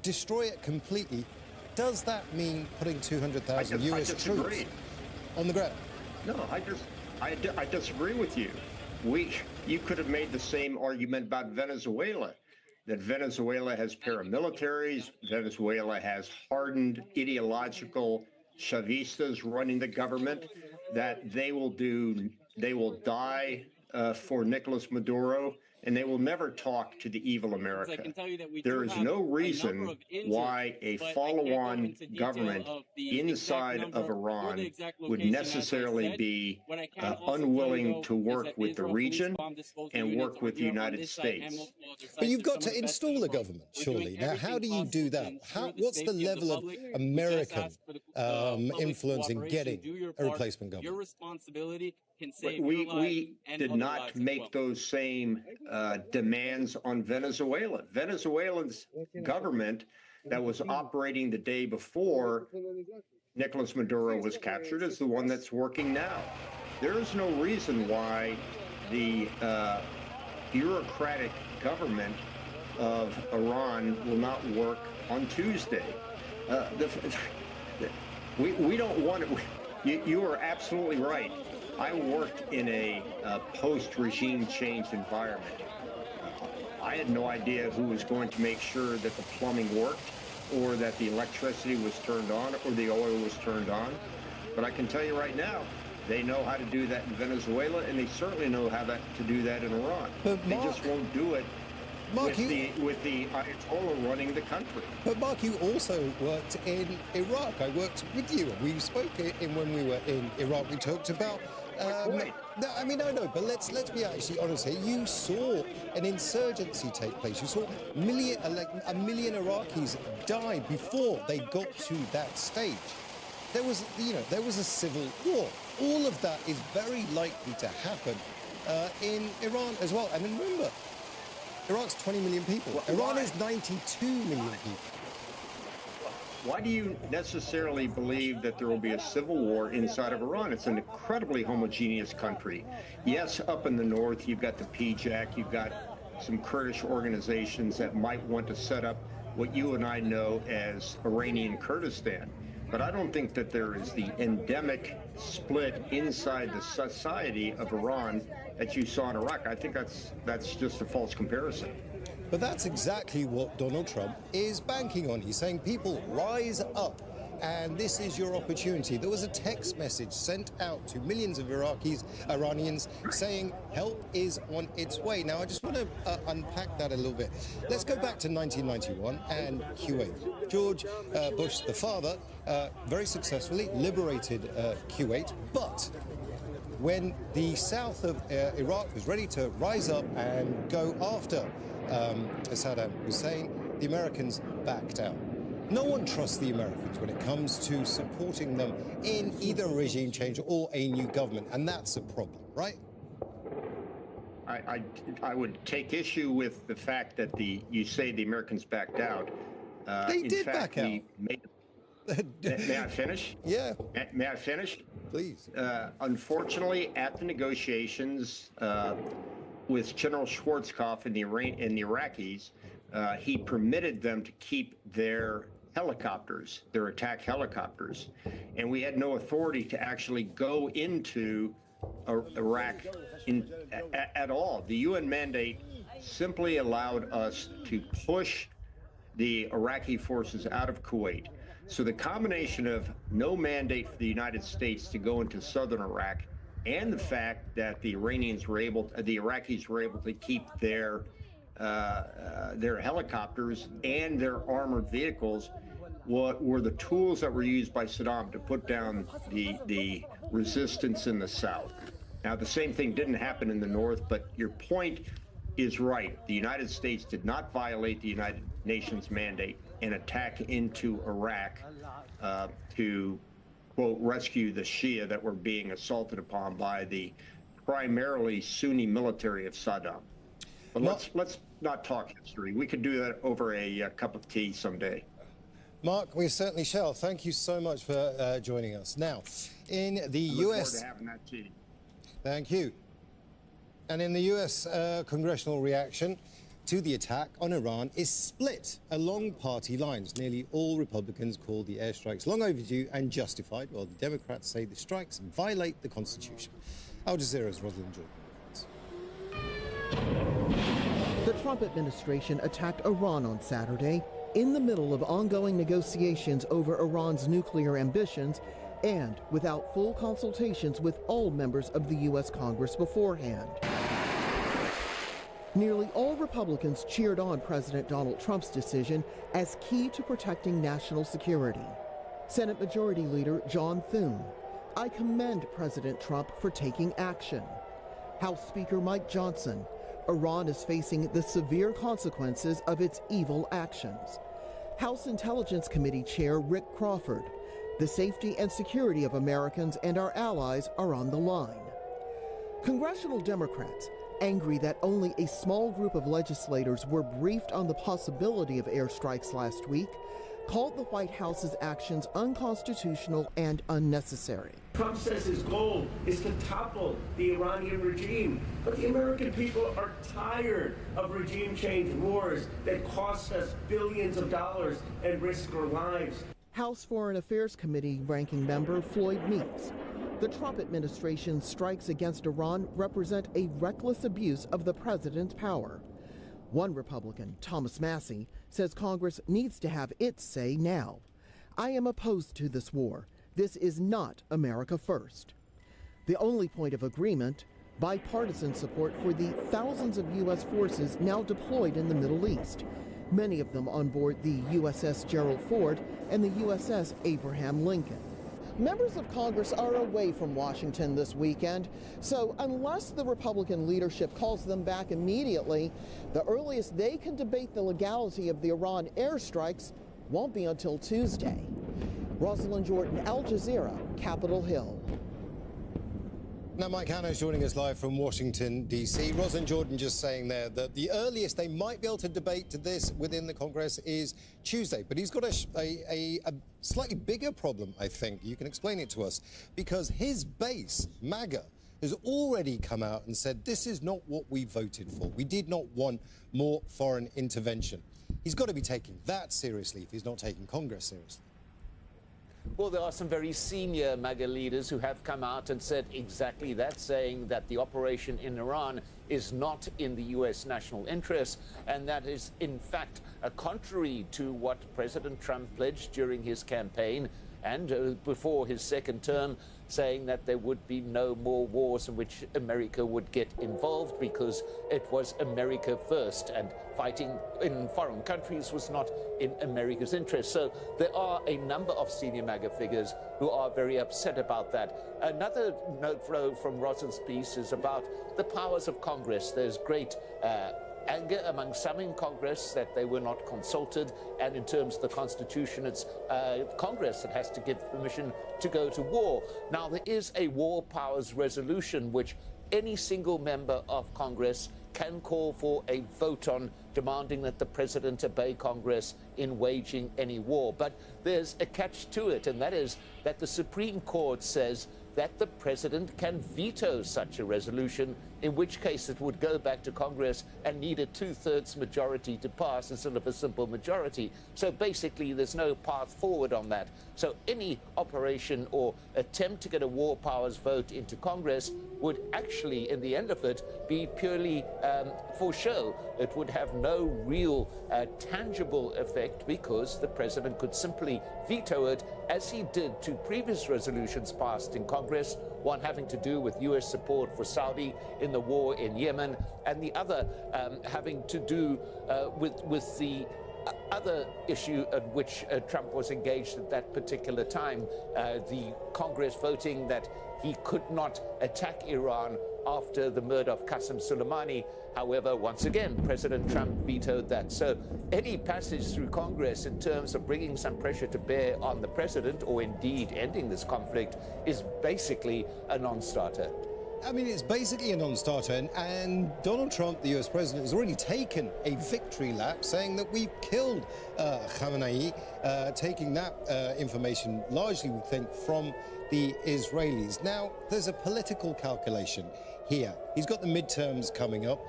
destroy it completely. Does that mean putting 200,000 US troops on the ground? No, I disagree with you. You could have made the same argument about Venezuela, that Venezuela has paramilitaries, Venezuela has hardened ideological Chavistas running the government, that they will die for Nicolas Maduro, and they will never talk to the evil America. There is no reason why a follow-on government inside of Iran would necessarily be unwilling to work with the region and work with the United States. But you've got to install a government, surely. Now, how do you do that? What's the level of American influence in getting a replacement government? Your responsibility can save your life. We did not make those same demands on Venezuela. Venezuela's government that was operating the day before Nicolas Maduro was captured is the one that's working now. There is no reason why the bureaucratic government of Iran will not work on Tuesday. We don't want it. You are absolutely right. I worked in a post-regime change environment. I had no idea who was going to make sure that the plumbing worked, or that the electricity was turned on, or the oil was turned on. But I can tell you right now, they know how to do that in Venezuela, and they certainly know how to do that in Iran. But Mark, they just won't do it with the Ayatollah running the country. But Mark, you also worked in Iraq. I worked with you. We spoke when we were in Iraq. We talked about. No, I mean, no, but let's be actually honest here. You saw an insurgency take place. You saw a million Iraqis die before they got to that stage. There was a civil war. All of that is very likely to happen in Iran as well. And remember, Iraq's 20 million people. Iran is 92 million people. Why do you necessarily believe that there will be a civil war inside of Iran? It's an incredibly homogeneous country. Yes, up in the north, you've got the PJAK, you've got some Kurdish organizations that might want to set up what you and I know as Iranian Kurdistan. But I don't think that there is the endemic split inside the society of Iran that you saw in Iraq. I think that's just a false comparison. But that's exactly what Donald Trump is banking on. He's saying, people, rise up. And this is your opportunity. There was a text message sent out to millions of Iranians saying help is on its way. Now, I just want to unpack that a little bit. Let's go back to 1991 and Kuwait. George Bush, the father, very successfully liberated Kuwait. But when the south of Iraq was ready to rise up and go after Saddam Hussein, the Americans backed out. No one trusts the Americans when it comes to supporting them in either a regime change or a new government, and that's a problem, right? I would take issue with the fact that you say the Americans backed out. They did back out. May I finish? Yeah. May I finish? Please. Unfortunately, at the negotiations with General Schwarzkopf and the Iraqis, he permitted them to keep their helicopters, their attack helicopters, and we had no authority to actually go into Iraq at all. The UN mandate simply allowed us to push the Iraqi forces out of Kuwait. So the combination of no mandate for the United States to go into southern Iraq and the fact that the Iraqis were able to keep their helicopters and their armored vehicles were the tools that were used by Saddam to put down the resistance in the south. Now, the same thing didn't happen in the north, but your point is right. The United States did not violate the United Nations mandate and attack into Iraq to, quote, rescue the Shia that were being assaulted upon by the primarily Sunni military of Saddam. But let's not talk history. We could do that over a cup of tea someday. Mark, we certainly shall. Thank you so much for joining us. Now, in the U.S. Look forward to having that tea. Thank you. And in the U.S. congressional reaction to the attack on Iran is split along party lines. Nearly all Republicans call the airstrikes long overdue and justified, while the Democrats say the strikes violate the Constitution. Al Jazeera's Rosalind Jordan. The Trump administration attacked Iran on Saturday in the middle of ongoing negotiations over Iran's nuclear ambitions and without full consultations with all members of the U.S. Congress beforehand. Nearly all Republicans cheered on President Donald Trump's decision as key to protecting national security. Senate Majority Leader John Thune: "I commend President Trump for taking action." House Speaker Mike Johnson: "Iran is facing the severe consequences of its evil actions." House Intelligence Committee Chair Rick Crawford: "The safety and security of Americans and our allies are on the line." Congressional Democrats, angry that only a small group of legislators were briefed on the possibility of airstrikes last week, called the White House's actions unconstitutional and unnecessary. Trump says his goal is to topple the Iranian regime, but the American people are tired of regime change wars that cost us billions of dollars and risk our lives. House Foreign Affairs Committee ranking member Floyd Meeks: "The Trump administration's strikes against Iran represent a reckless abuse of the president's power." One Republican, Thomas Massey, says Congress needs to have its say now. "I am opposed to this war. This is not America first." The only point of agreement: bipartisan support for the thousands of U.S. forces now deployed in the Middle East, many of them on board the USS Gerald Ford and the USS Abraham Lincoln. Members of Congress are away from Washington this weekend, so unless the Republican leadership calls them back immediately, the earliest they can debate the legality of the Iran airstrikes won't be until Tuesday. Rosalind Jordan, Al Jazeera, Capitol Hill. Now, Mike Hanna is joining us live from Washington, D.C. Rosalind Jordan just saying there that the earliest they might be able to debate this within the Congress is Tuesday. But he's got a slightly bigger problem, I think. You can explain it to us. Because his base, MAGA, has already come out and said this is not what we voted for. We did not want more foreign intervention. He's got to be taking that seriously if he's not taking Congress seriously. Well, there are some very senior MAGA leaders who have come out and said exactly that, saying that the operation in Iran is not in the U.S. national interest, and that is, in fact, contrary to what President Trump pledged during his campaign and before his second term, saying that there would be no more wars in which America would get involved because it was America first, and fighting in foreign countries was not in America's interest. So there are a number of senior MAGA figures who are very upset about that. Another note flow from Ross's piece is about the powers of Congress. There's great anger among some in Congress that they were not consulted, and in terms of the Constitution, it's Congress that has to give permission to go to war. Now, there is a war powers resolution which any single member of Congress can call for a vote on, demanding that the president obey Congress in waging any war. But there's a catch to it, and that is that the Supreme Court says that the president can veto such a resolution, in which case it would go back to Congress and need a 2/3 majority to pass instead of a simple majority. So basically there's no path forward on that. So any operation or attempt to get a war powers vote into Congress would actually, in the end of it, be purely for show. It would have no real tangible effect, because the president could simply veto it, as he did to previous resolutions passed in Congress, one having to do with U.S. support for Saudi in the war in Yemen, and the other having to do with the other issue at which Trump was engaged at that particular time, the Congress voting that he could not attack Iran after the murder of Qasem Soleimani. However, once again, President Trump vetoed that. So any passage through Congress in terms of bringing some pressure to bear on the president, or indeed ending this conflict, is basically a non-starter. I mean, it's basically a non-starter, and Donald Trump, the US president, has already taken a victory lap, saying that we've killed Khamenei, taking that information largely, we think, from the Israelis. Now, there's a political calculation here. He's got the midterms coming up.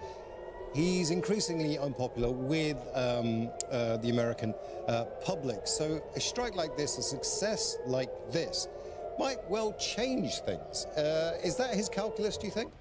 He's increasingly unpopular with the American public. So a strike like this, a success like this, might well change things. Is that his calculus, do you think?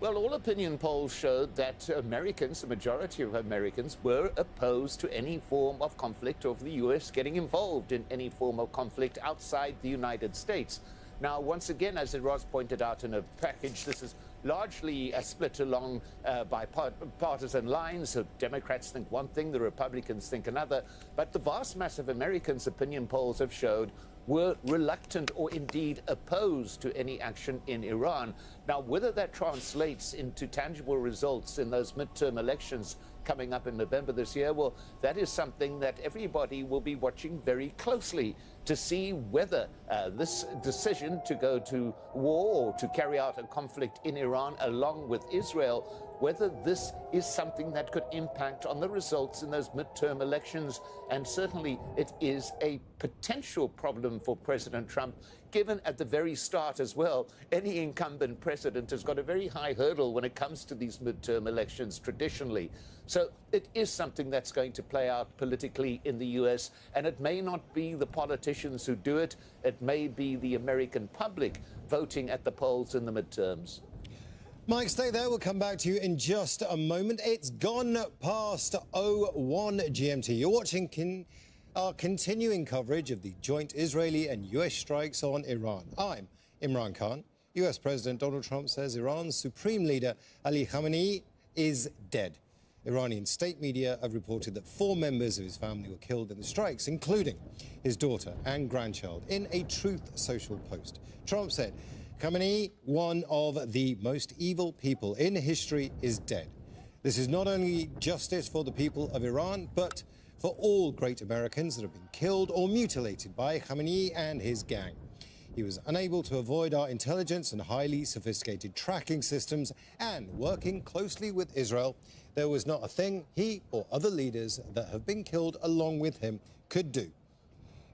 Well, all opinion polls showed that Americans, the majority of Americans, were opposed to any form of conflict, of the U.S. getting involved in any form of conflict outside the United States. Now, once again, as Ross pointed out in a package, this is largely split along by partisan lines. So Democrats think one thing, the Republicans think another. But the vast mass of Americans, opinion polls have showed, were reluctant or indeed opposed to any action in Iran. Now, whether that translates into tangible results in those midterm elections coming up in November this year, well, that is something that everybody will be watching very closely to see whether this decision to go to war or to carry out a conflict in Iran along with Israel, whether this is something that could impact on the results in those midterm elections. And certainly it is a potential problem for President Trump, given at the very start as well, any incumbent president has got a very high hurdle when it comes to these midterm elections traditionally. So it is something that's going to play out politically in the US, and it may not be the politicians who do it. It may be the American public voting at the polls in the midterms. Mike, stay there. We'll come back to you in just a moment. It's gone past 01 GMT. You're watching our continuing coverage of the joint Israeli and US strikes on Iran. I'm Imran Khan. US President Donald Trump says Iran's supreme leader Ali Khamenei is dead. Iranian state media have reported that 4 members of his family were killed in the strikes, including his daughter and grandchild. In a Truth Social post, Trump said, Khamenei, one of the most evil people in history, is dead. This is not only justice for the people of Iran, but for all great Americans that have been killed or mutilated by Khamenei and his gang. He was unable to avoid our intelligence and highly sophisticated tracking systems, and working closely with Israel, there was not a thing he or other leaders that have been killed along with him could do.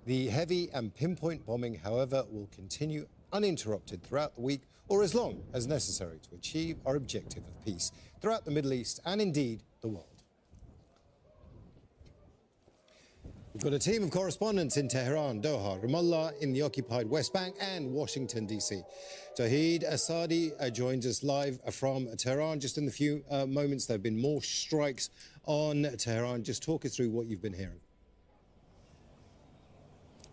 The heavy and pinpoint bombing, however, will continue uninterrupted throughout the week, or as long as necessary to achieve our objective of peace throughout the Middle East and indeed the world. We've got a team of correspondents in Tehran, Doha, Ramallah in the occupied West Bank and Washington, D.C. Tawhid Asadi joins us live from Tehran. Just in the few moments, there have been more strikes on Tehran. Just talk us through what you've been hearing.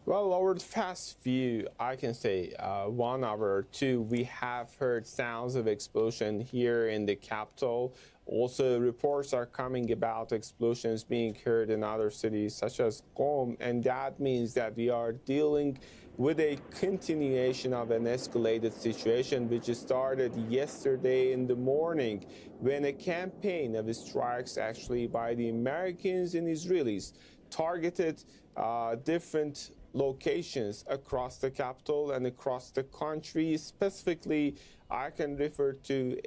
Well, over the past few, I can say 1 hour or two, we have heard sounds of explosion here in the capital. Also, reports are coming about explosions being heard in other cities such as Qom, and that means that we are dealing with a continuation of an escalated situation which started yesterday in the morning when a campaign of strikes actually by the Americans and Israelis targeted different locations across the capital and across the country. Specifically, I can refer to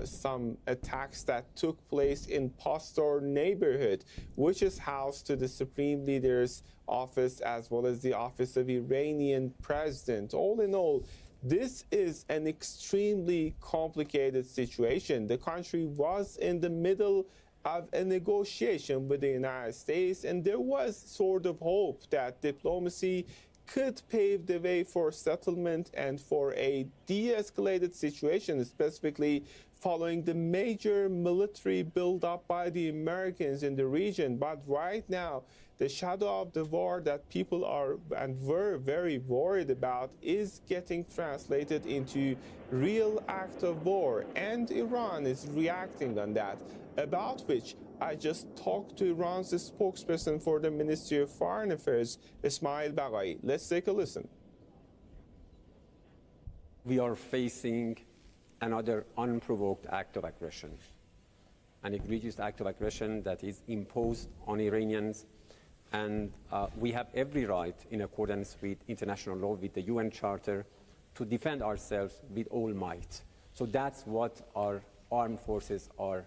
some attacks that took place in Pastor neighborhood, which is housed to the Supreme Leader's office as well as the office of Iranian president. All in all, this is an extremely complicated situation. The country was in the middle of a negotiation with the United States, and there was sort of hope that diplomacy could pave the way for settlement and for a de-escalated situation, specifically following the major military build-up by the Americans in the region. But right now, the shadow of the war that people are and were very worried about is getting translated into real act of war, and Iran is reacting on that, about which I just talked to Iran's spokesperson for the Ministry of Foreign Affairs, Ismail Baghai. Let's take a listen. We are facing another unprovoked act of aggression, an egregious act of aggression that is imposed on Iranians, and we have every right, in accordance with international law, with the UN Charter, to defend ourselves with all might. So that's what our armed forces are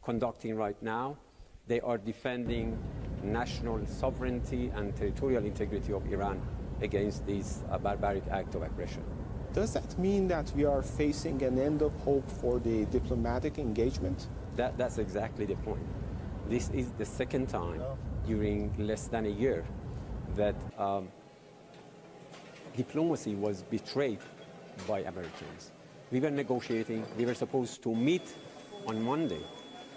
conducting right now. They are defending national sovereignty and territorial integrity of Iran against this barbaric act of aggression. Does that mean that we are facing an end of hope for the diplomatic engagement? That's exactly the point. This is the second time during less than a year that diplomacy was betrayed by Americans. We were negotiating, we were supposed to meet on Monday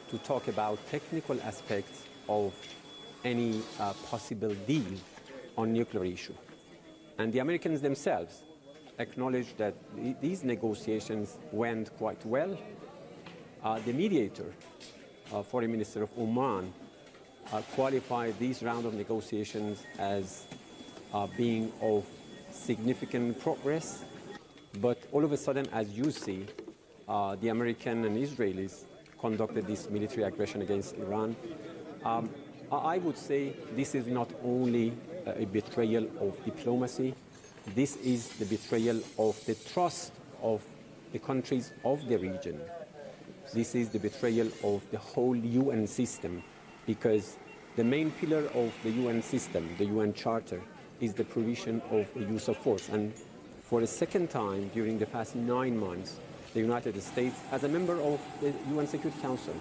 to talk about technical aspects of any possible deal on nuclear issue. And the Americans themselves acknowledged that these negotiations went quite well. The mediator, Foreign Minister of Oman, qualified this round of negotiations as being of significant progress. But all of a sudden, as you see, the American and Israelis conducted this military aggression against Iran. I would say this is not only a betrayal of diplomacy, this is the betrayal of the trust of the countries of the region. This is the betrayal of the whole UN system, because the main pillar of the UN system, the UN Charter, is the provision of the use of force. And for a second time during the past 9 months, the United States, as a member of the UN Security Council,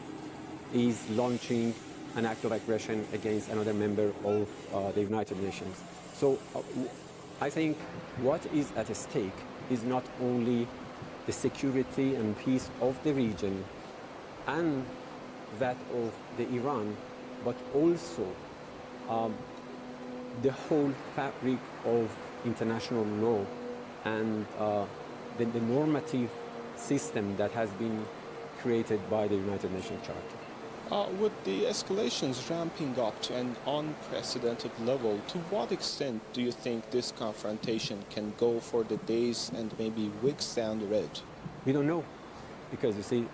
is launching an act of aggression against another member of the United Nations. So I think what is at stake is not only the security and peace of the region and that of the Iran, but also the whole fabric of international law and the normative system that has been created by the United Nations Charter. With the escalations ramping up to an unprecedented level, to what extent do you think this confrontation can go for the days and maybe weeks down the road? We don't know, because you see,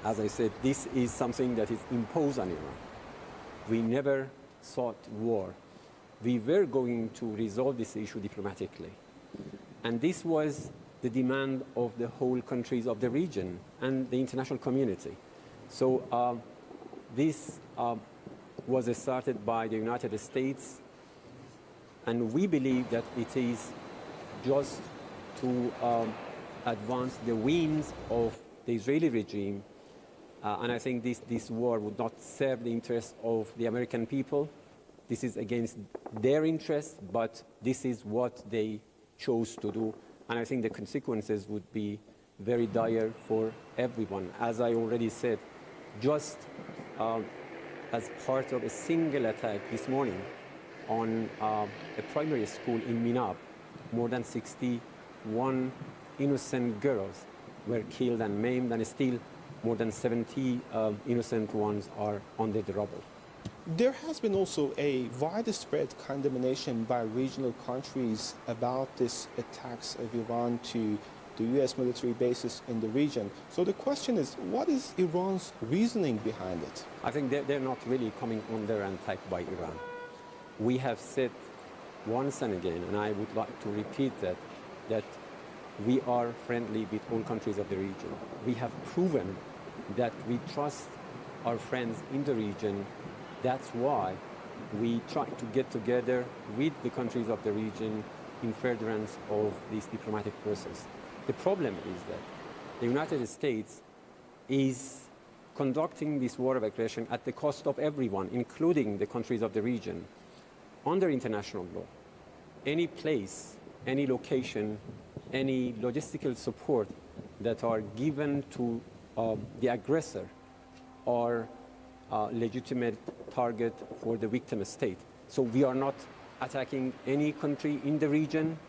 as I said, this is something that is imposed on Iran. We never sought war. We were going to resolve this issue diplomatically. And this was the demand of the whole countries of the region and the international community. So this was started by the United States, and we believe that it is just to advance the wings of the Israeli regime. And I think this war would not serve the interests of the American people This is against their interests, but this is what they chose to do. And I think the consequences would be very dire for everyone. As I already said, just as part of a single attack this morning on a primary school in Minab, more than 61 innocent girls were killed and maimed, and still more than 70 innocent ones are under the rubble. There has been also a widespread condemnation by regional countries about this attacks of Iran to the U.S. military bases in the region. So the question is, what is Iran's reasoning behind it? I think they're not really coming under attack by Iran. We have said once and again, and I would like to repeat that we are friendly with all countries of the region. We have proven that we trust our friends in the region. That's why we try to get together with the countries of the region in furtherance of this diplomatic process. The problem is that the United States is conducting this war of aggression at the cost of everyone, including the countries of the region. Under international law, any place, any location, any logistical support that are given to the aggressor are a legitimate target for the victim state. So we are not attacking any country in the region.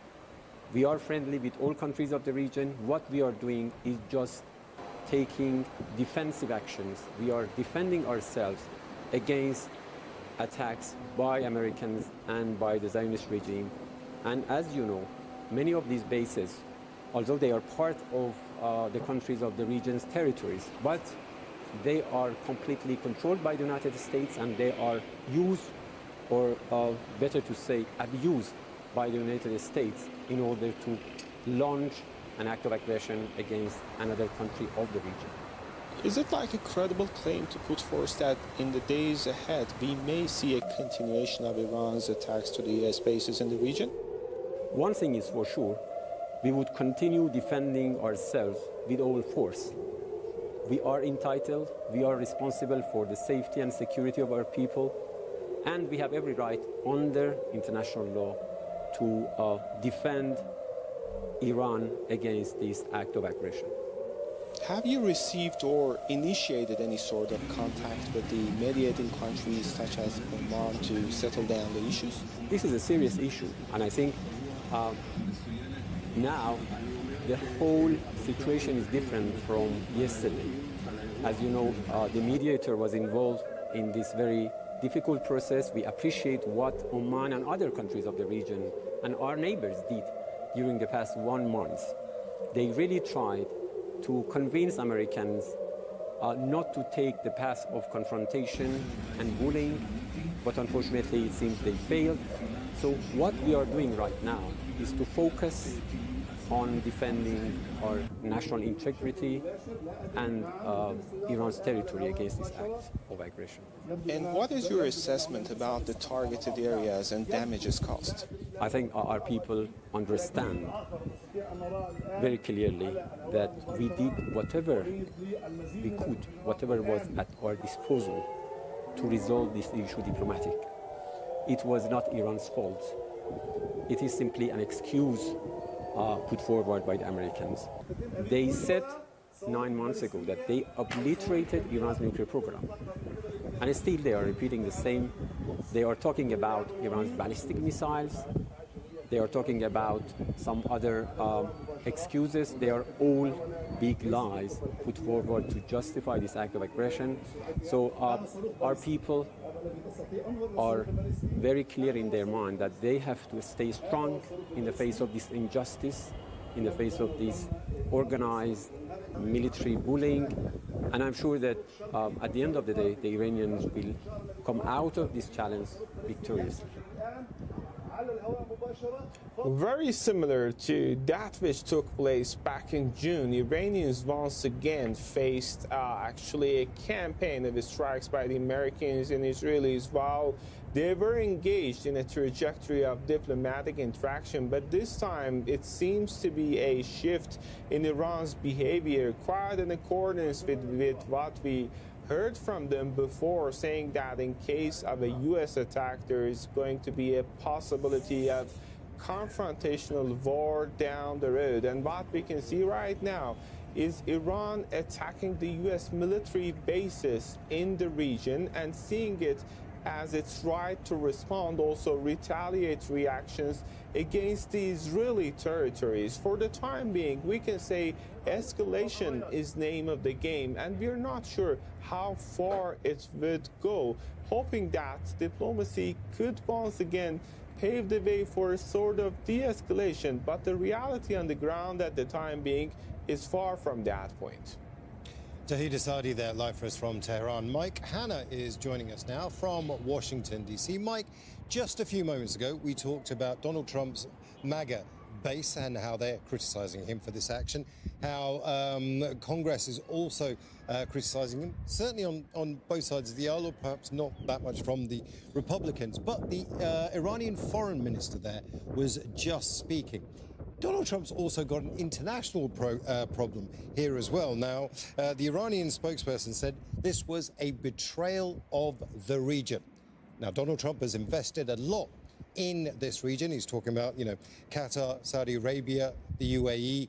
We are friendly with all countries of the region. What we are doing is just taking defensive actions. We are defending ourselves against attacks by Americans and by the Zionist regime. And as you know, many of these bases, although they are part of the countries of the region's territories, but they are completely controlled by the United States, and they are used, or better to say, abused by the United States in order to launch an act of aggression against another country of the region. Is it like a credible claim to put forth that in the days ahead we may see a continuation of Iran's attacks to the US bases in the region? One thing is for sure, we would continue defending ourselves with all force. We are entitled, we are responsible for the safety and security of our people, and we have every right under international law to defend Iran against this act of aggression. Have you received or initiated any sort of contact with the mediating countries such as Oman to settle down the issues? This is a serious issue, and I think now the whole situation is different from yesterday. As you know, the mediator was involved in this very difficult process. We appreciate what Oman and other countries of the region and our neighbors did during the past 1 month. They really tried to convince Americans not to take the path of confrontation and bullying, but unfortunately it seems they failed. So what we are doing right now is to focus on defending our national integrity and Iran's territory against this act of aggression. And what is your assessment about the targeted areas and damages caused? I think our people understand very clearly that we did whatever we could, whatever was at our disposal to resolve this issue diplomatically. It was not Iran's fault. It is simply an excuse put forward by the Americans. They said 9 months ago that they obliterated Iran's nuclear program. And still they are repeating the same. They are talking about Iran's ballistic missiles. They are talking about some other excuses. They are all big lies put forward to justify this act of aggression. So our people are very clear in their mind that they have to stay strong in the face of this injustice, in the face of this organized military bullying. And I'm sure that at the end of the day, the Iranians will come out of this challenge victoriously. Very similar to that which took place back in June, Iranians once again faced actually a campaign of strikes by the Americans and Israelis while they were engaged in a trajectory of diplomatic interaction. But this time it seems to be a shift in Iran's behavior, quite in accordance with what we heard from them before, saying that in case of a U.S. attack, there is going to be a possibility of confrontational war down the road. And what we can see right now is Iran attacking the U.S. military bases in the region and seeing it as its right to respond, also retaliate reactions against the Israeli territories. For the time being, we can say escalation is name of the game, and we're not sure how far it would go, hoping that diplomacy could once again pave the way for a sort of de-escalation, but the reality on the ground at the time being is far from that point. Tahir Sadi there, live for us from Tehran. Mike Hanna is joining us now from Washington, D.C. Mike, just a few moments ago, we talked about Donald Trump's MAGA base and how they're criticizing him for this action, how Congress is also criticizing him, certainly on both sides of the aisle, or perhaps not that much from the Republicans. But the Iranian foreign minister there was just speaking. Donald Trump's also got an international problem here as well. Now, the Iranian spokesperson said this was a betrayal of the region. Now, Donald Trump has invested a lot in this region. He's talking about, Qatar, Saudi Arabia, the UAE.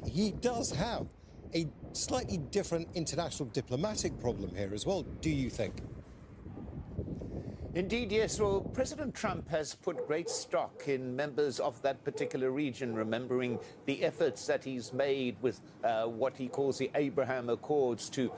He does have a slightly different international diplomatic problem here as well, do you think? Indeed, yes. Well, President Trump has put great stock in members of that particular region, remembering the efforts that he's made with what he calls the Abraham Accords to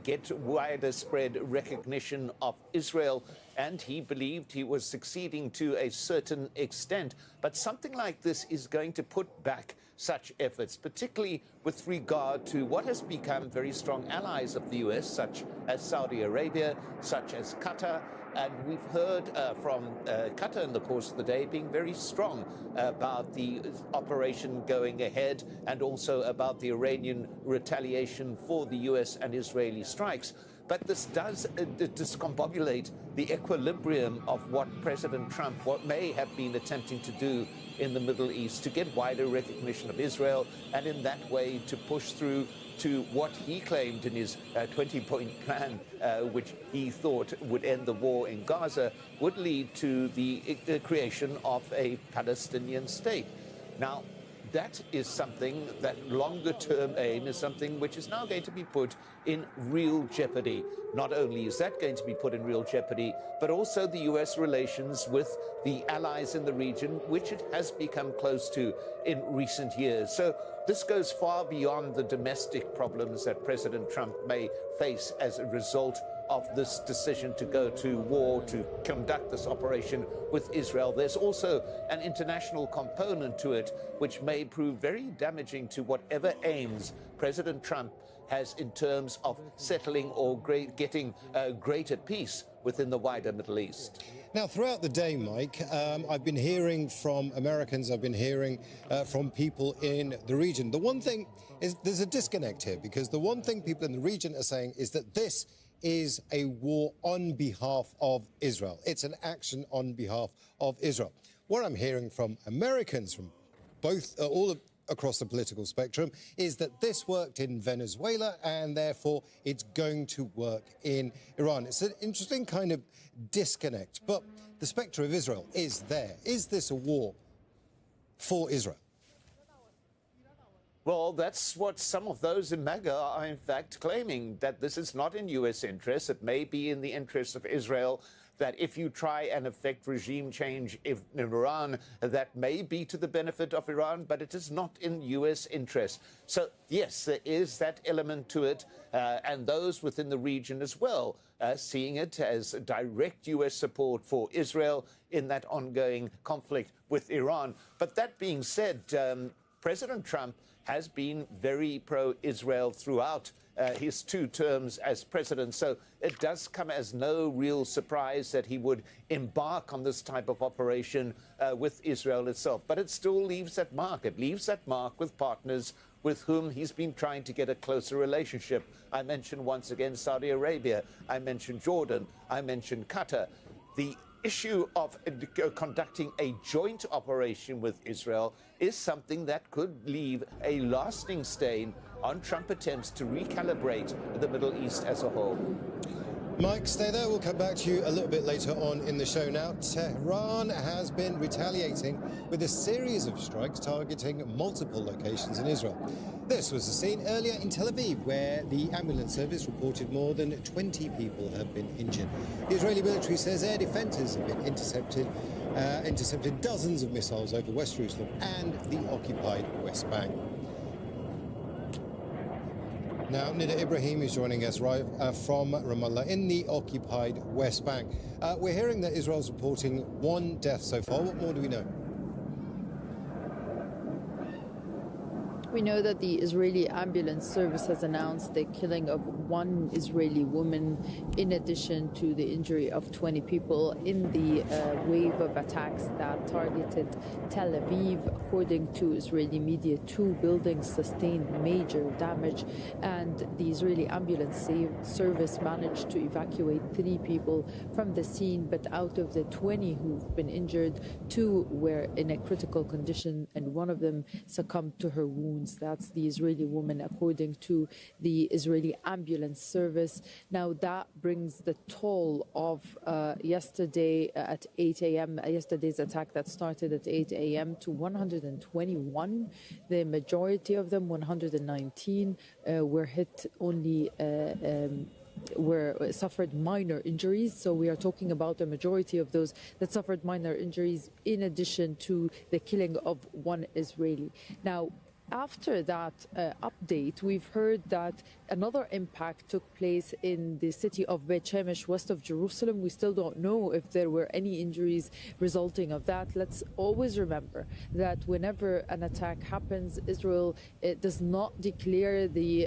get wider spread recognition of Israel. And he believed he was succeeding to a certain extent. But something like this is going to put back such efforts, particularly with regard to what has become very strong allies of the U.S., such as Saudi Arabia, such as Qatar. And we've heard from Qatar in the course of the day being very strong about the operation going ahead and also about the Iranian retaliation for the U.S. and Israeli strikes. But this does discombobulate the equilibrium of what President Trump may have been attempting to do in the Middle East, to get wider recognition of Israel and in that way to push through to what he claimed in his 20-point plan, which he thought would end the war in Gaza, would lead to the creation of a Palestinian state. Now, that is something, that longer-term aim is something which is now going to be put in real jeopardy. Not only is that going to be put in real jeopardy, but also the U.S. relations with the allies in the region, which it has become close to in recent years. So this goes far beyond the domestic problems that President Trump may face as a result of this decision to go to war, to conduct this operation with Israel. There's also an international component to it, which may prove very damaging to whatever aims President Trump has in terms of settling or getting greater peace within the wider Middle East. Now, throughout the day, Mike, I've been hearing from Americans, I've been hearing from people in the region. The one thing is there's a disconnect here, because the one thing people in the region are saying is that this is a war on behalf of Israel. It's an action on behalf of Israel. What I'm hearing from Americans, from both, all across the political spectrum, is that this worked in Venezuela and therefore it's going to work in Iran. It's an interesting kind of disconnect, but the spectre of Israel is there. Is this a war for Israel? Well, that's what some of those in MAGA are, in fact, claiming, that this is not in U.S. interest. It may be in the interest of Israel, that if you try and effect regime change in Iran, that may be to the benefit of Iran, but it is not in U.S. interest. So, yes, there is that element to it, and those within the region as well, seeing it as direct U.S. support for Israel in that ongoing conflict with Iran. But that being said, President Trump has been very pro-Israel throughout his 2 terms as president. So it does come as no real surprise that he would embark on this type of operation with Israel itself. But it still leaves that mark. It leaves that mark with partners with whom he's been trying to get a closer relationship. I mentioned once again Saudi Arabia. I mentioned Jordan. I mentioned Qatar. The issue of conducting a joint operation with Israel is something that could leave a lasting stain on Trump attempts to recalibrate the Middle East as a whole. Mike, stay there. We'll come back to you a little bit later on in the show. Now, Tehran has been retaliating with a series of strikes targeting multiple locations in Israel. This was the scene earlier in Tel Aviv, where the ambulance service reported more than 20 people have been injured. The Israeli military says air defences have been intercepted dozens of missiles over West Jerusalem and the occupied West Bank. Now, Nida Ibrahim is joining us right from Ramallah in the occupied West Bank. We're hearing that Israel's reporting one death so far. What more do we know? We know that the Israeli ambulance service has announced the killing of one Israeli woman in addition to the injury of 20 people in the wave of attacks that targeted Tel Aviv. According to Israeli media, 2 buildings sustained major damage, and the Israeli ambulance service managed to evacuate 3 people from the scene, but out of the 20 who've been injured, 2 were in a critical condition and one of them succumbed to her wounds. That's the Israeli woman, according to the Israeli ambulance service. Now, that brings the toll of yesterday at 8 a.m., yesterday's attack that started at 8 a.m. to 121. The majority of them, 119, were hit only suffered minor injuries. So we are talking about a majority of those that suffered minor injuries in addition to the killing of one Israeli. Now, after that update, we've heard that another impact took place in the city of Beit Shemesh, west of Jerusalem. We still don't know if there were any injuries resulting of that. Let's always remember that whenever an attack happens, Israel does not declare the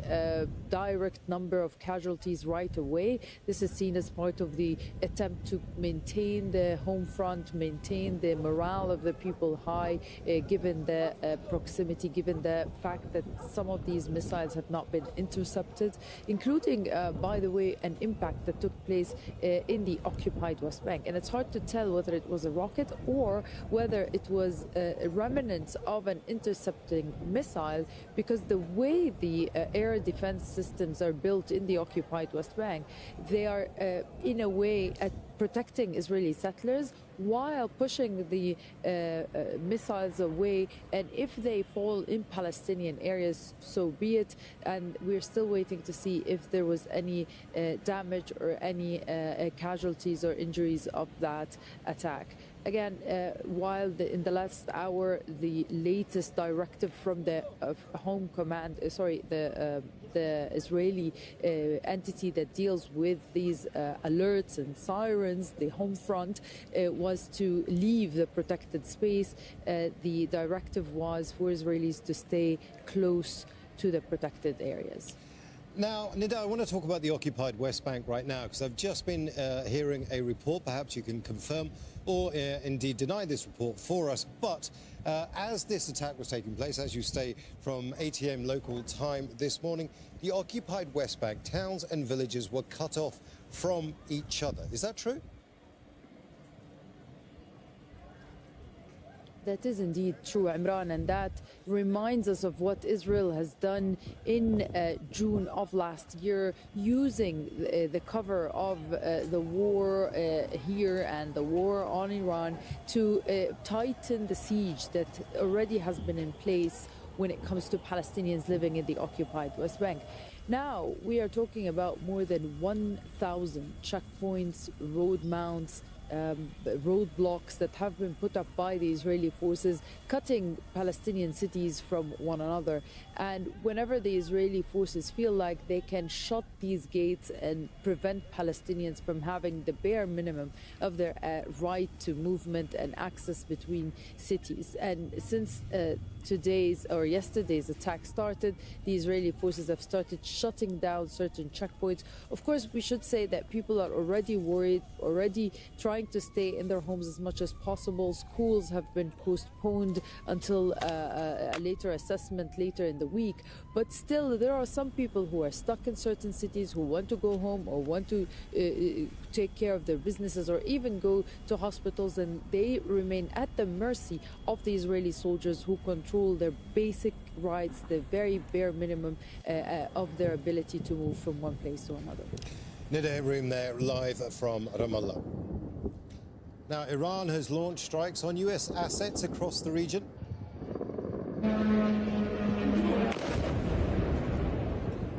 direct number of casualties right away. This is seen as part of the attempt to maintain the home front, maintain the morale of the people high, given the proximity, given the fact that some of these missiles have not been intercepted, including, by the way, an impact that took place in the occupied West Bank. And it's hard to tell whether it was a rocket or whether it was a remnant of an intercepting missile, because the way the air defense systems are built in the occupied West Bank, they are in a way protecting Israeli settlers while pushing the missiles away. And if they fall in Palestinian areas, so be it. And we're still waiting to see if there was any damage or any casualties or injuries of that attack. Again, while in the last hour, the latest directive from the Home Command, the Israeli entity that deals with these alerts and sirens, the home front, was to leave the protected space. The directive was for Israelis to stay close to the protected areas. Now, Nida, I want to talk about the occupied West Bank right now, because I've just been hearing a report. Perhaps you can confirm or indeed deny this report for us. But as this attack was taking place, as you say, from 8 a.m. local time this morning, the occupied West Bank towns and villages were cut off from each other. Is that true? That is indeed true, Imran, and that reminds us of what Israel has done in June of last year, using the cover of the war here and the war on Iran to tighten the siege that already has been in place when it comes to Palestinians living in the occupied West Bank. Now we are talking about more than 1,000 checkpoints, road mounts, roadblocks that have been put up by the Israeli forces, cutting Palestinian cities from one another. And whenever the Israeli forces feel like they can shut these gates and prevent Palestinians from having the bare minimum of their right to movement and access between cities. And since today's or yesterday's attack started, the Israeli forces have started shutting down certain checkpoints. Of course, we should say that people are already worried, already trying trying to stay in their homes as much as possible. Schools have been postponed until a later assessment later in the week. But still, there are some people who are stuck in certain cities who want to go home or want to take care of their businesses or even go to hospitals, and they remain at the mercy of the Israeli soldiers who control their basic rights, the very bare minimum of their ability to move from one place to another. Nida Room there, live from Ramallah. Now, Iran has launched strikes on US assets across the region.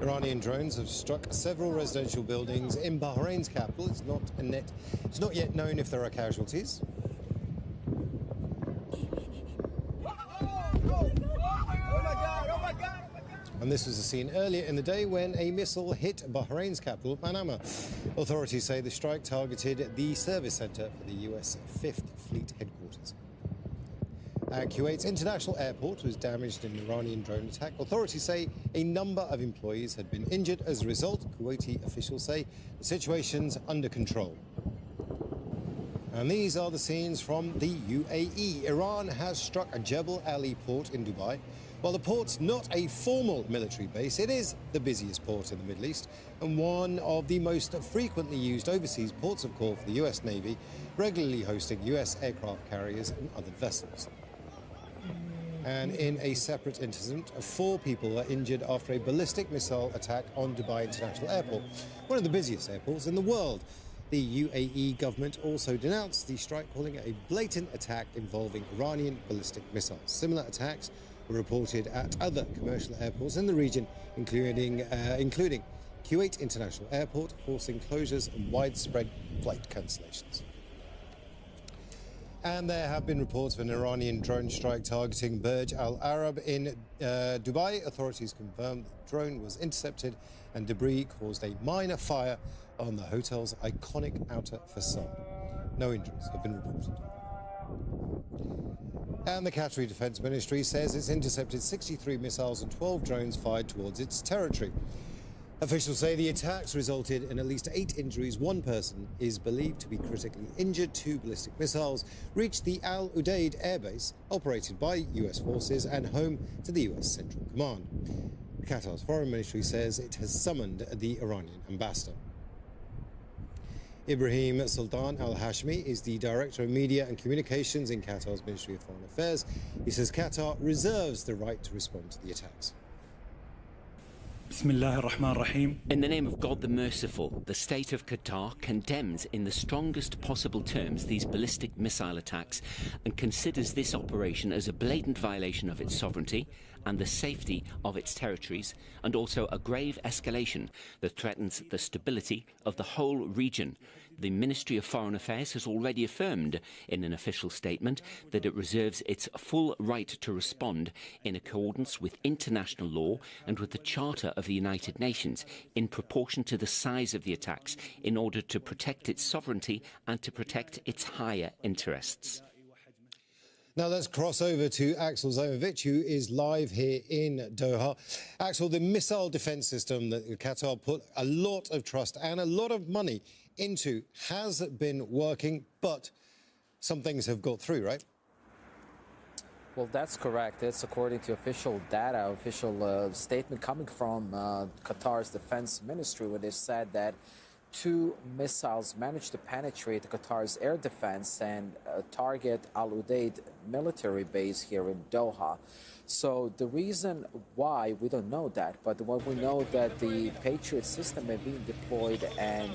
Iranian drones have struck several residential buildings in Bahrain's capital. It's not yet known if there are casualties. And this was a scene earlier in the day when a missile hit Bahrain's capital, Manama. Authorities say the strike targeted the service center for the US 5th Fleet headquarters. Kuwait's international airport was damaged in an Iranian drone attack. Authorities say a number of employees had been injured as a result. Kuwaiti officials say the situation's under control. And these are the scenes from the UAE. Iran has struck a Jebel Ali port in Dubai. While the port's not a formal military base, it is the busiest port in the Middle East and one of the most frequently used overseas ports of call for the US Navy, regularly hosting US aircraft carriers and other vessels. And in a separate incident, 4 people were injured after a ballistic missile attack on Dubai International Airport, one of the busiest airports in the world. The UAE government also denounced the strike, calling it a blatant attack involving Iranian ballistic missiles. Similar attacks were reported at other commercial airports in the region, including Kuwait International Airport, forcing closures and widespread flight cancellations. And there have been reports of an Iranian drone strike targeting Burj Al Arab in Dubai. Authorities confirmed the drone was intercepted and debris caused a minor fire on the hotel's iconic outer facade. No injuries have been reported. And the Qatari Defense Ministry says it's intercepted 63 missiles and 12 drones fired towards its territory. Officials say the attacks resulted in at least 8 injuries. 1 person is believed to be critically injured. 2 ballistic missiles reached the Al Udeid airbase, operated by US forces and home to the US Central Command. Qatar's foreign ministry says it has summoned the Iranian ambassador. Ibrahim Sultan Al-Hashmi is the Director of Media and Communications in Qatar's Ministry of Foreign Affairs. He says Qatar reserves the right to respond to the attacks. In the name of God the Merciful, the state of Qatar condemns in the strongest possible terms these ballistic missile attacks and considers this operation as a blatant violation of its sovereignty and the safety of its territories, and also a grave escalation that threatens the stability of the whole region. The Ministry of Foreign Affairs has already affirmed in an official statement that it reserves its full right to respond in accordance with international law and with the Charter of the United Nations in proportion to the size of the attacks, in order to protect its sovereignty and to protect its higher interests. Now let's cross over to Axel Zamovich, who is live here in Doha. Axel, the missile defense system that Qatar put a lot of trust and a lot of money into has been working, but some things have got through, right? Well, that's correct. It's according to official data, official statement coming from Qatar's defense ministry, where they said that 2 missiles managed to penetrate Qatar's air defense and target Al Udeid military base here in Doha. So the reason why, we don't know that, but what we know that the Patriot system is being deployed and